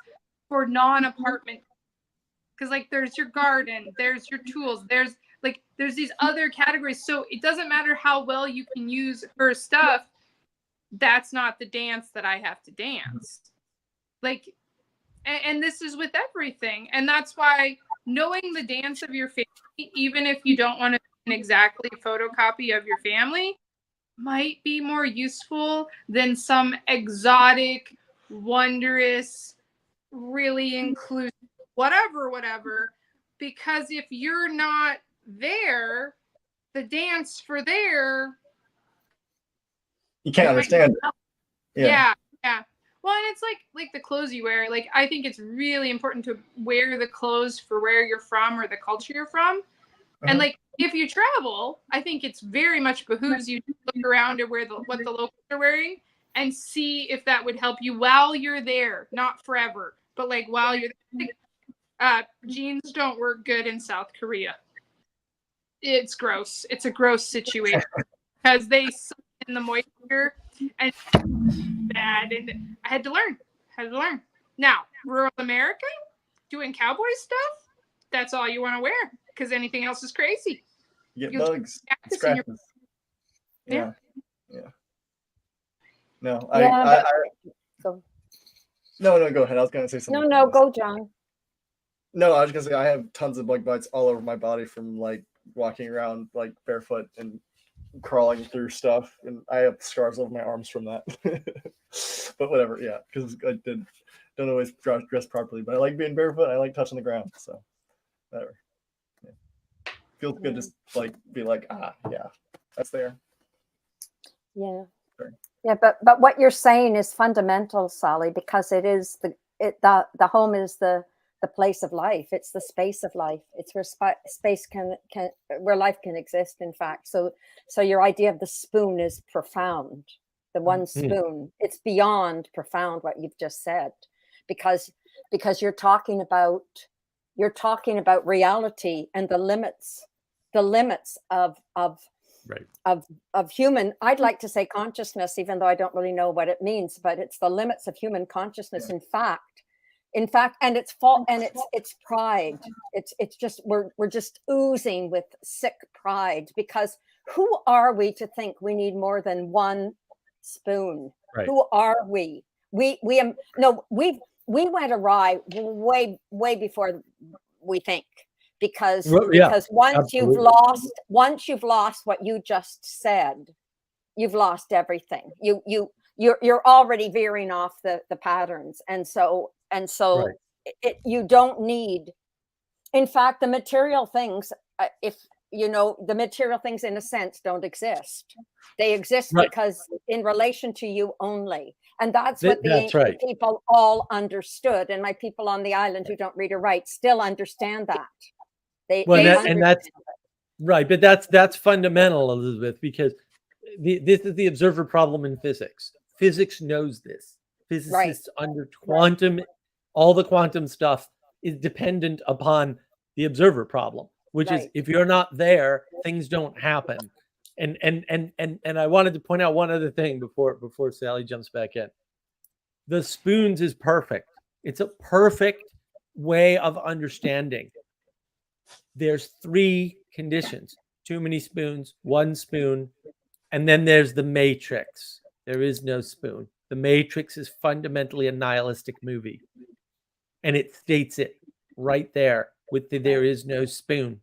for non-apartment. Because like there's your garden, there's your tools, there's these other categories. So it doesn't matter how well you can use her stuff. That's not the dance that I have to dance. Like, and this is with everything. And that's why knowing the dance of your family, even if you don't want to exactly photocopy of your family, might be more useful than some exotic, wondrous, really inclusive, whatever. Because if you're not there, the dance for there,
you can't understand it.
Yeah. Well, and it's like the clothes you wear. Like, I think it's really important to wear the clothes for where you're from or the culture you're from. And like, if you travel, I think it's very much behooves you to look around at what the locals are wearing and see if that would help you while you're there, not forever, but like while you're there. Jeans don't work good in South Korea. It's gross. It's a gross situation because they suck in the moisture and bad. And I had to learn. Now, rural America, doing cowboy stuff, that's all you want to wear because anything else is crazy.
You get bugs, scratches. Yeah. No, No, go ahead. I was going to say something.
No, go, John.
No, I was going to say I have tons of bug bites all over my body from like walking around like barefoot and crawling through stuff, and I have scars over my arms from that. But whatever, yeah, because I did don't always dress properly, but I like being barefoot. I like touching the ground. So whatever. Yeah. Feels good to like be like, yeah, that's there.
Yeah.
Sorry.
Yeah, but what you're saying is fundamental, Sally, because it is the home is the place of life. It's the space of life. It's where space can where life can exist, in fact. So your idea of the spoon is profound. The one spoon, it's beyond profound what you've just said, because you're talking about reality and the limits of
right.
of human, I'd like to say consciousness, even though I don't really know what it means, but it's the limits of human consciousness. In fact, and it's fault, and it's pride. It's just we're just oozing with sick pride, because who are we to think we need more than one spoon?
Right.
Who are we? We went awry way before we think. Because once you've lost what you just said, you've lost everything. You're already veering off the patterns, and so right. You don't need. In fact, the material things, the material things in a sense don't exist. They exist right. because in relation to you only. And that's what the ancient right. people all understood. And my people on the island who don't read or write still understand that.
That's right, but that's fundamental, Elizabeth, because this is the observer problem in physics. Physics knows this. Physicists right. under quantum, right. all the quantum stuff is dependent upon the observer problem, which right. is if you're not there, things don't happen. And I wanted to point out one other thing before Sally jumps back in. The spoons is perfect. It's a perfect way of understanding. There's 3 conditions: too many spoons, 1 spoon, and then there's the Matrix. There is no spoon. The Matrix is fundamentally a nihilistic movie, and it states it right there with there is no spoon,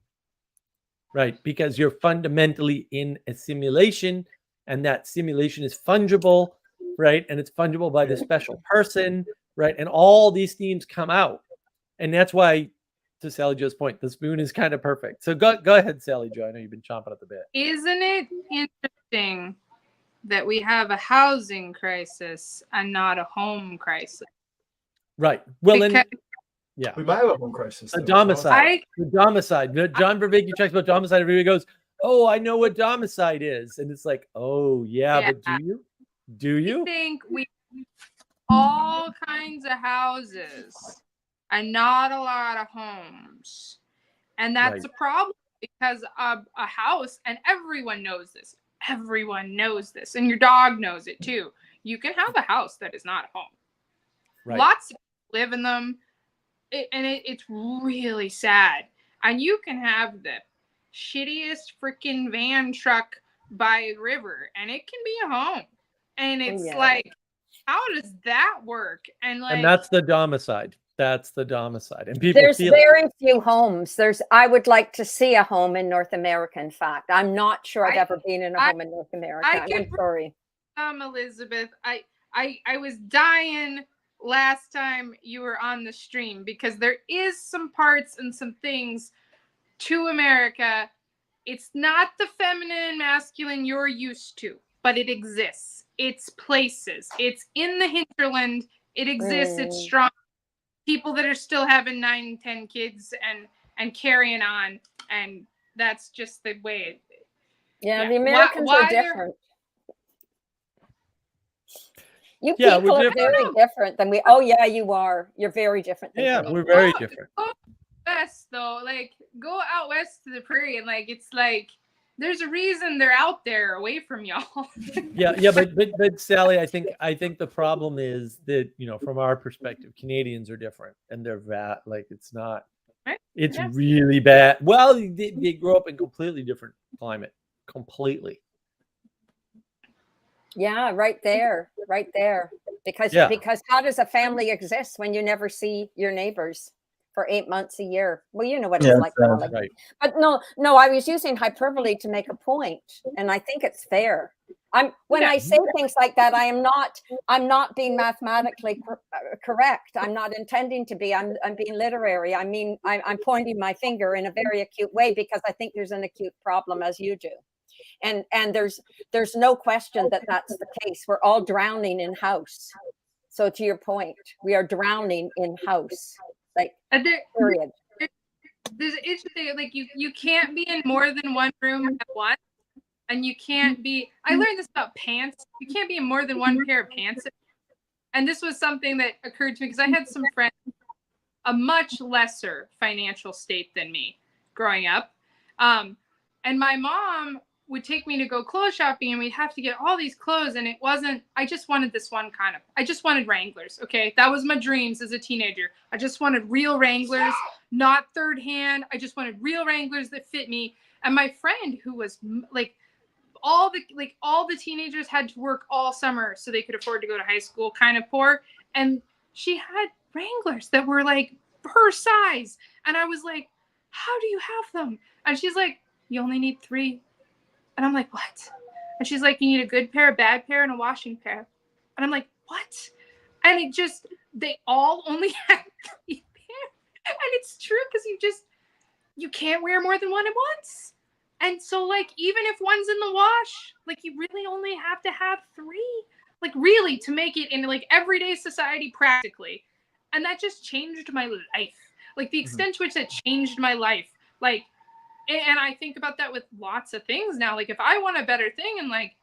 right? Because you're fundamentally in a simulation, and that simulation is fungible, right? And it's fungible by the special person, right? And all these themes come out, and that's why, to Sally Jo's point, the spoon is kind of perfect. So go ahead, Sally Jo. I know you've been chomping at the bit.
Isn't it interesting that we have a housing crisis and not a home crisis?
Right. Well,
because
yeah, we might have a home crisis.
A domicide. The domicide. John Vervaeke talks about domicide. Everybody goes, "Oh, I know what domicide is," and it's like, "Oh, yeah. But do you? Do you?"
I think we all kinds of houses. And not a lot of homes. And that's right. a problem, because a house, and everyone knows this. Everyone knows this. And your dog knows it too. You can have a house that is not a home. Right. Lots of people live in them. It's really sad. And you can have the shittiest freaking van truck by a river, and it can be a home. And it's like, how does that work? And
that's the domicide. That's the domicide. And people
there's very few homes. I would like to see a home in North America. In fact, I'm not sure I've ever been in a home in North America. I'm sorry.
Elizabeth, I was dying last time you were on the stream, because there is some parts and some things to America. It's not the feminine and masculine you're used to, but it exists. It's places. It's in the hinterland. It exists. It's strong. People that are still having 9, 10 kids and carrying on, and that's just the way it is.
Yeah, the Americans are different. You people are very different than we. Oh yeah, you are. You're very different.
Than we're very different.
Go west though, like go out west to the prairie, and like it's like there's a reason they're out there away from y'all.
but Sally, I think the problem is that, from our perspective, Canadians are different, and they're it's not. It's really bad. Well, they grow up in completely different climate, completely.
Yeah, right there. Because how does a family exist when you never see your neighbors for 8 months a year? Well, you know what it's like.
Right.
But no, I was using hyperbole to make a point, and I think it's fair. When
Yeah.
I say things like that, I'm not being mathematically correct. I'm not intending to be. I'm being literary. I mean, I'm pointing my finger in a very acute way because I think there's an acute problem, as you do. And there's no question that that's the case. We're all drowning in house. So to your point, we are drowning in house. Like, period.
There's interesting, like you can't be in more than one room at once, and you can't be. I learned this about pants. You can't be in more than one pair of pants. And this was something that occurred to me because I had some friends, a much lesser financial state than me, growing up, and my mom would take me to go clothes shopping, and we'd have to get all these clothes, and it wasn't. I just wanted this one kind of. I just wanted Wranglers. Okay, that was my dreams as a teenager. I just wanted real Wranglers, not third hand. I just wanted real Wranglers that fit me. And my friend, who was like all the teenagers had to work all summer so they could afford to go to high school, kind of poor, and she had Wranglers that were like her size, and I was like, how do you have them? And she's like, you only need 3. And I'm like, what? And she's like, you need a good pair, a bad pair, and a washing pair. And I'm like, what? And it just, they all only have 3 pairs. And it's true because you can't wear more than one at once. And so, like, even if one's in the wash, like, you really only have to have 3. Like, really, to make it in, like, everyday society practically. And that just changed my life. Like, the extent to which that changed my life. Like, and I think about that with lots of things now. Like, if I want a better thing, and, like,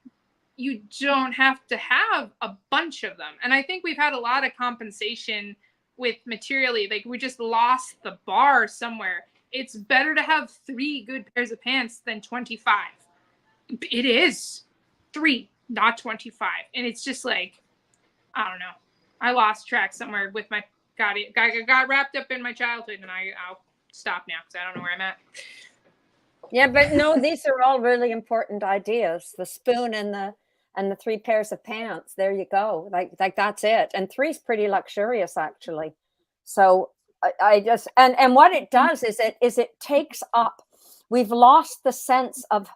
you don't have to have a bunch of them. And I think we've had a lot of compensation with materially. Like, we just lost the bar somewhere. It's better to have 3 good pairs of pants than 25. It is 3, not 25. And it's just like, I don't know. I lost track somewhere with my, got wrapped up in my childhood, and I'll stop now because I don't know where I'm at.
Yeah, but no, these are all really important ideas. The spoon and the 3 pairs of pants. There you go. Like that's it. And 3 is pretty luxurious, actually. So I just and what it does is it takes up. We've lost the sense of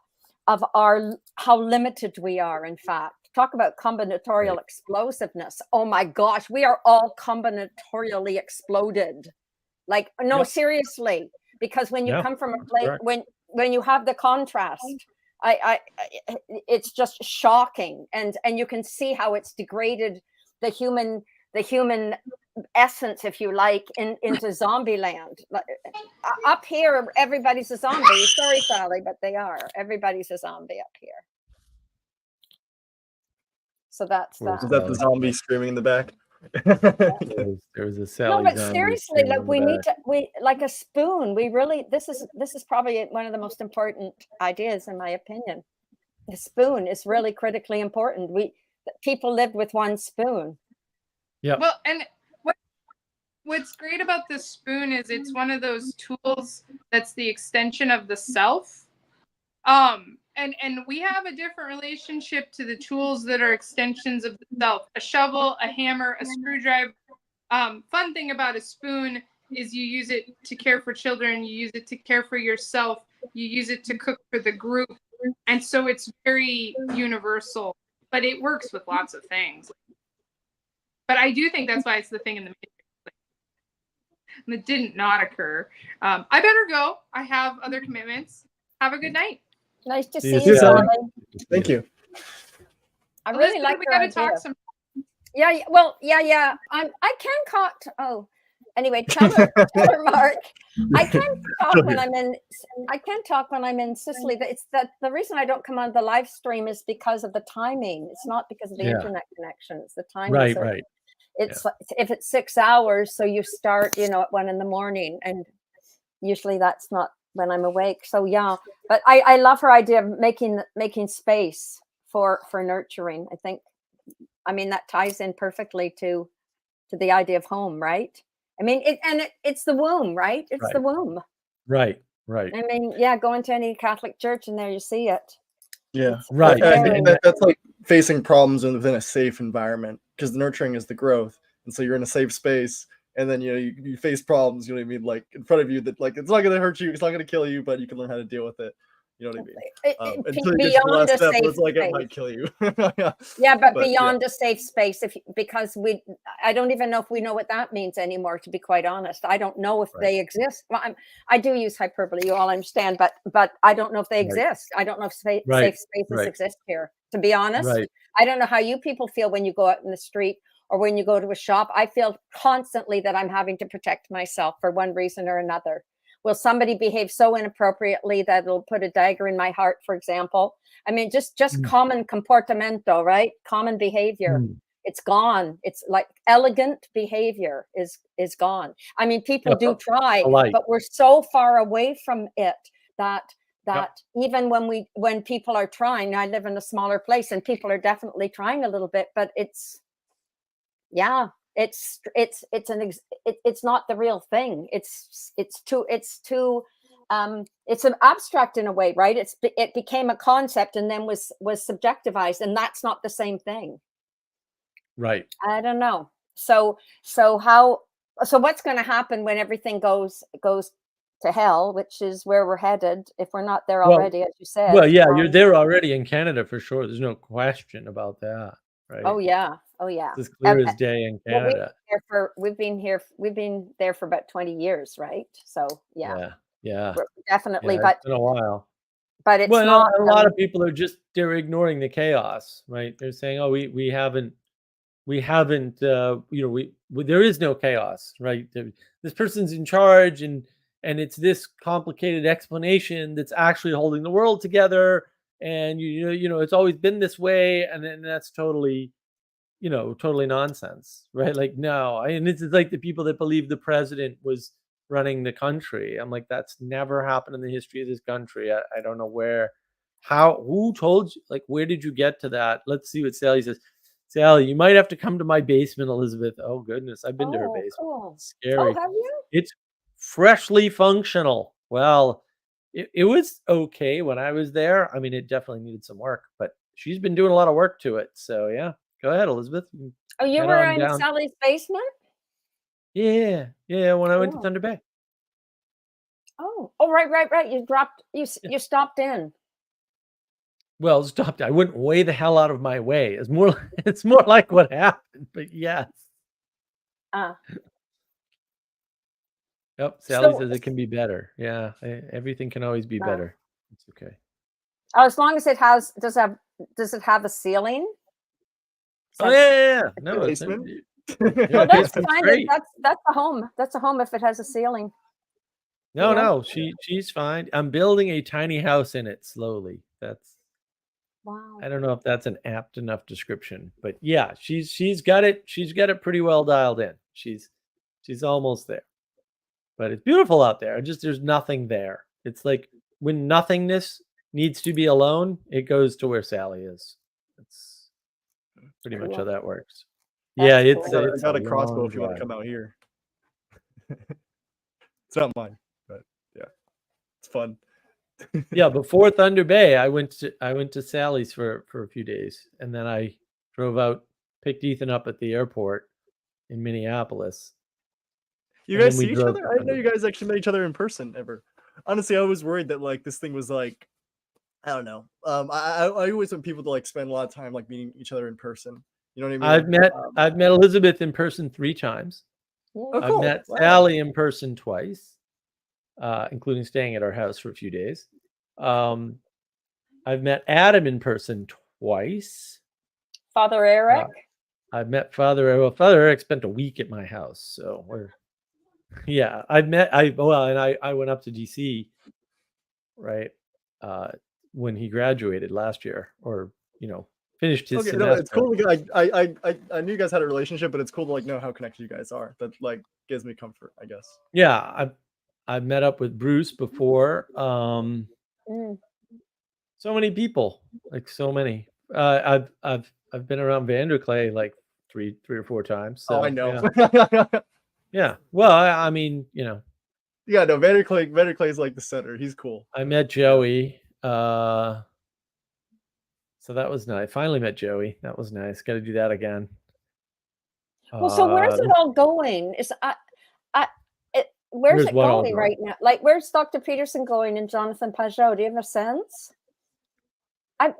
our how limited we are. In fact, talk about combinatorial explosiveness. Oh my gosh, we are all combinatorially exploded. Like, no, seriously, because when you come from a place when you have the contrast, it's just shocking, and you can see how it's degraded the human essence, if you like, into zombie land. Up here, everybody's a zombie. Sorry, Sally, but they are. Everybody's a zombie up here. So that's that.
Is that the zombie screaming in the back?
There was a Sally.
No, but seriously, like we like a spoon. We really this is probably one of the most important ideas, in my opinion. The spoon is really critically important. People lived with one spoon.
Yeah.
Well, and what's great about the spoon is it's one of those tools that's the extension of the self. And we have a different relationship to the tools that are extensions of the self. A shovel, a hammer, a screwdriver. Fun thing about a spoon is you use it to care for children. You use it to care for yourself. You use it to cook for the group. And so it's very universal, but it works with lots of things. But I do think that's why it's the thing in the Matrix. And it didn't not occur. I better go. I have other commitments. Have a good night.
Nice to see you,
Sally.
Sally.
Thank you.
I really like
we
your
gotta
idea.
talk some.
Yeah, well, yeah. I can talk. Anyway, tell her, Mark. I can talk when I'm in. I can talk when I'm in Sicily. It's that the reason I don't come on the live stream is because of the timing. It's not because of the internet connection. It's the timing.
Right.
It's if it's 6 hours, so you start, at 1 a.m, and usually that's not when I'm awake. So yeah, but I love her idea of making space for nurturing. I mean that ties in perfectly to the idea of home, right? I mean it's the womb, right? It's the womb.
Right.
I mean, yeah, go into any Catholic church and there you see it.
Yeah,
right.
I think that's like facing problems within a safe environment, because the nurturing is the growth, and so you're in a safe space. And then you face problems, you know what I mean, like in front of you, that like it's not going to hurt you, it's not going to kill you, but you can learn how to deal with it. You know what I mean? Until you get to the
beyond
last
a
step, where
safe
it's like it
space.
might kill you.
Yeah, but
But,
beyond a safe space, because I don't even know if we know what that means anymore. To be quite honest, I don't know if
Right.
they exist. Well, I do use hyperbole, you all understand, but I don't know if they
Right.
exist. I don't know if safe
Right.
spaces
Right.
exist here. To be honest,
Right.
I don't know how you people feel when you go out in the street or when you go to a shop. I feel constantly that I'm having to protect myself for one reason or another. Will somebody behave so inappropriately that it'll put a dagger in my heart, for example? I mean, just
Mm.
common comportamento, right? Common behavior.
Mm.
It's gone. It's like elegant behavior is gone. I mean, people
Yeah,
do try,
polite.
but we're so far away from it that
Yep.
even when people are trying, I live in a smaller place and people are definitely trying a little bit, but it's not the real thing. It's an abstract in a way, right? It became a concept and then was subjectivized, and that's not the same thing.
Right.
I don't know. So what's going to happen when everything goes to hell, which is where we're headed if we're not there
Well,
already, as you said.
Well, yeah, you're there already in Canada for sure. There's no question about that, right?
Oh yeah.
It's as clear as day in
Well,
Canada.
we've been there for about 20 years, right? So
Yeah.
we're definitely,
Yeah, it's been a while.
but it's
Well,
not.
a lot of people they're ignoring the chaos, right? They're saying, "Oh, we haven't, there is no chaos, right? This person's in charge, and it's this complicated explanation that's actually holding the world together, and it's always been this way, and then that's totally." Totally nonsense, right? Like, no, and it's like the people that believe the president was running the country. I'm like, that's never happened in the history of this country. I don't know who told you, like, where did you get to that? Let's see what Sally says. Sally, you might have to come to my basement, Elizabeth. Oh, goodness. I've been to her basement.
Cool.
It's scary.
Oh, have you?
It's freshly functional. Well, it was okay when I was there. I mean, it definitely needed some work, but she's been doing a lot of work to it. So, yeah. Go ahead, Elizabeth.
Oh, you
head
were
on
in
down.
Sally's basement?
Yeah, when I went to Thunder Bay.
Oh, right. You stopped in.
Well, stopped. I went way the hell out of my way. It's more like what happened, but yes. Yep, Sally says it can be better. Yeah, everything can always be better. It's okay.
As long as does it have a ceiling?
Oh yeah. No,
basement.
Well, that's fine. That's a home. That's a home if it has a ceiling.
No, she's fine. I'm building a tiny house in it slowly.
Wow.
I don't know if that's an apt enough description, but yeah, she's got it. She's got it pretty well dialed in. She's almost there. But it's beautiful out there. There's nothing there. It's like when nothingness needs to be alone, it goes to where Sally is. That's pretty much how that works. Yeah, it's
I got a crossbow if you want to come out here. It's not mine, but yeah, it's fun.
Yeah, before Thunder Bay, I went to Sally's for a few days, and then I drove out, picked Ethan up at the airport in Minneapolis.
You guys see each other? I didn't know you guys actually met each other in person ever. Honestly, I was worried that like this thing was like, I don't know. I always want people to like spend a lot of time like meeting each other in person. You know what I mean?
I've met Elizabeth in person 3 times.
Oh,
I've met Sally in person twice, including staying at our house for a few days. I've met Adam in person twice.
Father Eric.
I've met Father Eric. Well, Father Eric spent a week at my house, so yeah. I went up to DC, right, when he graduated last year, or finished his semester.
No, it's cool. I knew you guys had a relationship, but it's cool to like know how connected you guys are. That like gives me comfort, I guess.
Yeah, I've met up with Bruce before. So many people, like so many. I've been around Vanderclay like three or 4 times. So,
I know.
Yeah. Well, I mean,
Yeah, no, Vanderclay is like the center. He's cool.
I met Joey. So that was nice. Finally met Joey. That was nice. Got to do that again.
Well, so where's it all going? where's
Where's
it
what all
going
going?
right now? Like, where's Dr. Peterson going and Jonathan Pajot? Do you have a sense?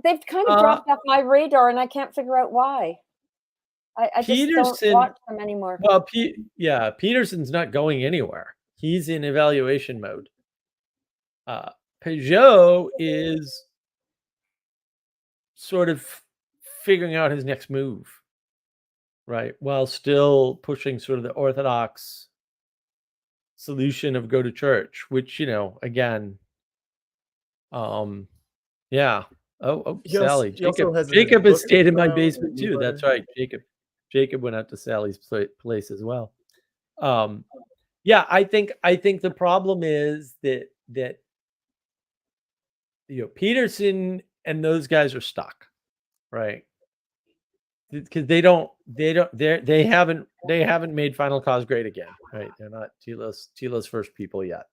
They've kind of dropped off my radar, and I can't figure out why. I just don't watch them anymore.
Well, Peterson's not going anywhere. He's in evaluation mode. Pajot is sort of figuring out his next move, right? While still pushing sort of the orthodox solution of go to church, which, again, yeah. Sally. Jacob has stayed in my basement too. That's right. Jacob went out to Sally's place as well. Yeah, I think the problem is that Peterson and those guys are stuck, right? Because they haven't made Final Cause great again, right? They're not Tila's first people yet,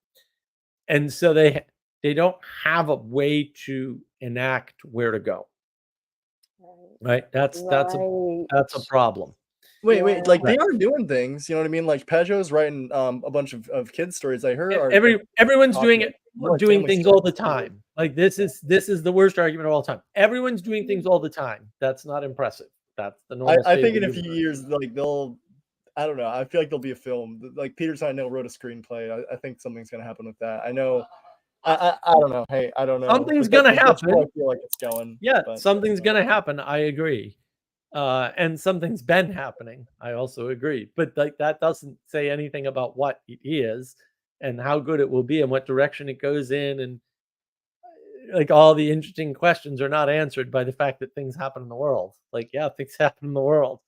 and so they don't have a way to enact where to go, right? That's a problem.
Wait, like they are doing things, you know what I mean? Like Peugeot's writing a bunch of kids stories I heard.
Everyone's doing things all the time. Like this is the worst argument of all time. Everyone's doing things all the time. That's not impressive. That's the normal.
I think in a few years, like I don't know. I feel like there'll be a film. Like Peterson, I know, wrote a screenplay. I think something's gonna happen with that. I know. I don't know. Hey, I don't know.
Something's gonna happen.
I feel like it's going.
Yeah, something's gonna happen. I agree. And something's been happening. I also agree. But like that doesn't say anything about what it is and how good it will be and what direction it goes in. And like all the interesting questions are not answered by the fact that things happen in the world. Like, yeah, things happen in the world.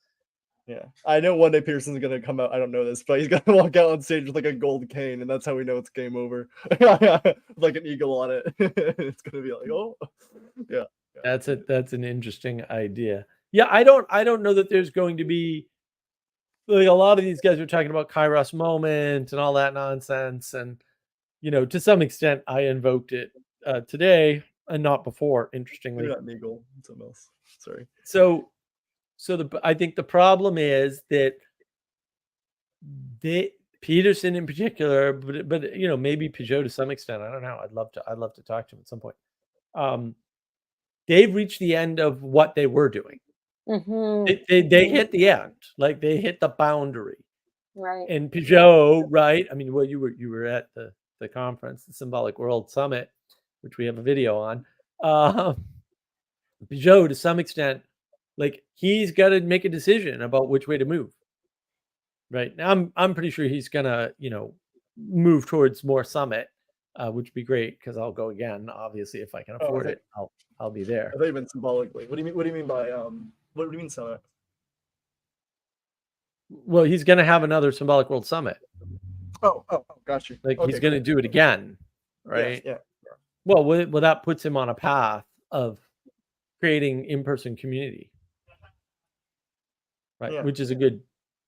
Yeah. I know one day Pearson's gonna come out. I don't know this, but he's gonna walk out on stage with like a gold cane, and that's how we know it's game over. Like an eagle on it. It's gonna be like, oh yeah.
That's an interesting idea. Yeah, I don't know that there's going to be like a lot of these guys are talking about Kairos moment and all that nonsense. And, to some extent I invoked it today and not before, interestingly.
You're not an eagle, something else. Sorry.
So I think the problem is that Peterson in particular, but maybe Pajot to some extent. I don't know. I'd love to talk to him at some point. They've reached the end of what they were doing.
Mm-hmm.
They hit the end, like they hit the boundary,
right?
And Pajot, right? I mean, well, you were at the conference, the Symbolic World Summit, which we have a video on. Pajot, to some extent, like he's got to make a decision about which way to move. Right now, I'm pretty sure he's gonna, move towards more Summit, which would be great because I'll go again. Obviously, if I can afford it, I'll be there.
I thought you meant symbolically. What do you mean by what do you mean Summit?
Well, he's gonna have another Symbolic World Summit.
Oh, got you.
Like he's gonna do it again, right?
Yeah.
Well, that puts him on a path of creating in-person community, right?
Yeah.
Which is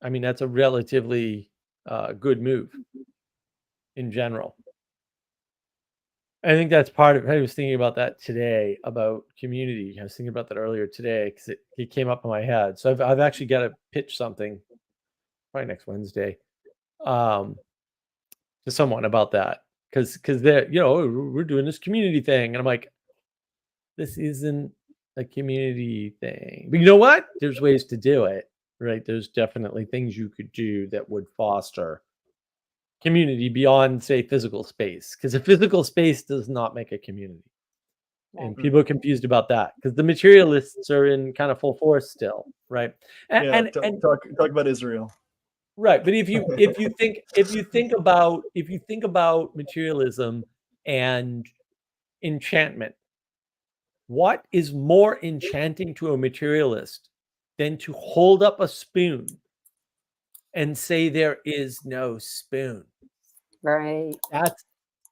that's a relatively good move in general. I think that's part of it. I was thinking about that today about community. I was thinking about that earlier today because it came up in my head. So I've actually got to pitch something probably next Wednesday to someone about that because they're we're doing this community thing and I'm like, this isn't a community thing. But you know what? There's ways to do it, right? There's definitely things you could do that would foster community beyond, say, physical space, because a physical space does not make a community. And people are confused about that because the materialists are in kind of full force still, right? And
talk about Israel,
right? But if you think about materialism and enchantment, what is more enchanting to a materialist than to hold up a spoon and say there is no spoon?
Right.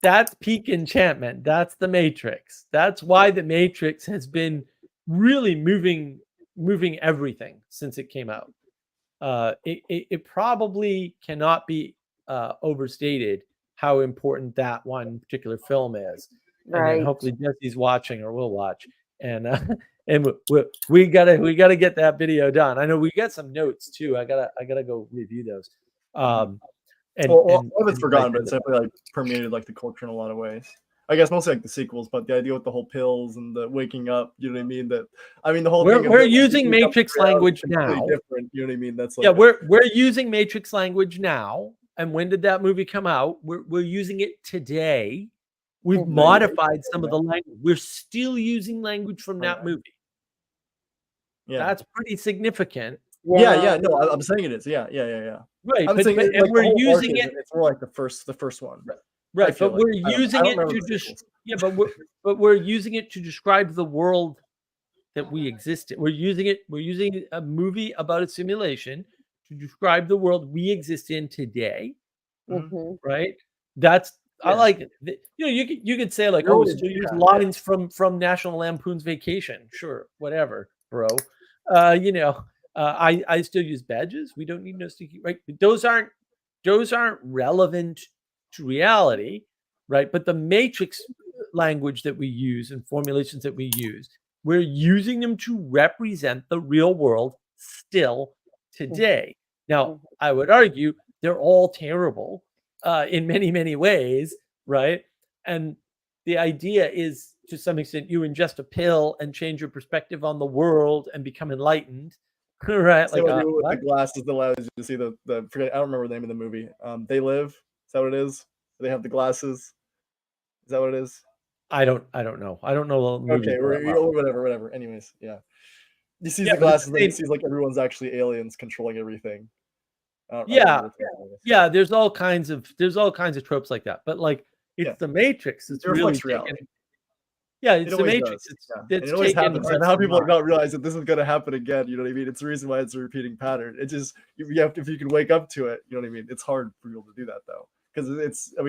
That's peak enchantment. That's the Matrix. That's why the Matrix has been really moving everything since it came out. It probably cannot be overstated how important that one particular film is.
Right.
And then hopefully Jesse's watching or will watch, and we gotta get that video done. I know we got some notes too. I gotta go review those. And,
Well,
and,
all of it's
and
forgotten,
like,
but it's definitely like permeated like the culture in a lot of ways. I guess mostly like the sequels, but the idea with the whole pills and the waking up, you know what I mean? The whole thing.
we're
of
using
waking up
Matrix
to reality is
language
completely
now.
different. You know what I mean? That's like
Yeah, we're using Matrix language now. And when did that movie come out? We're using it today. We've modified some of the language. We're still using language from that movie.
Yeah,
that's pretty significant.
Yeah. No, I'm saying it is. Yeah.
Right,
I'm saying
and
like
we're
the whole arc
using it.
It's more like the first one.
Right, but we're
I
using
don't
it to just but we're using it to describe the world that we exist in. We're using a movie about a simulation to describe the world we exist in today. Right? That's I like it. You know, you could say like, oh, still use lines from National Lampoon's Vacation. Sure, whatever, bro. You know, I still use badges. We don't need no sticky, right? Those aren't relevant to reality, right? But the Matrix language that we use and formulations that we use, we're using them to represent the real world still today. Now, I would argue they're all terrible in many, many ways, right? And the idea is, to some extent, you ingest a pill and change your perspective on the world and become enlightened, right?
Same like with the glasses that allows you to see the I don't remember the name of the movie. They Live. Is that what it is? They have the glasses. Is that what it is?
I don't know. I don't know the movie.
Okay, whatever. Anyways, yeah. He sees the glasses and he sees like everyone's actually aliens controlling everything.
Yeah. There's all kinds of tropes like that, but like it's the Matrix. It's really
reality.
It's the Matrix.
It always happens. And how people not realize that this is going to happen again. You know what I mean? It's the reason why it's a repeating pattern. It just if you can wake up to it, you know what I mean. It's hard for people to do that though, because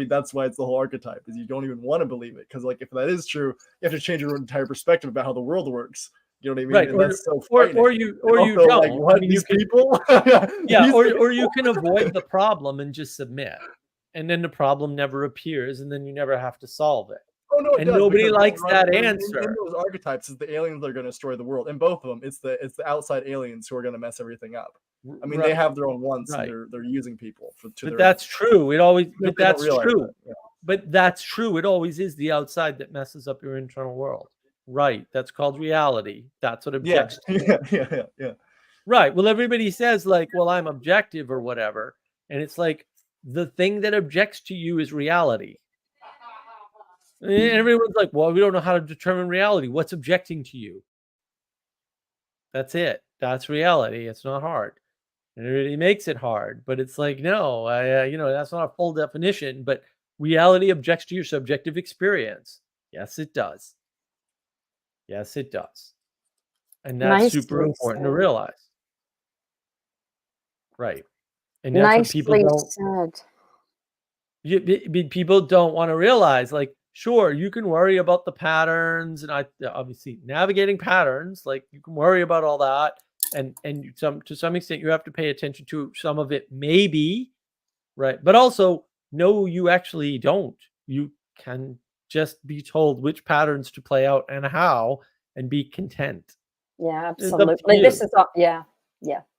that's why it's the whole archetype. Is you don't even want to believe it, because like if that is true, you have to change your entire perspective about how the world works. You know what I mean?
Right.
And that's so
or you don't.
Like, what, these people?
Or you can avoid the problem and just submit, and then the problem never appears, and then you never have to solve it.
Oh no,
and nobody likes that answer.
In those archetypes, is the aliens that are going to destroy the world. In both of them, it's the outside aliens who are going to mess everything up. I mean, they have their own wants, and they're using people
But that's true. It always. But that's true. But that's true. It always is the outside that messes up your internal world. Right. That's called reality. That's what objects to.
Yeah.
Right. Well, everybody says like, well, I'm objective or whatever. And it's like the thing that objects to you is reality. And everyone's like, well, we don't know how to determine reality. What's objecting to you? That's it. That's reality. It's not hard. And everybody makes it hard. But it's like, no, that's not a full definition. But reality objects to your subjective experience. Yes, it does. Yes, it does. And that's super important to realize. Right. And that's what people don't. People don't want to realize, like, sure, you can worry about the patterns, and obviously navigating patterns, like you can worry about all that. And to some extent you have to pay attention to some of it, maybe, right? But also, no, you actually don't. You can just be told which patterns to play out and how, and be content.
Yeah, absolutely. This is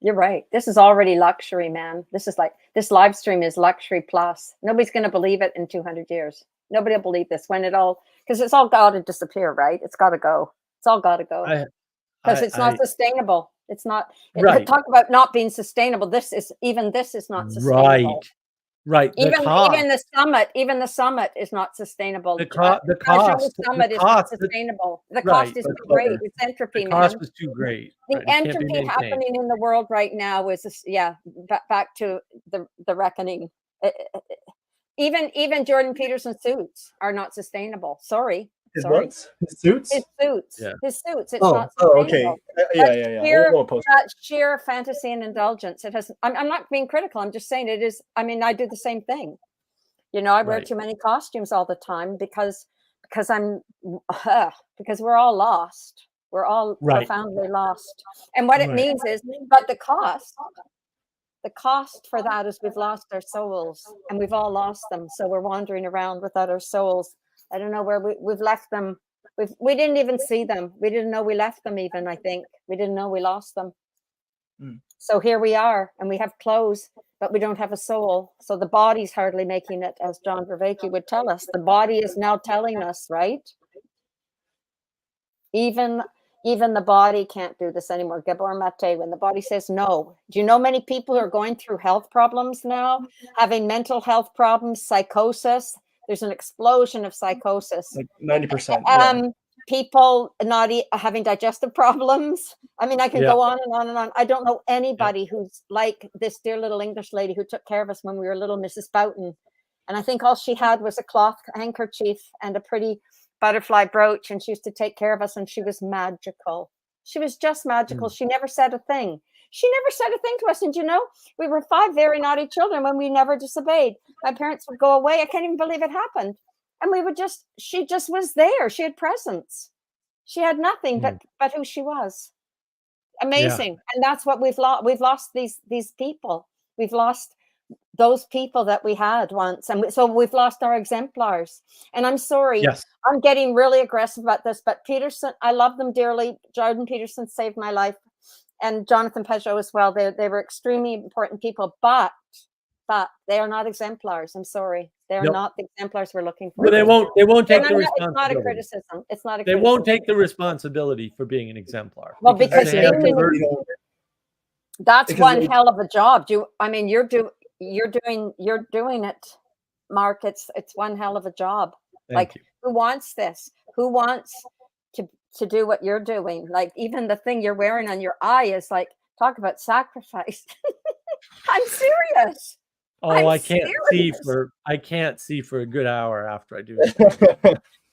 you're right. This is already luxury, man. This is like, this live stream is luxury plus. Nobody's going to believe it in 200 years. Nobody will believe this when because it's all got to disappear, right? It's got to go. It's all got to go, because it's not sustainable. It's not. Talk about not being sustainable. This is not sustainable.
Right.
Even the summit is not sustainable.
The summit
is not sustainable. The cost is too great. It's entropy,
man. The cost was too great.
The entropy happening in the world right now is back to the reckoning. Even Jordan Peterson suits are not sustainable. Sorry.
His suits.
Yeah. His suits. It's not sustainable.
Okay. Yeah.
That's sheer fantasy and indulgence. It has. I'm not being critical. I'm just saying it is. I mean, I do the same thing. I wear too many costumes all the time because we're all lost. We're all profoundly lost. And what it means is, but the cost for that is we've lost our souls, and we've all lost them. So we're wandering around without our souls. I don't know where we've left them. We didn't even see them. We didn't know we left them even, I think. We didn't know we lost them. So here we are, and we have clothes, but we don't have a soul. So the body's hardly making it, as John Vervaeke would tell us. The body is now telling us, right? Even the body can't do this anymore. Gabor Mate, when the body says no. Do you know many people who are going through health problems now, having mental health problems, psychosis? There's an explosion of psychosis.
Like 90%. Yeah.
People not having digestive problems. I mean, I can go on and on and on. I don't know anybody who's like this dear little English lady who took care of us when we were little, Mrs. Boughton. And I think all she had was a cloth handkerchief and a pretty butterfly brooch, and she used to take care of us, and she was magical. She was just magical. She never said a thing. She never said a thing to us. And you know, we were 5 very naughty children when we never disobeyed. My parents would go away. I can't even believe it happened. And we would just, she just was there. She had presence. She had nothing but who she was. Amazing. And that's what we've lost. We've lost these people. We've lost those people that we had once. And so we've lost our exemplars. And I'm sorry, I'm getting really aggressive about this, but Peterson, I love them dearly. Jordan Peterson saved my life, and Jonathan Peugeot as well. They were extremely important people, but they are not exemplars. I'm sorry. They are not the exemplars we're looking for.
Well, they won't take the responsibility.
It's not a criticism. It's not a
They
criticism.
won't take the responsibility for being an exemplar.
Well, because that's one hell of a job. You're doing it, Mark. It's one hell of a job.
Thank you.
Who wants this? Who wants to do what you're doing? Like, even the thing you're wearing on your eye is like, talk about sacrifice. I'm serious.
Oh, I can't see for a good hour after I do it.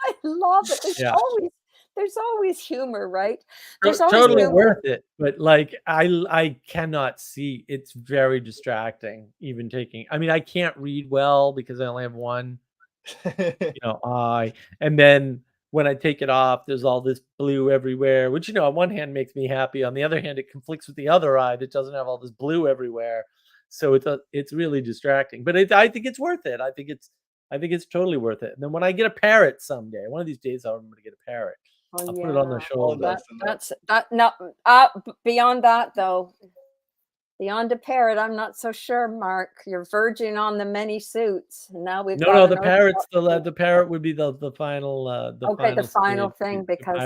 I love it. There's always humor, right? There's always
totally
humor.
worth it, but like I cannot see. It's very distracting. Even taking, I can't read well because I only have one, eye, and then when I take it off, there's all this blue everywhere, which on one hand makes me happy. On the other hand, it conflicts with the other eye that doesn't have all this blue everywhere. So it's really distracting. But I think it's worth it. I think it's totally worth it. And then when I get a parrot someday, one of these days I'll remember to get a parrot. I'll put it on the shoulder.
Beyond that though, beyond a parrot, I'm not so sure, Mark. You're verging on the many suits. Now we've
no. The parrot's the parrot would be the final.
The final thing, because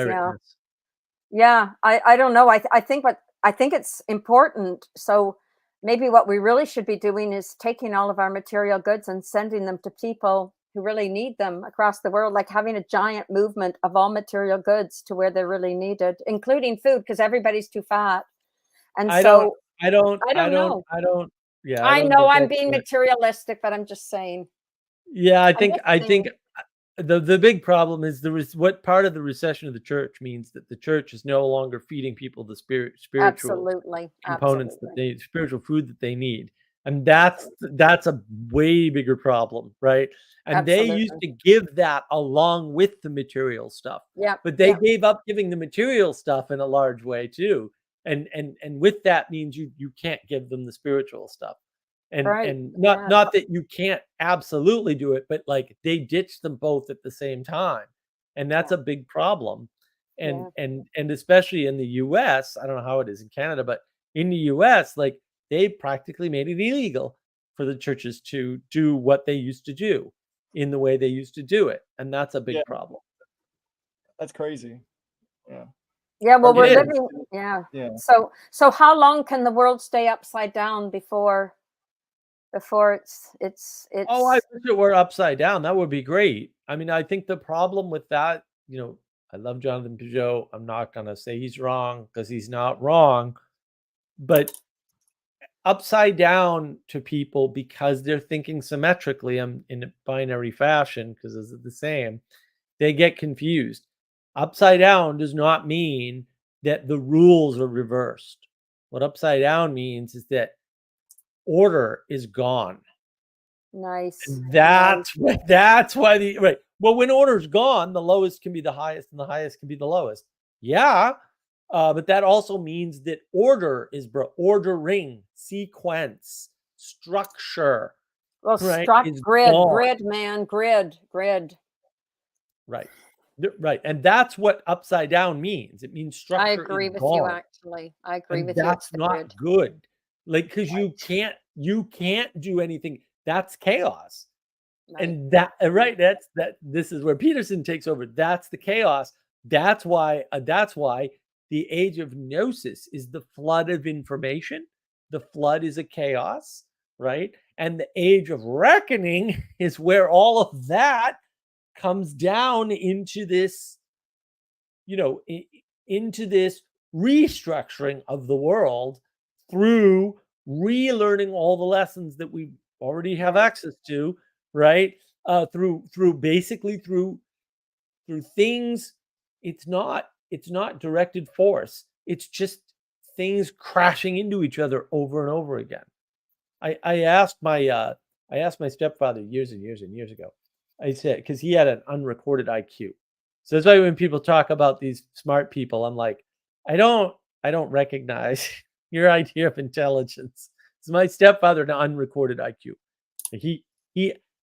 I don't know. I think it's important. So maybe what we really should be doing is taking all of our material goods and sending them to people who really need them across the world, like having a giant movement of all material goods to where they're really needed, including food, because everybody's too fat. And I don't know. I know I'm being materialistic, but I'm just saying.
Yeah, I think the big problem is what part of the recession of the church means that the church is no longer feeding people the spiritual components that they spiritual food that they need. And that's a way bigger problem, right? And they used to give that along with the material stuff. Yeah. But they gave up giving the material stuff in a large way too. And with that means you can't give them the spiritual stuff. And not that you can't absolutely do it, but like they ditched them both at the same time. And that's a big problem. And especially in the US, I don't know how it is in Canada, but in the US, like they practically made it illegal for the churches to do what they used to do in the way they used to do it. And that's a big problem.
That's crazy. Yeah.
Yeah, well, we're living. Yeah. So how long can the world stay upside down before it's
Oh, I wish it were upside down. That would be great. I think the problem with that, I love Jonathan Peugeot. I'm not going to say he's wrong because he's not wrong, but upside down to people because they're thinking symmetrically in a binary fashion because it's the same, they get confused. Upside down does not mean that the rules are reversed. What upside down means is that order is gone.
Nice.
And that's why well, when order's gone, the lowest can be the highest and the highest can be the lowest. But that also means that order is ordering, sequence, structure.
Well, grid, man, grid.
Right. And that's what upside down means. It means structure.
I agree with you, actually. I agree with you.
That's not good. like, because you can't do anything. That's chaos.
Right.
And right, this is where Peterson takes over. That's the chaos. That's why the age of gnosis is the flood of information. The flood is a chaos, right? And the age of reckoning is where all of that comes down into this, into this restructuring of the world through relearning all the lessons that we already have access to, right? Through things. It's not directed force. It's just things crashing into each other over and over again. I asked my stepfather years and years and years ago. I said, because he had an unrecorded IQ. So that's why when people talk about these smart people, I'm like, I don't recognize your idea of intelligence. It's my stepfather, an unrecorded IQ.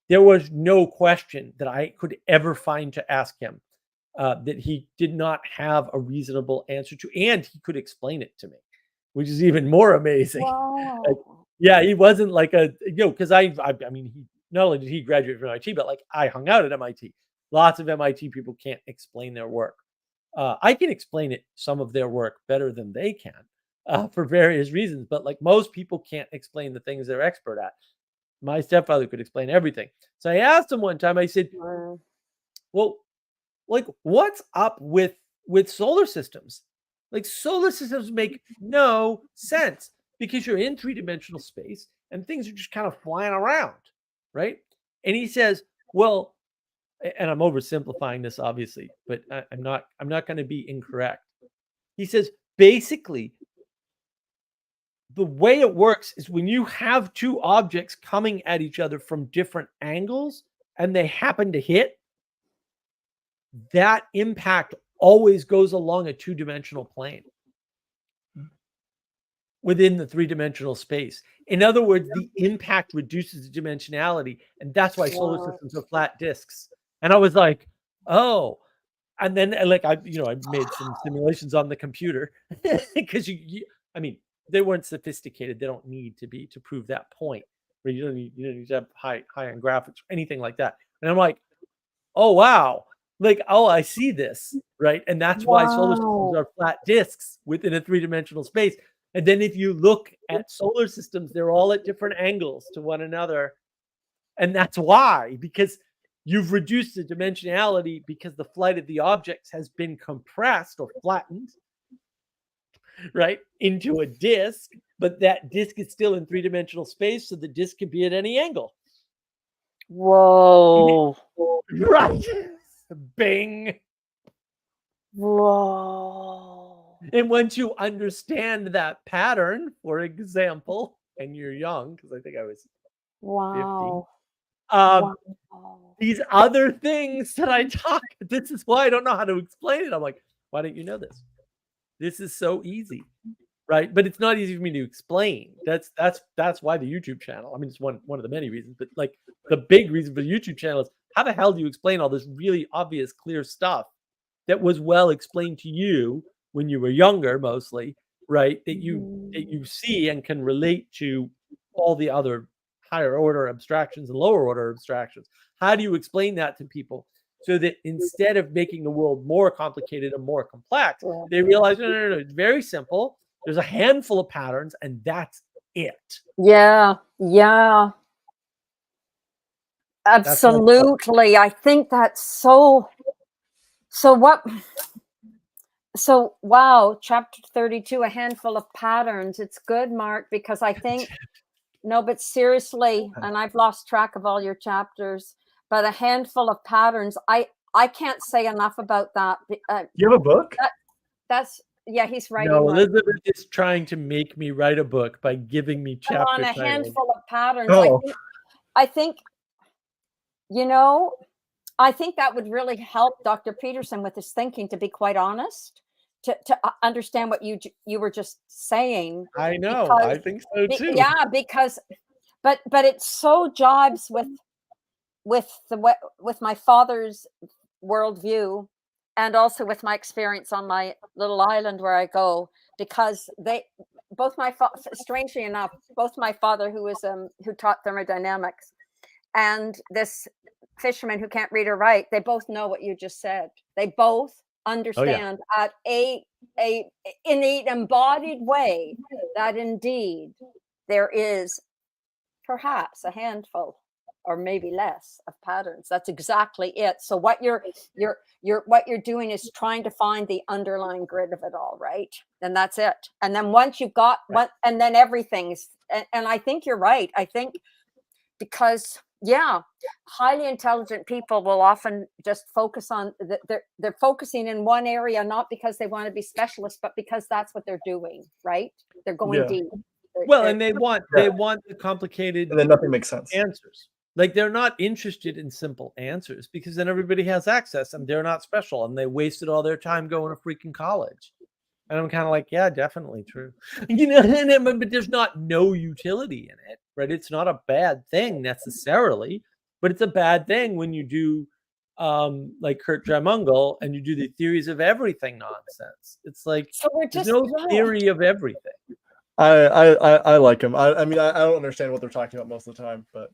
There was no question that I could ever find to ask him that he did not have a reasonable answer to, and he could explain it to me, which is even more amazing.
Wow.
Yeah, he wasn't like because I mean, he not only did he graduate from MIT, but like I hung out at MIT. Lots of MIT people can't explain their work. I can explain some of their work better than they can for various reasons, but like most people can't explain the things they're expert at. My stepfather could explain everything. So I asked him one time, I said, well, like, what's up with solar systems? Like, solar systems make no sense because you're in three-dimensional space and things are just kind of flying around, right? And he says, well, and I'm oversimplifying this obviously, but I'm not going to be incorrect. He says, basically, the way it works is when you have two objects coming at each other from different angles and they happen to hit, that impact always goes along a two-dimensional plane within the three-dimensional space. In other words, the impact reduces the dimensionality, and that's why solar systems are flat disks. And I was like, oh. And then like I made some simulations on the computer because I mean, they weren't sophisticated. They don't need to be to prove that point. Where you don't need to have high-end graphics or anything like that. And I'm like, oh wow, like, oh, I see this, right? And that's why solar systems are flat disks within a three-dimensional space. And then if you look at solar systems, they're all at different angles to one another. And that's why, because you've reduced the dimensionality because the flight of the objects has been compressed or flattened, right, into a disk, but that disk is still in three-dimensional space, so the disk can be at any angle.
Whoa.
Right. Bing.
Whoa.
And once you understand that pattern, for example, and you're young, because I think I was 50. These other things that I talk, this is why I don't know how to explain it. I'm like, why don't you know this? This is so easy, right? But it's not easy for me to explain. That's why the YouTube channel. I mean, it's one of the many reasons, but like the big reason for the YouTube channel is how the hell do you explain all this really obvious, clear stuff that was well explained to you when you were younger, mostly, right? That you see and can relate to all the other higher order abstractions and lower order abstractions. How do you explain that to people so that instead of making the world more complicated and more complex, they realize, no, it's very simple. There's a handful of patterns and that's it.
Yeah. Absolutely. I think that's so wow, chapter 32, a handful of patterns. It's good, Mark, because I think no, but seriously, and I've lost track of all your chapters, but a handful of patterns. I can't say enough about that.
You have a book?
Yeah, he's writing.
No, Elizabeth is trying to make me write a book by giving me chapter
on a
titles.
handful of patterns.
Oh.
I think I think that would really help Dr. Peterson with his thinking, to be quite honest, to understand what you were just saying.
I know. I think so too.
Yeah, because but it so jibes with my father's worldview and also with my experience on my little island where I go, because both my strangely enough, both my father, who was who taught thermodynamics, and this fisherman who can't read or write, they both know what you just said. They both understand at a innate, embodied way that indeed there is perhaps a handful or maybe less of patterns. That's exactly it. So what you're doing is trying to find the underlying grid of it all, right? And that's it. And then once you've got one, and then everything's, and I think you're right. I think because highly intelligent people will often just focus on they're focusing in one area, not because they want to be specialists, but because that's what they're doing, right? They're going deep.
Well, and they want the complicated,
and then nothing makes sense.
Answers. Like they're not interested in simple answers because then everybody has access and they're not special and they wasted all their time going to freaking college. And I'm kind of like, yeah, definitely true. You know, but there's not no utility in it, right? It's not a bad thing necessarily, but it's a bad thing when you do like Kurt Jamungal and you do the theories of everything nonsense. It's like there's no theory of everything.
I like him. I mean, I don't understand what they're talking about most of the time, but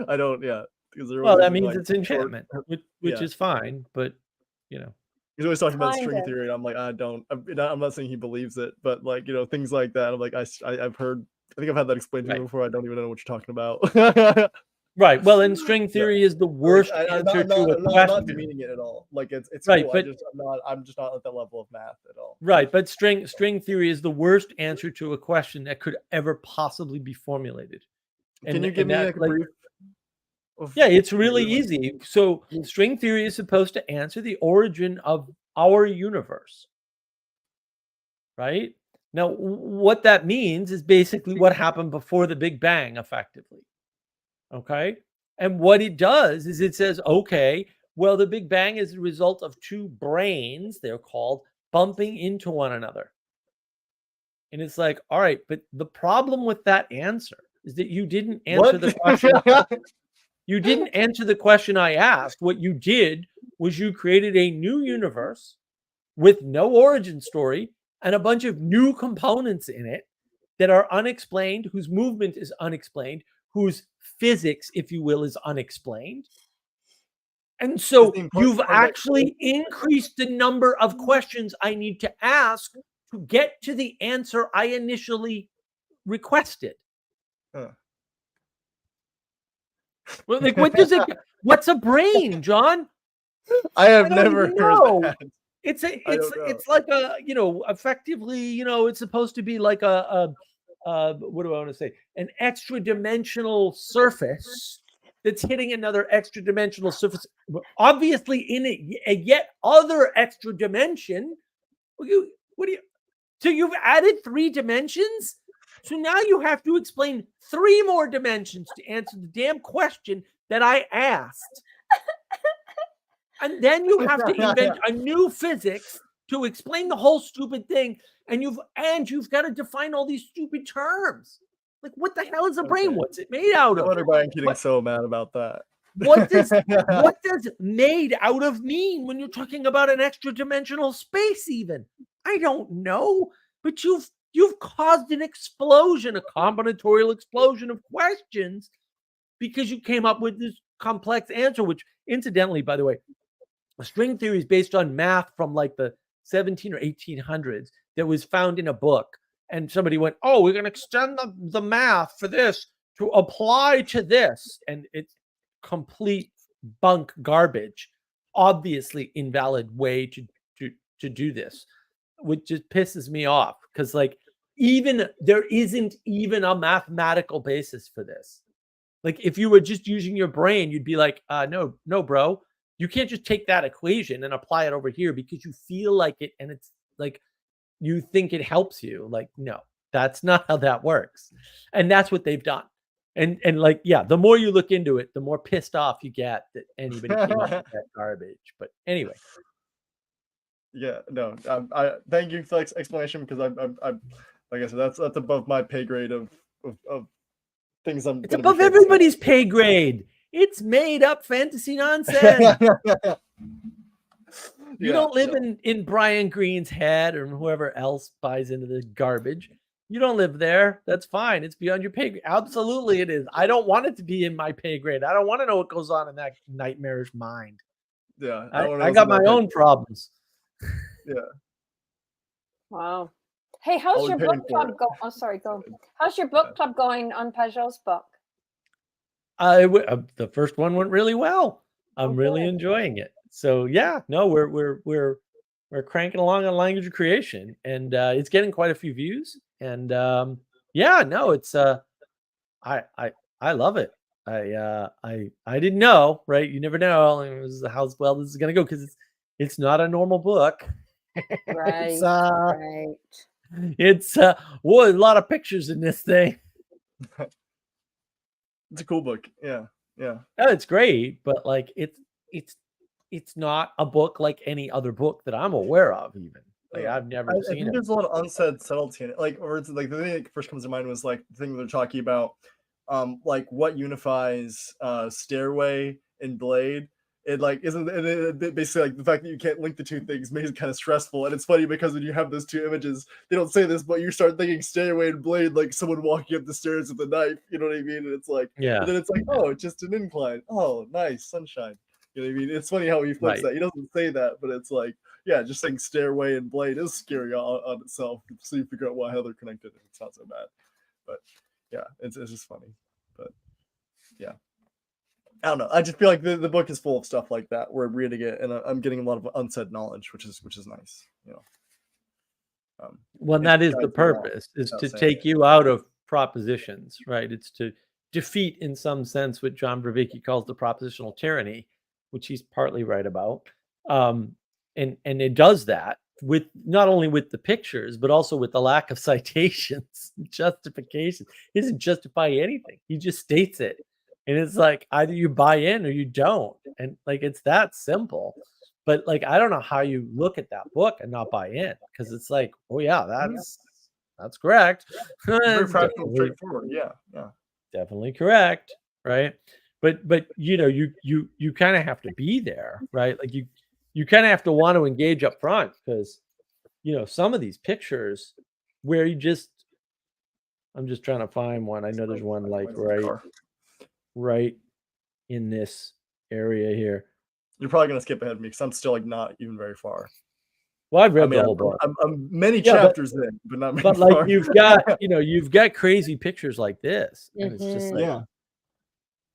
I don't. Yeah,
well, that means it's enchantment, which is fine. But you know,
he's always talking about string theory, and I'm like, I'm not saying he believes it, but like things like that. I'm like, I've heard. I think I've had that explained to me before. I don't even know what you're talking about.
Right. Well, and string theory is the worst answer to a question.
I'm not demeaning it at all. Like it's
right,
cool.
but
I'm just not at that level of math at all.
Right, but string theory is the worst answer to a question that could ever possibly be formulated.
Can you give me like a brief?
Yeah, it's really easy. So string theory is supposed to answer the origin of our universe. Right? Now, what that means is basically what happened before the Big Bang, effectively. Okay. And what it does is it says, okay, well, the Big Bang is the result of two brains, they're called, bumping into one another. And it's like, all right, but the problem with that answer is that you didn't answer the question. You didn't answer the question I asked. What you did was you created a new universe with no origin story and a bunch of new components in it that are unexplained, whose movement is unexplained, whose physics, if you will, is unexplained. And so you've actually increased the number of questions I need to ask to get to the answer I initially requested. Well, like, what's a brain, John?
I have never heard that.
It's like a, effectively, it's supposed to be like a what do I want to say? An extra dimensional surface that's hitting another extra dimensional surface, obviously in a yet other extra dimension. So you've added 3 dimensions? So now you have to explain 3 more dimensions to answer the damn question that I asked. And then you have to invent a new physics to explain the whole stupid thing. And you've got to define all these stupid terms. Like, what the hell is a brain? What's it made out of?
I wonder why I'm getting so mad about that.
What does made out of mean when you're talking about an extra dimensional space? Even I don't know, but you've caused an explosion, a combinatorial explosion of questions because you came up with this complex answer. Which, incidentally, by the way, string theory is based on math from like the 17 or 1800s that was found in a book. And somebody went, oh, we're going to extend the math for this to apply to this. And it's complete bunk garbage, obviously invalid way to do this, which just pisses me off because like there isn't even a mathematical basis for this. Like if you were just using your brain, you'd be like, no, bro, you can't just take that equation and apply it over here because you feel like it. And it's like, you think it helps you. Like, no, that's not how that works. And that's what they've done. And like, yeah, the more you look into it, the more pissed off you get that anybody came up with that garbage. But anyway.
Yeah, no, I thank you for the explanation because I'm like I said, that's above my pay grade of things.
It's above everybody's pay grade. It's made up fantasy nonsense. You don't live in Brian Greene's head or whoever else buys into the garbage. You don't live there. That's fine. It's beyond your pay grade. Absolutely, it is. I don't want it to be in my pay grade. I don't want to know what goes on in that nightmarish mind.
Yeah,
I got my own problems.
Yeah.
Wow. Hey, how's your book club going? Oh, sorry, go. How's your book club going on Pajot's book?
The first one went really well. I'm really enjoying it. So yeah, no, we're cranking along on language of creation, and it's getting quite a few views. And yeah, no, it's I love it. I didn't know, right? You never know. It was how well this is gonna go because it's not a normal book.
Right.
It's whoa, a lot of pictures in this thing.
It's a cool book. Yeah.
Oh, it's great, but like it's not a book like any other book that I'm aware of. Even like I've never seen
I think
it.
there's a lot of unsaid subtlety in it. Like, or it's like the thing that first comes to mind was like the thing they're talking about, like what unifies Stairway and Blade. It like isn't it basically like the fact that you can't link the two things makes it kind of stressful. And it's funny because when you have those two images, they don't say this, but you start thinking Stairway and Blade like someone walking up the stairs with a knife. You know what I mean? And it's like, and then it's like, oh, it's just an incline. Oh, nice sunshine. You know what I mean? It's funny how he flips that. He doesn't say that, but it's like, yeah, just saying Stairway and Blade is scary on itself. So you figure out how they're connected. It's not so bad. But yeah, it's just funny. But yeah. I don't know. I just feel like the book is full of stuff like that. Where I'm reading it and I'm getting a lot of unsaid knowledge, which is nice. You know.
Well, that is the purpose: is to take you out of propositions, right? It's to defeat, in some sense, what John Vervaeke calls the propositional tyranny, which he's partly right about. And it does that with not only with the pictures, but also with the lack of citations, justification. He doesn't justify anything. He just states it. And it's like either you buy in or you don't. And like it's that simple. But like I don't know how you look at that book and not buy in, because it's like, oh yeah, that's correct.
Very practical, straightforward. Yeah.
Definitely correct. Right. But you know, you kind of have to be there, right? Like you kind of have to want to engage up front, because you know, some of these pictures where I'm just trying to find one. I know there's one like right in this area here.
You're probably gonna skip ahead of me because I'm still like not even very far.
Well, I've read the whole book.
I'm many chapters in, but not many.
But like you've got crazy pictures like this, and it's just like,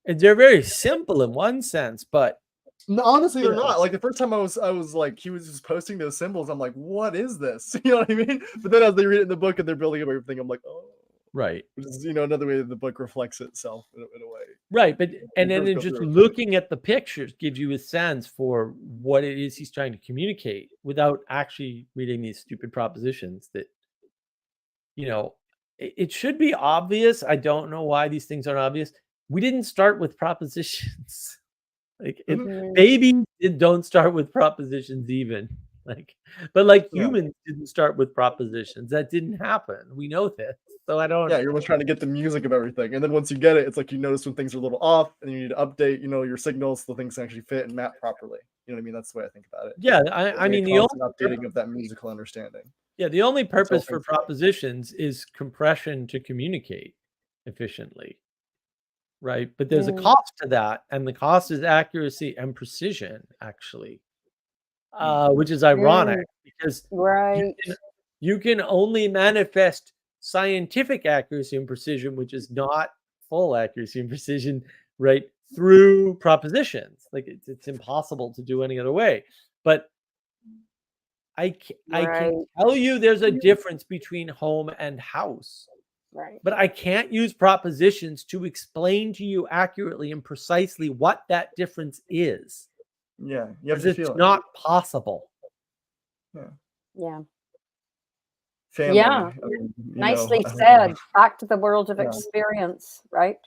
and they're very simple in one sense, but
no, honestly, they're not. Like the first time I was like, he was just posting those symbols. I'm like, what is this? You know what I mean? But then as they read it in the book and they're building up everything, I'm like, oh.
Right.
Which is, another way that the book reflects itself in a way.
Right. But, and then just looking at the pictures gives you a sense for what it is he's trying to communicate without actually reading these stupid propositions that, you know, it should be obvious. I don't know why these things aren't obvious. We didn't start with propositions. Like babies don't start with propositions even. But humans didn't start with propositions. That didn't happen. We know this. So I don't.
Yeah, you're almost trying to get the music of everything, and then once you get it, it's like you notice when things are a little off, and you need to update, your signals so things actually fit and map properly. You know what I mean? That's the way I think about it.
Yeah, I mean the only
updating of that musical understanding.
Yeah, the only purpose for propositions is compression to communicate efficiently, right? But there's a cost to that, and the cost is accuracy and precision, actually, which is ironic because you can only manifest scientific accuracy and precision, which is not full accuracy and precision, right, through propositions. Like it's impossible to do any other way. But I can tell you there's a difference between home and house.
Right.
But I can't use propositions to explain to you accurately and precisely what that difference is.
Yeah, you have
to feel it's not possible.
Yeah.
Family,
yeah, nicely said. Back to the world of experience, right?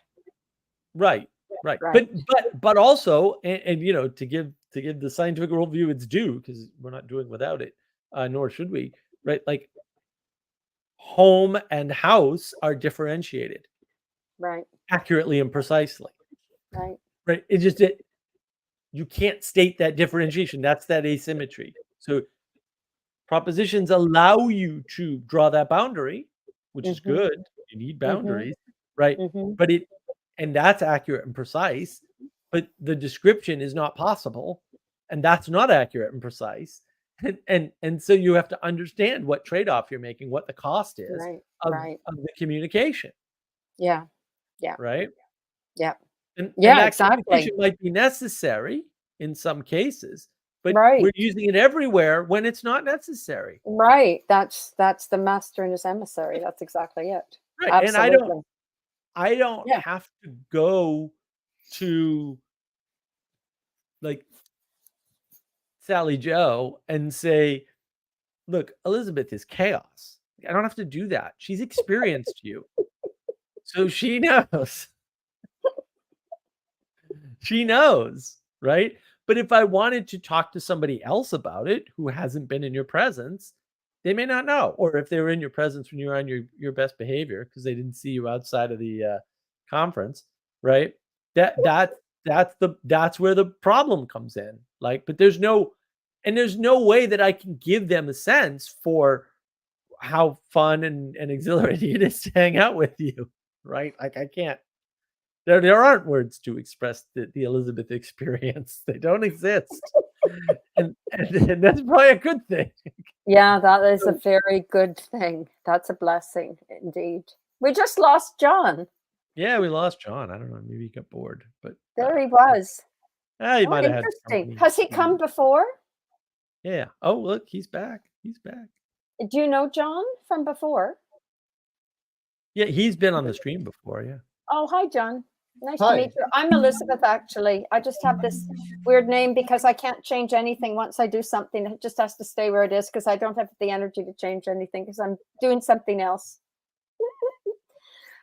Right. But also, and to give the scientific worldview its due, because we're not doing without it, nor should we, right? Like home and house are differentiated,
right?
Accurately and precisely,
right?
Right. you can't state that differentiation. That's that asymmetry. So propositions allow you to draw that boundary, which is good. You need boundaries, right? But and that's accurate and precise, but the description is not possible, and that's not accurate and precise. And so you have to understand what trade-off you're making, what the cost is of the communication.
Yeah.
Right?
Yeah.
And
Yeah,
that
exactly.
communication might be necessary in some cases, but
Right.
we're using it everywhere when it's not necessary.
Right. That's the master and his emissary. That's exactly it.
Right.
Absolutely.
And I don't
Yeah.
have to go to like Sally Joe and say, look, Elizabeth is chaos. I don't have to do that. She's experienced you. So she knows. She knows, right? But if I wanted to talk to somebody else about it who hasn't been in your presence, they may not know. Or if they were in your presence when you were on your best behavior because they didn't see you outside of the conference, right? That's where the problem comes in. Like, but there's no way that I can give them a sense for how fun and exhilarating it is to hang out with you, right? Like I can't. There aren't words to express the Elizabeth experience. They don't exist. and that's probably a good thing.
Yeah, that is a very good thing. That's a blessing indeed. We just lost John.
Yeah, we lost John. I don't know. Maybe he got bored, but
there he was.
He might have had
interesting. Has he come before?
Yeah. Oh, look, he's back. He's back.
Do you know John from before?
Yeah, he's been on the stream before. Yeah.
Oh, hi, John. Nice to meet you. I'm Elizabeth, actually. I just have this weird name because I can't change anything once I do something. It just has to stay where it is because I don't have the energy to change anything because I'm doing something else.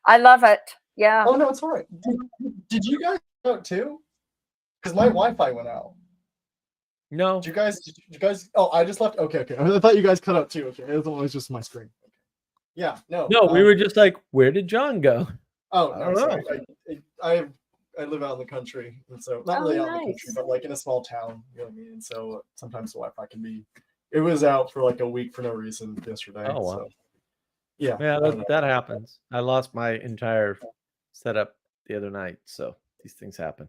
I love it. Yeah.
Oh, no, it's all right. Did you guys out too? Because my Wi-Fi went out.
No.
Did you guys? Oh, I just left. Okay. I thought you guys cut out too. Okay, it was always just my screen. Okay. Yeah. No.
No, we were just like, where did John go?
Oh, no, sorry. I live out in the country, and so not really out in the country, but like in a small town. You know what I mean? And so sometimes the Wi-Fi can be. It was out for like a week for no reason yesterday.
Oh wow.
So, yeah.
Yeah, that happens. I lost my entire setup the other night, so these things happen.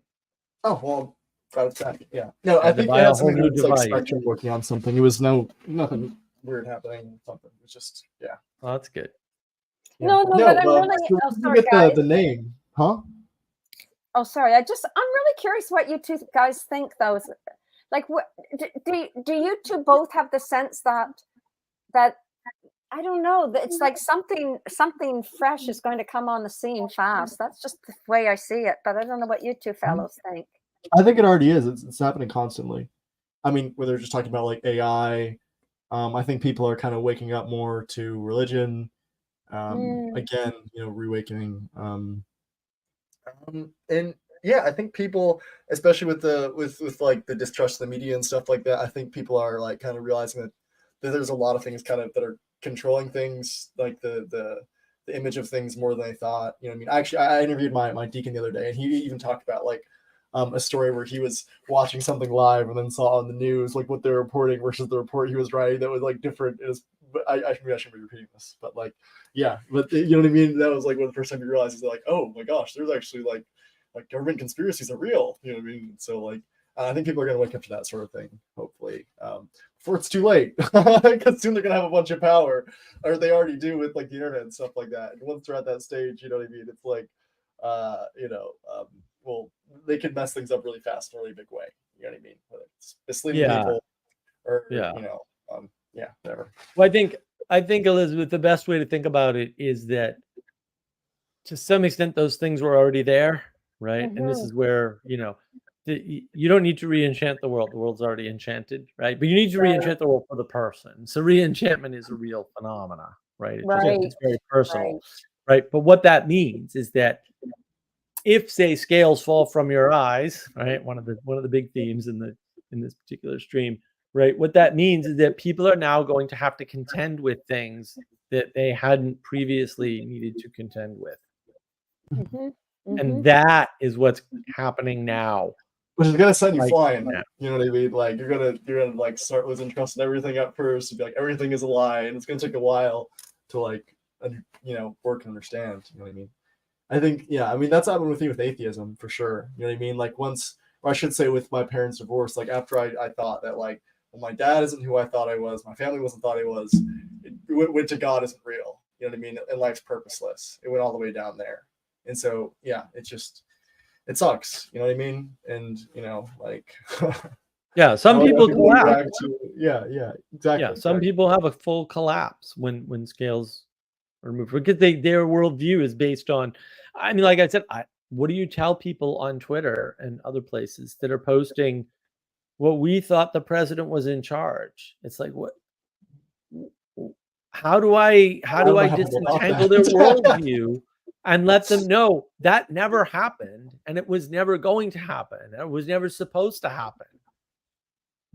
Oh well, that's back. Yeah. No, I think it had something to do with like Spectrum working on something. It was nothing weird happening. Something. It was just
Oh, that's good.
Yeah. No, but I'm really. Oh, sorry, guys.
The name, huh?
Oh, sorry. I'm really curious what you two guys think, though. Like, what do you two both have the sense that I don't know, that it's like something fresh is going to come on the scene fast. That's just the way I see it. But I don't know what you two fellows think.
I think it already is. It's happening constantly. I mean, whether they're just talking about like AI, I think people are kind of waking up more to religion. Again, reawakening. And yeah, I think people, especially with like the distrust of the media and stuff like that, I think people are like kind of realizing that there's a lot of things kind of that are controlling things, like the image of things more than they thought. You know what I mean? Actually, I interviewed my deacon the other day, and he even talked about like a story where he was watching something live and then saw on the news like what they're reporting versus the report he was writing that was like different. It was, I shouldn't be repeating this, but like, yeah, but you know what I mean? That was like one of the first time you realize is like, oh my gosh, there's actually like government conspiracies are real. You know what I mean? So like, I think people are going to wake up to that sort of thing, hopefully, before it's too late, because soon they're going to have a bunch of power, or they already do with like the internet and stuff like that. And once they're at that stage, you know what I mean? It's like, well, they can mess things up really fast in a really big way. You know what I mean? Whether it's misleading people, or whatever.
Well, I think Elizabeth, the best way to think about it is that to some extent those things were already there, right? And this is where you don't need to re-enchant the world. The world's already enchanted, right? But you need to re-enchant the world for the person. So re-enchantment is a real phenomena, right? It's very personal, right? But what that means is that if, say, scales fall from your eyes, right? One of the big themes in this particular stream, right? What that means is that people are now going to have to contend with things that they hadn't previously needed to contend with. And that is what's happening now,
Which is gonna send you
Like,
flying.
yeah.
You know what I mean? Like you're gonna like start losing trust in everything at first. Be like everything is a lie, and it's gonna take a while to like work and understand. You know what I mean? I think I mean that's happened with me with atheism for sure. You know what I mean? Like once, or I should say, with my parents' divorce. Like after I thought that like, well, my dad isn't who I thought I was. My family wasn't thought I was. It went to God isn't real. You know what I mean? And life's purposeless. It went all the way down there. And so it sucks, you know what I mean? And like
Yeah, some people collapse.
Exactly.
Yeah, some people have a full collapse when scales are removed because their worldview is based on. I mean, like I said, what do you tell people on Twitter and other places that are posting, "Well, we thought the president was in charge"? It's like, what? How do I disentangle their worldview and let them know that never happened and it was never going to happen? It was never supposed to happen.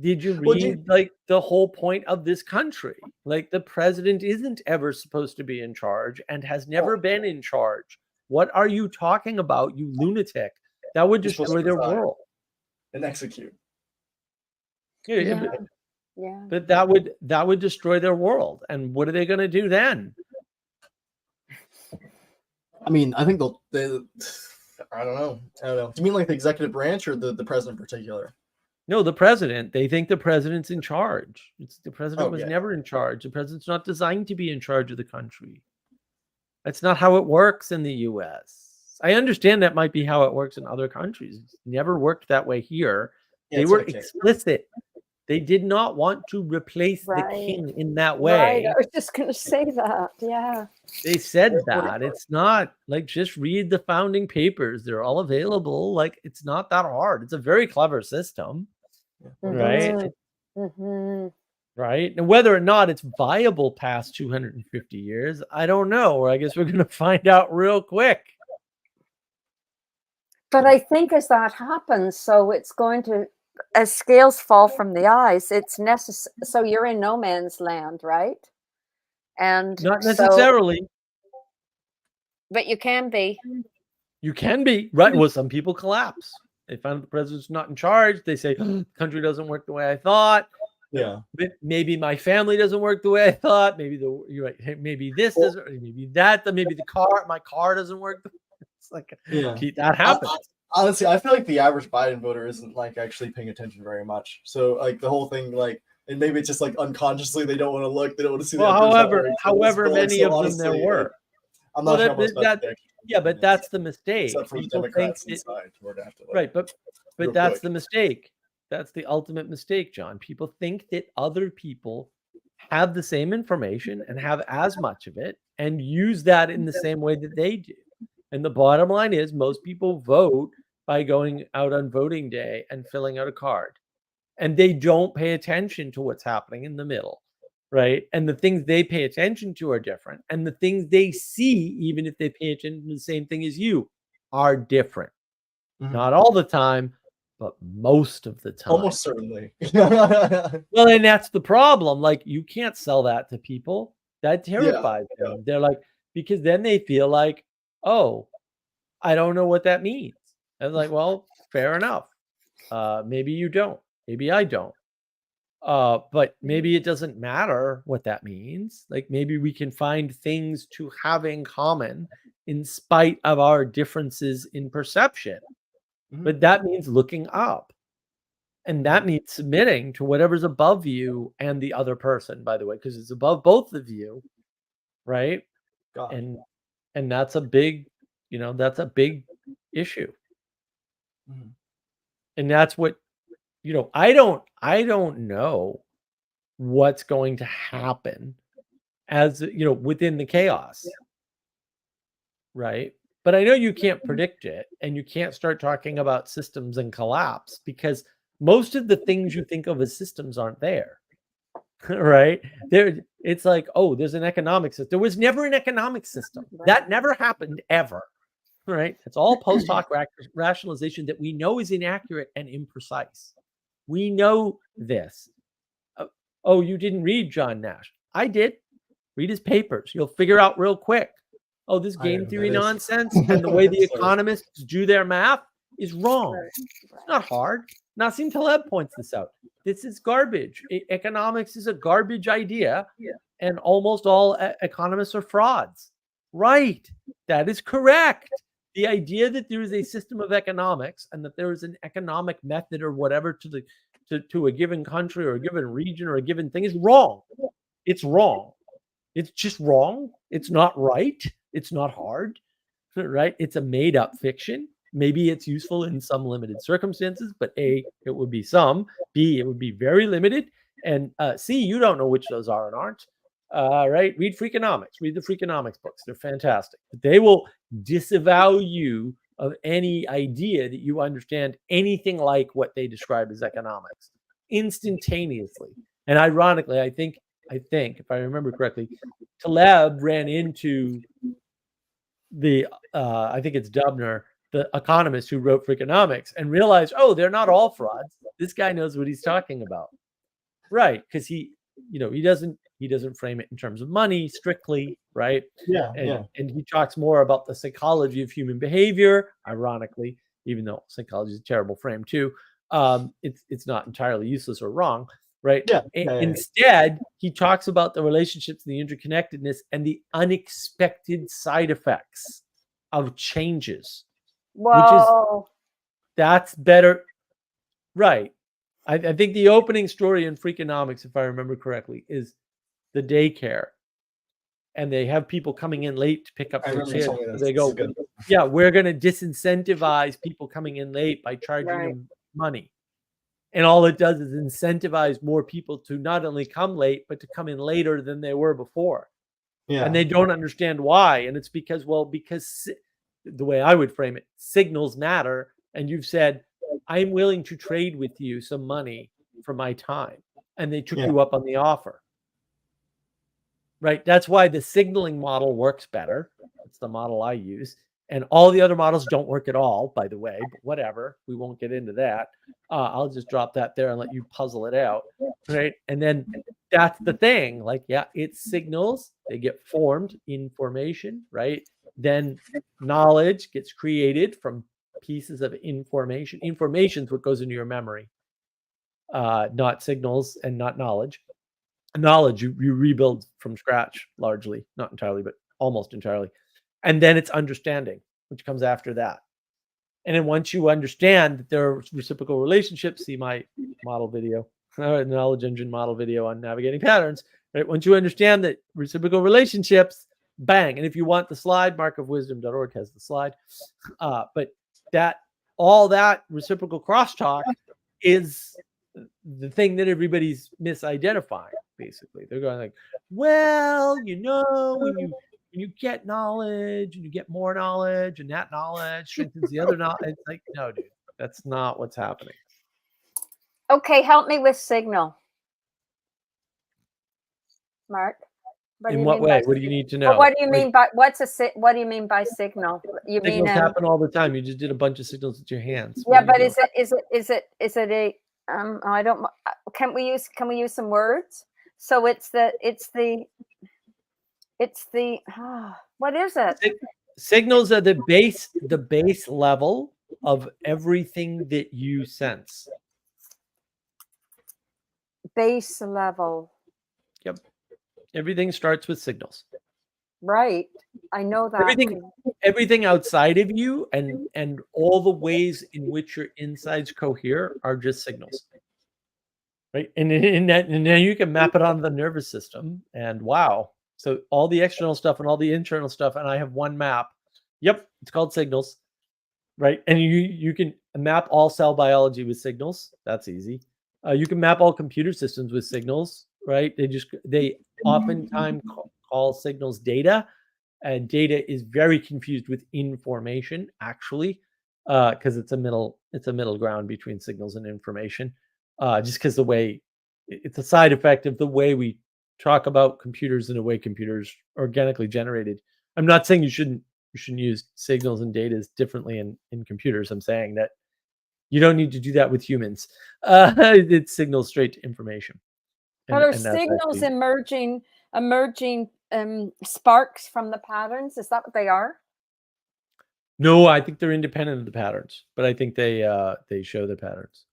Did you read like the whole point of this country? Like the president isn't ever supposed to be in charge and has never been in charge. What are you talking about, you lunatic? That would destroy their world.
And execute.
Yeah.
But that would destroy their world. And what are they going to do then?
I mean, I think they I don't know. Do you mean like the executive branch or the president in particular?
No, the president. They think the president's in charge. The president was never in charge. The president's not designed to be in charge of the country. That's not how it works in the U.S. I understand that might be how it works in other countries. It's never worked that way here. They were explicit. They did not want to replace the king in that way.
Right. I was just going to say that. Yeah.
They said that. It's not like just read the founding papers. They're all available. Like it's not that hard. It's a very clever system. Right? Right. And whether or not it's viable past 250 years, I don't know. Or I guess we're going to find out real quick.
But I think as that happens, so it's going to, as scales fall from the eyes, it's necessary. So you're in no man's land, right? And
not necessarily.
But you can be.
You can be, right? Well, some people collapse. They find the president's not in charge. They say, the country doesn't work the way I thought.
Yeah.
But maybe my family doesn't work the way I thought. Maybe you're right. Hey, maybe this doesn't, maybe that, maybe my car doesn't work. It's like, that happens.
Honestly, I feel like the average Biden voter isn't like actually paying attention very much. So like the whole thing, like, and maybe it's just like unconsciously they don't want to look, they don't want to see.
Well, however many of them there were.
I'm not sure
but that's the mistake.
Except for the Democrats inside,
right? But that's the mistake. That's the ultimate mistake, John. People think that other people have the same information and have as much of it and use that in the same way that they do. And the bottom line is most people vote by going out on voting day and filling out a card. And they don't pay attention to what's happening in the middle, right? And the things they pay attention to are different. And the things they see, even if they pay attention to the same thing as you, are different. Not all the time, but most of the time.
Almost certainly.
Well, and that's the problem. Like, you can't sell that to people. That terrifies them. They're like, because then they feel like, oh, I don't know what that means. And like, well, fair enough. Maybe you don't. Maybe I don't. But maybe it doesn't matter what that means. Like maybe we can find things to have in common in spite of our differences in perception. But that means looking up. And that means submitting to whatever's above you and the other person, by the way, because it's above both of you. Right. And that's a big, that's a big issue. And that's what, I don't know what's going to happen as, within the chaos. Right. But I know you can't predict it and you can't start talking about systems and collapse because most of the things you think of as systems aren't there. Right. It's like, oh, there's an economic system. There was never an economic system. That never happened ever. Right. It's all post hoc rationalization that we know is inaccurate and imprecise. We know this. Oh, you didn't read John Nash. I did. Read his papers. You'll figure out real quick. Oh, this game theory nonsense and the way the economists do their math is wrong. It's not hard. Nassim Taleb points this out. This is garbage. Economics is a garbage idea, and almost all economists are frauds. Right. That is correct. The idea that there is a system of economics and that there is an economic method or whatever to a given country or a given region or a given thing is wrong. It's wrong. It's just wrong. It's not right. It's not hard. Right? It's a made up fiction. Maybe it's useful in some limited circumstances, but A, it would be some. B, it would be very limited. And C, you don't know which those are and aren't. Right? Read Freakonomics. Read the Freakonomics books. They're fantastic. But they will disavow you of any idea that you understand anything like what they describe as economics instantaneously. And ironically, I think, if I remember correctly, Taleb ran into the, I think it's Dubner, the economist who wrote Freakonomics, and realized, oh, they're not all frauds. This guy knows what he's talking about. Right. Because he doesn't frame it in terms of money strictly, right? And he talks more about the psychology of human behavior, ironically, even though psychology is a terrible frame too. It's not entirely useless or wrong, right? Instead, he talks about the relationships and the interconnectedness and the unexpected side effects of changes.
Whoa.
That's better. Right. I think the opening story in Freakonomics, if I remember correctly, is the daycare. And they have people coming in late to pick up their kids. They go, yeah, we're going to disincentivize people coming in late by charging them money. And all it does is incentivize more people to not only come late, but to come in later than they were before. And they don't understand why. And it's because the way I would frame it, signals matter. And you've said, I'm willing to trade with you some money for my time. And they took you up on the offer. Right? That's why the signaling model works better. That's the model I use. And all the other models don't work at all, by the way, but whatever. We won't get into that. I'll just drop that there and let you puzzle it out. Right? And then that's the thing. Like, it's signals. They get formed in formation, right? Then knowledge gets created from pieces of information. Information is what goes into your memory, not signals and not knowledge. Knowledge, you rebuild from scratch largely, not entirely, but almost entirely. And then it's understanding, which comes after that. And then once you understand that there are reciprocal relationships, see my model video, knowledge engine model video on navigating patterns, right? Once you understand that reciprocal relationships, bang. And if you want the slide, markofwisdom.org has the slide. But all that reciprocal crosstalk is the thing that everybody's misidentifying, basically. They're going like, well, when you get knowledge and you get more knowledge and that knowledge strengthens the other knowledge. It's like, no, dude, that's not what's happening.
Okay, help me with signal. Mark?
In what way? What do you need to know?
Well, what do you mean by what do you mean by signal? You
signals happen all the time. You just did a bunch of signals with your hands.
Yeah, but is it a I don't. Can we use some words? So it's the what is it?
Signals are the base level of everything that you sense.
Base level.
Yep. Everything starts with signals.
Right. I know that.
Everything outside of you and all the ways in which your insides cohere are just signals. Right. And then you can map it on the nervous system. And wow. So all the external stuff and all the internal stuff, and I have one map. Yep. It's called signals. Right. And you can map all cell biology with signals. That's easy. You can map all computer systems with signals. Right. They oftentimes call signals data, and data is very confused with information, actually, because it's a middle ground between signals and information. Just because the way it's a side effect of the way we talk about computers and the way computers are organically generated. I'm not saying you shouldn't use signals and data differently in computers. I'm saying that you don't need to do that with humans. It's signals straight to information.
But are signals emerging sparks from the patterns? Is that what they are?
No, I think they're independent of the patterns, but I think they show the patterns.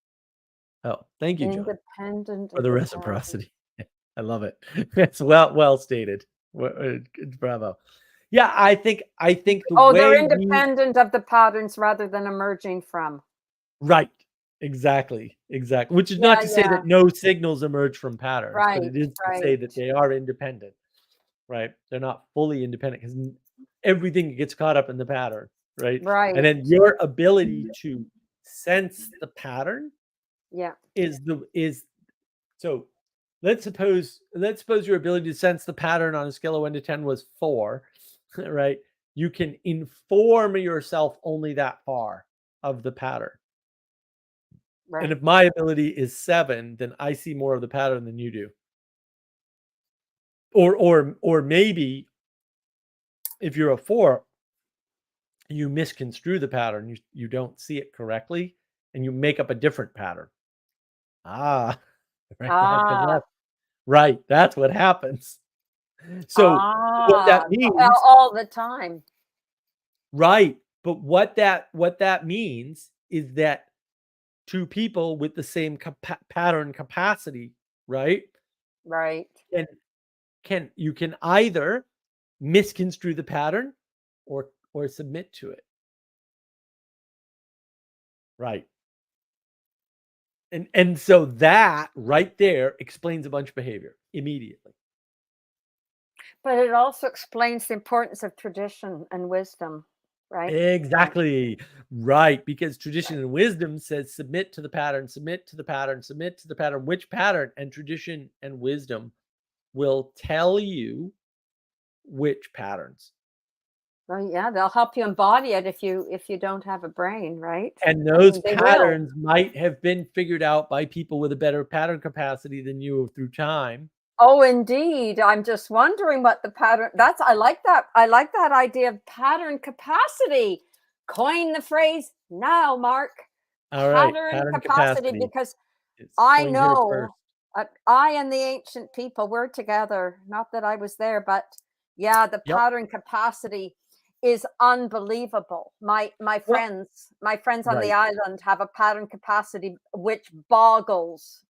Oh, thank you, John,
Independent
for
of
the
the
reciprocity. I love it. It's well stated. Bravo. Yeah, I think the
Oh, they're
way
independent of the patterns rather than emerging from.
right. Exactly. Which is
Yeah,
not to say
yeah.
that no signals emerge from patterns, but it
Right,
is to say
right.
that they are independent, right? They're not fully independent because everything gets caught up in the pattern, right?
Right.
And then your ability to sense the pattern
Yeah.
is so let's suppose your ability to sense the pattern on a scale of 1 to 10 was 4, right? You can inform yourself only that far of the pattern.
Right.
And if my ability is 7, then I see more of the pattern than you do. Or maybe if you're a 4, you misconstrue the pattern. You don't see it correctly, and you make up a different pattern. Right. Right. That's what happens. So what that means,
all the time.
right? But what that means is that two people with the same pattern capacity, right?
Right.
You can either misconstrue the pattern or submit to it. Right. And so that right there explains a bunch of behavior immediately.
But it also explains the importance of tradition and wisdom, right?
Exactly. Right. Because tradition and wisdom says submit to the pattern, submit to the pattern, submit to the pattern. Which pattern? And tradition and wisdom will tell you which patterns.
Well, yeah, they'll help you embody it if you don't have a brain, right?
And those
they
patterns might have been figured out by people with a better pattern capacity than you through time.
Oh, indeed. I'm just wondering what the pattern. I like that. I like that idea of pattern capacity. Coin the phrase now, Mark.
All right,
Pattern capacity, because
It's
I
coined here
know
first.
I and the ancient people were together. Not that I was there, but yeah, the
Yep.
pattern capacity is unbelievable. My friends on the island have a pattern capacity which boggles.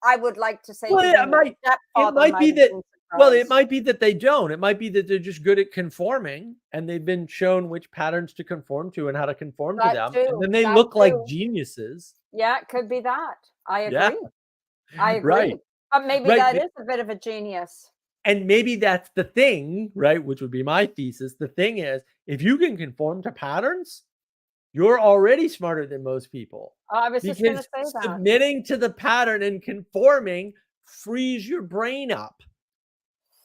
I would like to say,
Well, it might be that. Well, it might be that they don't. It might be that they're just good at conforming, and they've been shown which patterns to conform to and how to conform to them, and then they look like geniuses.
Yeah, it could be that. I agree.
Yeah.
I agree.
Right.
But maybe that is a bit of a genius.
And maybe that's the thing, right? Which would be my thesis. The thing is, if you can conform to patterns, you're already smarter than most people.
I was just going to say that.
Submitting to the pattern and conforming frees your brain up.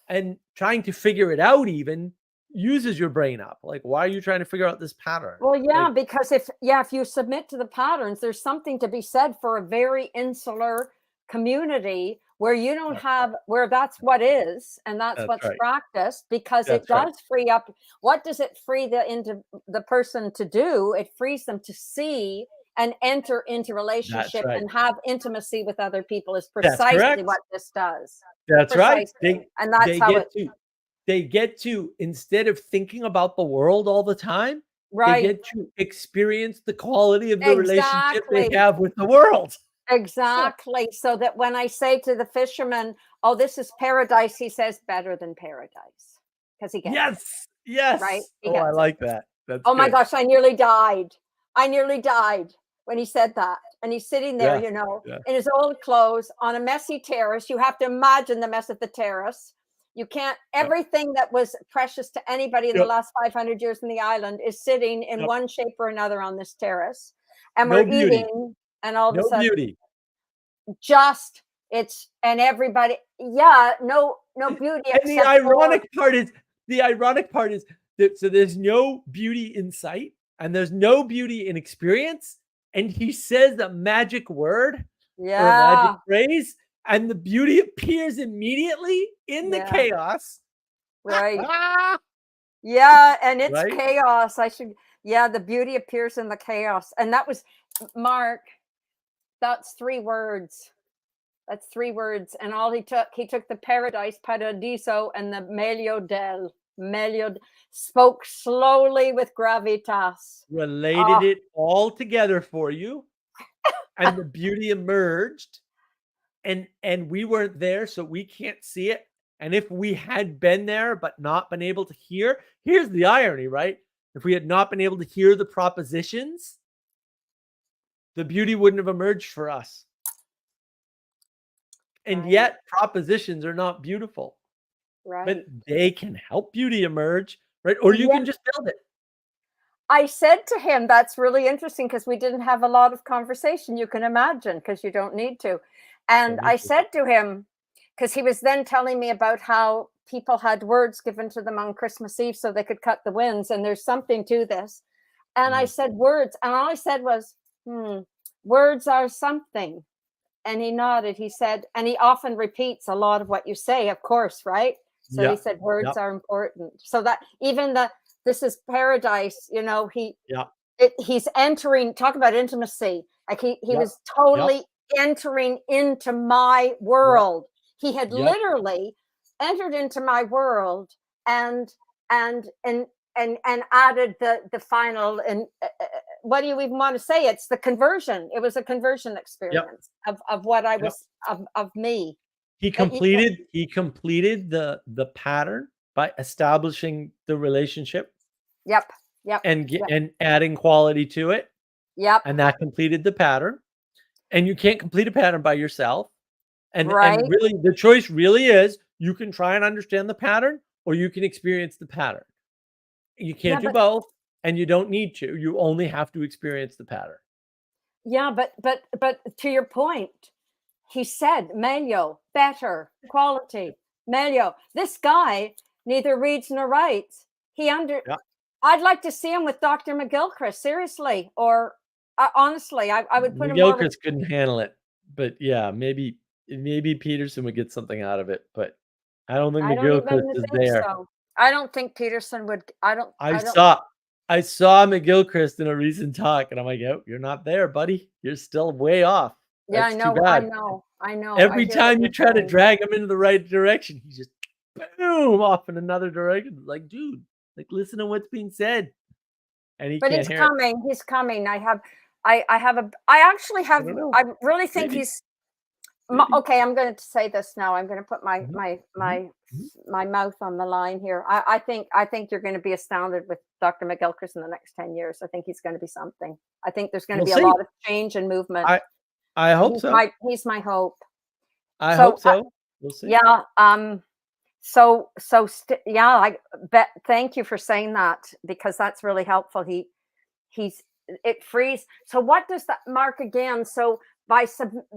And trying to figure it out even uses your brain up. Like, why are you trying to figure out this pattern?
Well, yeah, because if you submit to the patterns, there's something to be said for a very insular community where you don't have, where that's what is, and that's what's practiced, because it does free up. What does it free the person to do? It frees them to see and enter into relationship and have intimacy with other people is precisely what this does.
That's
precisely.
Right.
And that's how
they get to, instead of thinking about the world all the time, they get to experience the quality of the relationship they have with the world.
Exactly. So that when I say to the fisherman, oh, this is paradise, he says better than paradise. Because he gets it.
Yes.
Right?
I like that. That's
good. My gosh, I nearly died. When he said that. And he's sitting there, in his old clothes on a messy terrace. You have to imagine the mess of the terrace. You can't, everything that was precious to anybody in the last 500 years in the island is sitting in one shape or another on this terrace. And we're eating, and all of a sudden, and everybody, no beauty.
And the ironic part is that, so there's no beauty in sight, and there's no beauty in experience. And he says the magic word or magic phrase, and the beauty appears immediately in the chaos.
Right. And it's chaos. The beauty appears in the chaos. And that was, Mark, that's 3 words. And all he took the paradise, paradiso, and the meglio del. Melio spoke slowly with gravitas.
Related it all together for you, and the beauty emerged, and we weren't there, so we can't see it. And if we had been there but not been able to hear, here's the irony, right? If we had not been able to hear the propositions, the beauty wouldn't have emerged for us. And
Right.
yet propositions are not beautiful,
Right.
but they can help beauty emerge, right? Or you can just build it.
I said to him, that's really interesting because we didn't have a lot of conversation. You can imagine, because you don't need to. And I said to him, because he was then telling me about how people had words given to them on Christmas Eve so they could cut the winds. And there's something to this. And I said, words. And all I said was, words are something. And he nodded. He said, and he often repeats a lot of what you say, of course, right? So he said, words are important. So that even this is paradise, you know, he's entering, talk about intimacy. Like he was totally entering into my world. He had literally entered into my world and added the final, and what do you even want to say? It's the conversion. It was a conversion experience of what I was of me.
He completed the pattern by establishing the relationship.
Yep.
And adding quality to it.
Yep.
And that completed the pattern. And you can't complete a pattern by yourself. And really, the choice really is, you can try and understand the pattern, or you can experience the pattern. You can't do both, and you don't need to. You only have to experience the pattern.
Yeah, but to your point, he said, Melio, better, quality. Melio, this guy neither reads nor writes. I'd like to see him with Dr. McGilchrist, seriously. Or honestly, I would put him more.
McGilchrist couldn't handle it, but yeah, maybe Peterson would get something out of it. But I don't think McGilchrist is there.
So. I don't think Peterson would.
I saw McGilchrist in a recent talk, and I'm like, oh, you're not there, buddy. You're still way off.
That's
too bad.
I know.
Every time you try to drag him into the right direction, he just boom off in another direction. Like, dude, like, listen to what's being said. And he can't hear it.
He's coming. I really think he's okay. I'm going to say this now. I'm going to put my mouth on the line here. I think you're going to be astounded with Dr. McGilchrist in the next 10 years. I think he's going to be something. I think there's going to be a lot of change and movement.
I hope so.
He's my hope.
I hope so. We'll see.
Yeah. I bet. Thank you for saying that, because that's really helpful. It frees. So what does that mark again? So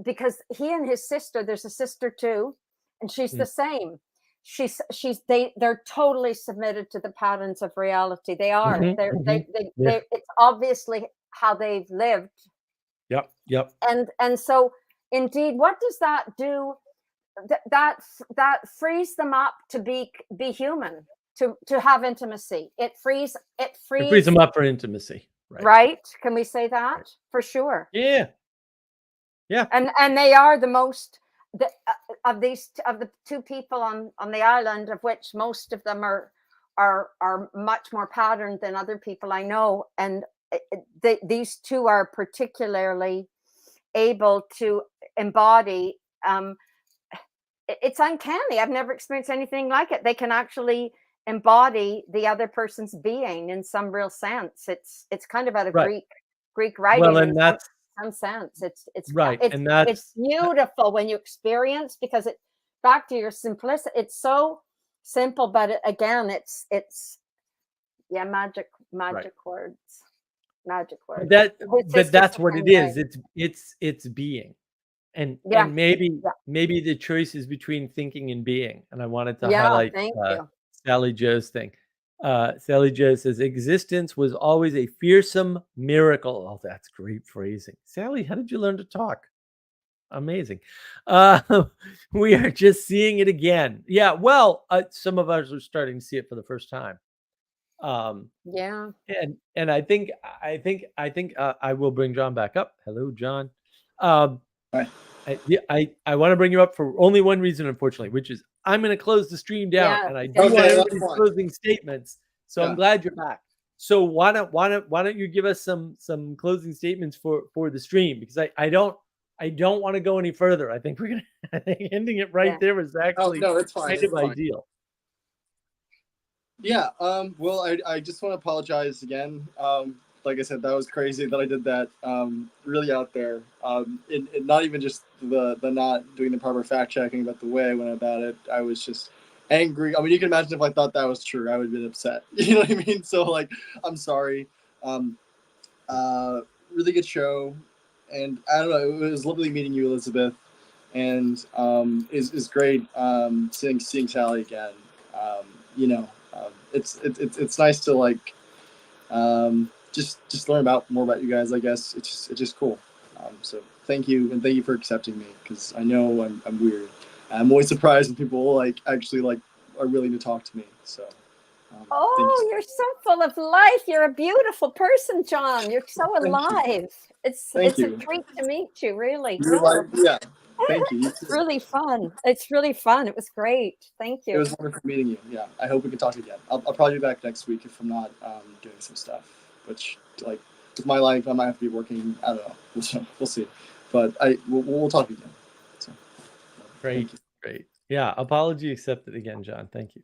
because he and his sister, there's a sister too, and she's the same. They're totally submitted to the patterns of reality. They are. It's obviously how they've lived.
Yep.
And so indeed, what does that do? That frees them up to be human, to have intimacy. It frees
them up for intimacy.
Right? Can we say that? For sure?
Yeah.
And they are the most of the two people on the island, of which most of them are much more patterned than other people I know, and these two are particularly able to embody. It's uncanny. I've never experienced anything like it. They can actually embody the other person's being in some real sense. It's kind of out of Greek writing.
Well, and that's
some sense. It's
right.
It's beautiful when you experience, because it back to your simplicity. It's so simple, but again, it's magic words. Magic words.
But that's what it is. It's being. And maybe the choice is between thinking and being. And I wanted to highlight Sally Joe's thing. Sally Joe says, existence was always a fearsome miracle. Oh, that's great phrasing. Sally, how did you learn to talk? Amazing. We are just seeing it again. Yeah, well, some of us are starting to see it for the first time. And I think I will bring John back up. Hello, John.
Hi.
I want to bring you up for only one reason, unfortunately, which is I'm going to close the stream down,
Yeah,
and I do
okay,
want
that's
everybody's
fine.
closing statements. So
Yeah.
I'm glad you're back. So why don't you give us some closing statements for the stream, because I don't want to go any further. I think we're gonna I think ending it right
Yeah.
there is actually
no, it's fine.
kind
It's
of
fine.
ideal.
Yeah. Well, I just want to apologize again. Like I said, that was crazy that I did that. Really out there. And not even just the not doing the proper fact checking, but the way I went about it. I was just angry. I mean, you can imagine if I thought that was true, I would have been upset. You know what I mean? So like, I'm sorry. Really good show, and I don't know. It was lovely meeting you, Elizabeth, and is great seeing Sally again. You know, it's nice to like just learn more about you guys. I guess it's just cool. So thank you, and thank you for accepting me, because I know I'm weird. I'm always surprised when people like actually like are willing to talk to me. So.
Oh, you're so full of life. You're a beautiful person, John. You're so
Thank you.
alive. It's
Thank
a
you.
treat to meet you, really.
You're like, yeah. Thank you. You
It's
too.
really fun. It's really fun. It was great. Thank
It
you.
was wonderful meeting you. Yeah, I hope we can talk again. I'll probably be back next week if I'm not doing some stuff. Which, like, with my life, I might have to be working. I don't know. We'll see. But we'll talk again. So,
Great, great. Yeah, apology accepted again, John. Thank you.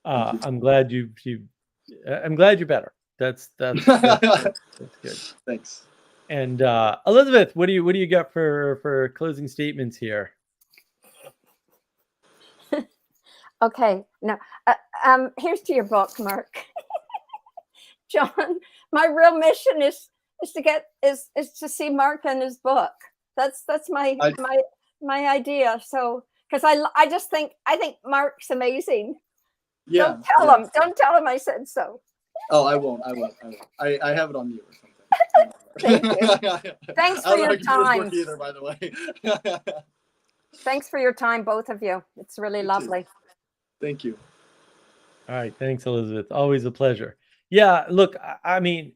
Thank you.
I'm glad I'm glad you're better. That's good.
Thanks.
And Elizabeth, what do you got for closing statements here?
Okay. Now, here's to your book, Mark. John, my real mission is to see Mark and his book. That's my idea. So, because I think Mark's amazing.
Yeah.
Don't tell him I said so.
Oh, I won't. I have it on mute or something.
Thank you. Thanks for your time.
Either, by the way.
Thanks for your time, both of you. It's really lovely.
Thank you.
All right, thanks, Elizabeth. Always a pleasure. Yeah, look, I mean,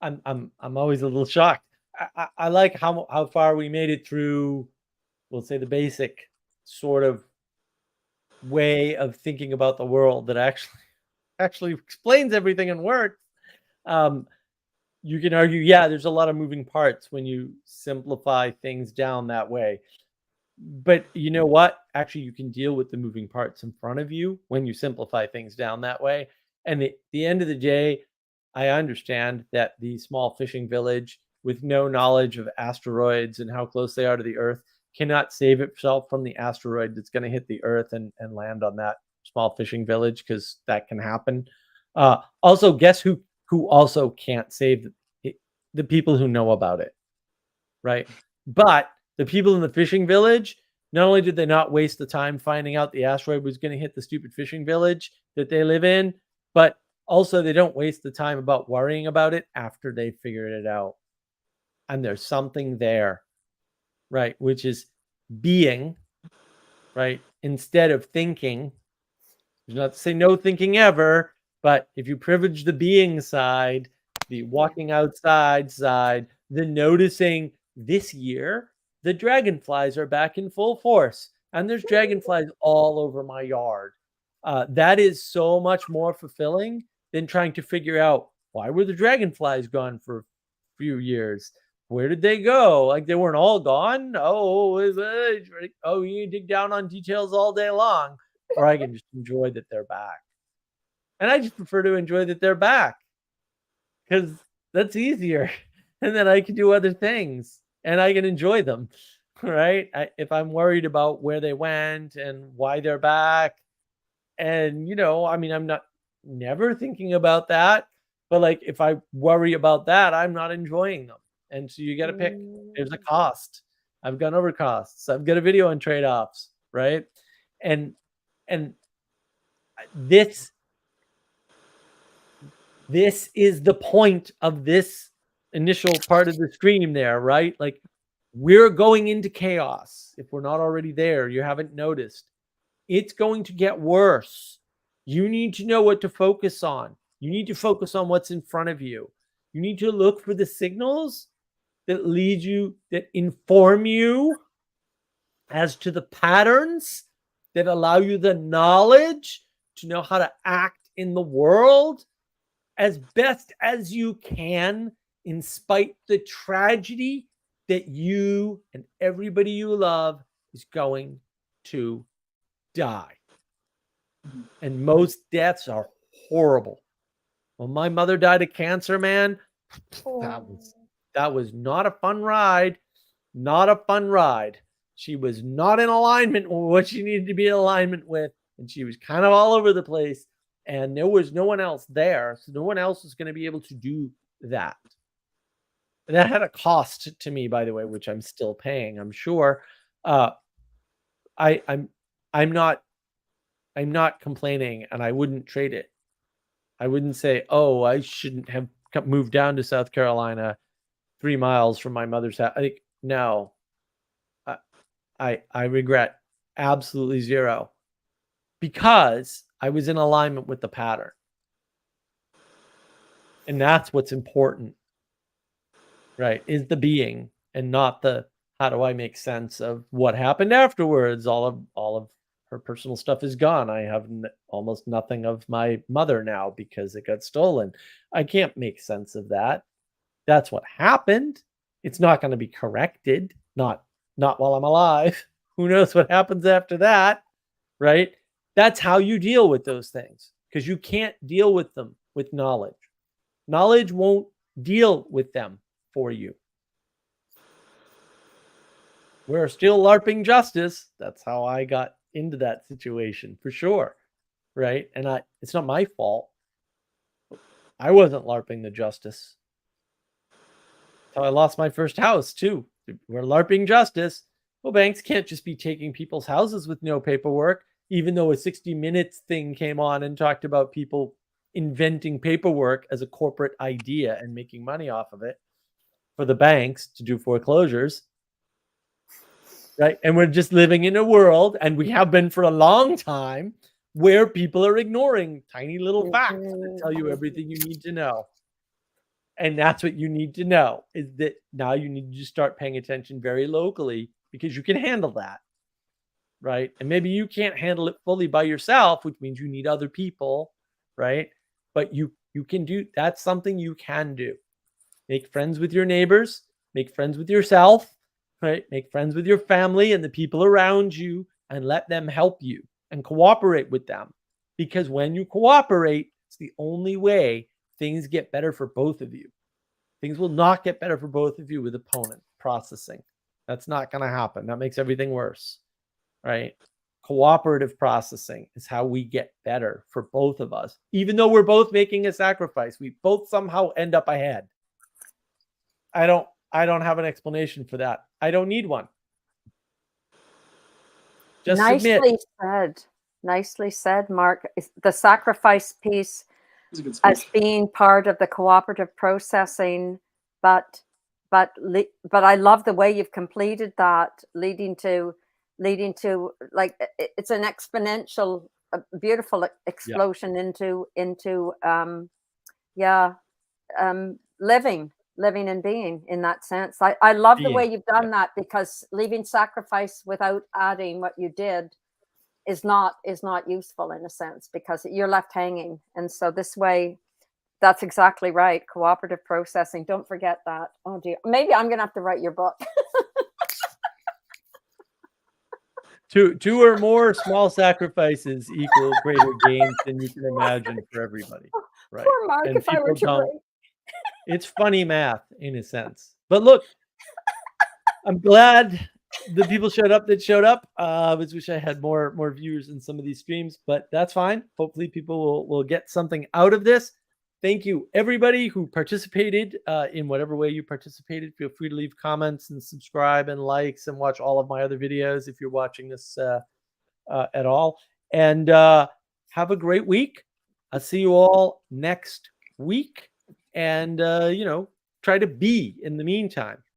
I'm always a little shocked. I like how far we made it through, we'll say, the basic sort of way of thinking about the world that actually explains everything and works. You can argue, yeah, there's a lot of moving parts when you simplify things down that way. But you know what? Actually, you can deal with the moving parts in front of you when you simplify things down that way. And at the end of the day, I understand that the small fishing village with no knowledge of asteroids and how close they are to the Earth cannot save itself from the asteroid that's going to hit the Earth and land on that small fishing village, because that can happen. Also, guess who also can't save the people who know about it, right? But the people in the fishing village, not only did they not waste the time finding out the asteroid was going to hit the stupid fishing village that they live in, but also they don't waste the time about worrying about it after they figured it out. And there's something there, right? Which is being, right? Instead of thinking. There's not to say no thinking ever, but if you privilege the being side, the walking outside side, the noticing, this year, the dragonflies are back in full force, and there's dragonflies all over my yard. That is so much more fulfilling than trying to figure out, why were the dragonflies gone for a few years? Where did they go? Like, they weren't all gone. You dig down on details all day long, or I can just enjoy that they're back. And I just prefer to enjoy that they're back, because that's easier. And then I can do other things and I can enjoy them, right? If I'm worried about where they went and why they're back, and, I mean, I'm not never thinking about that, but like, if I worry about that, I'm not enjoying them. And so you got to pick. There's a cost. I've gone over costs. I've got a video on trade-offs, right? And this is the point of this initial part of the stream there, right? Like, we're going into chaos. If we're not already there, you haven't noticed. It's going to get worse. You need to know what to focus on. You need to focus on what's in front of you. You need to look for the signals that lead you, that inform you as to the patterns that allow you the knowledge to know how to act in the world as best as you can, in spite the tragedy that you and everybody you love is going to die. And most deaths are horrible. When my mother died of cancer, man, that was not a fun ride. Not a fun ride. She was not in alignment with what she needed to be in alignment with, and she was kind of all over the place, and there was no one else there, so no one else was going to be able to do that. And that had a cost to me, by the way, which I'm still paying, I'm sure. I'm not complaining, and I wouldn't trade it. I wouldn't say, oh, I shouldn't have moved down to South Carolina 3 miles from my mother's house. I think, no, I regret absolutely zero, because I was in alignment with the pattern. And that's what's important, right? Is the being, and not the, how do I make sense of what happened afterwards? All of her personal stuff is gone. I have almost nothing of my mother now because it got stolen. I can't make sense of that. That's what happened. It's not going to be corrected. Not while I'm alive. Who knows what happens after that, right? That's how you deal with those things, because you can't deal with them with knowledge. Knowledge won't deal with them for you. We're still LARPing justice. That's how I got into that situation, for sure, right? And it's not my fault. I wasn't LARPing the justice. That's how I lost my first house, too. We're LARPing justice. Well, banks can't just be taking people's houses with no paperwork, even though a 60 Minutes thing came on and talked about people inventing paperwork as a corporate idea and making money off of it for the banks to do foreclosures, right? And we're just living in a world, and we have been for a long time, where people are ignoring tiny little facts that tell you everything you need to know. And that's what you need to know, is that now you need to just start paying attention very locally, because you can handle that, right? And maybe you can't handle it fully by yourself, which means you need other people, right? But you can do, that's something you can do. Make friends with your neighbors, make friends with yourself, right? Make friends with your family and the people around you, and let them help you and cooperate with them. Because when you cooperate, it's the only way things get better for both of you. Things will not get better for both of you with opponent processing. That's not going to happen. That makes everything worse, right? Cooperative processing is how we get better for both of us. Even though we're both making a sacrifice, we both somehow end up ahead. I don't have an explanation for that. I don't need one. Just
nicely
submit.
said. Nicely said, Mark. The sacrifice piece as being part of the cooperative processing, but I love the way you've completed that, leading to like, it's an exponential, beautiful explosion into living and being in that sense. I love the way you've done that, because leaving sacrifice without adding what you did is not useful, in a sense, because you're left hanging. And so this way, that's exactly right. Cooperative processing. Don't forget that. Oh dear. Maybe I'm going to have to write your book.
Two or more small sacrifices equal greater gains than you can imagine for everybody. Right.
Poor Mark,
and
if I were to write.
It's funny math in a sense. But look, I'm glad the people showed up that showed up. I wish I had more viewers in some of these streams, but that's fine. Hopefully people will get something out of this. Thank you, everybody who participated in whatever way you participated. Feel free to leave comments and subscribe and likes, and watch all of my other videos if you're watching this at all. And have a great week. I'll see you all next week. And, try to be, in the meantime,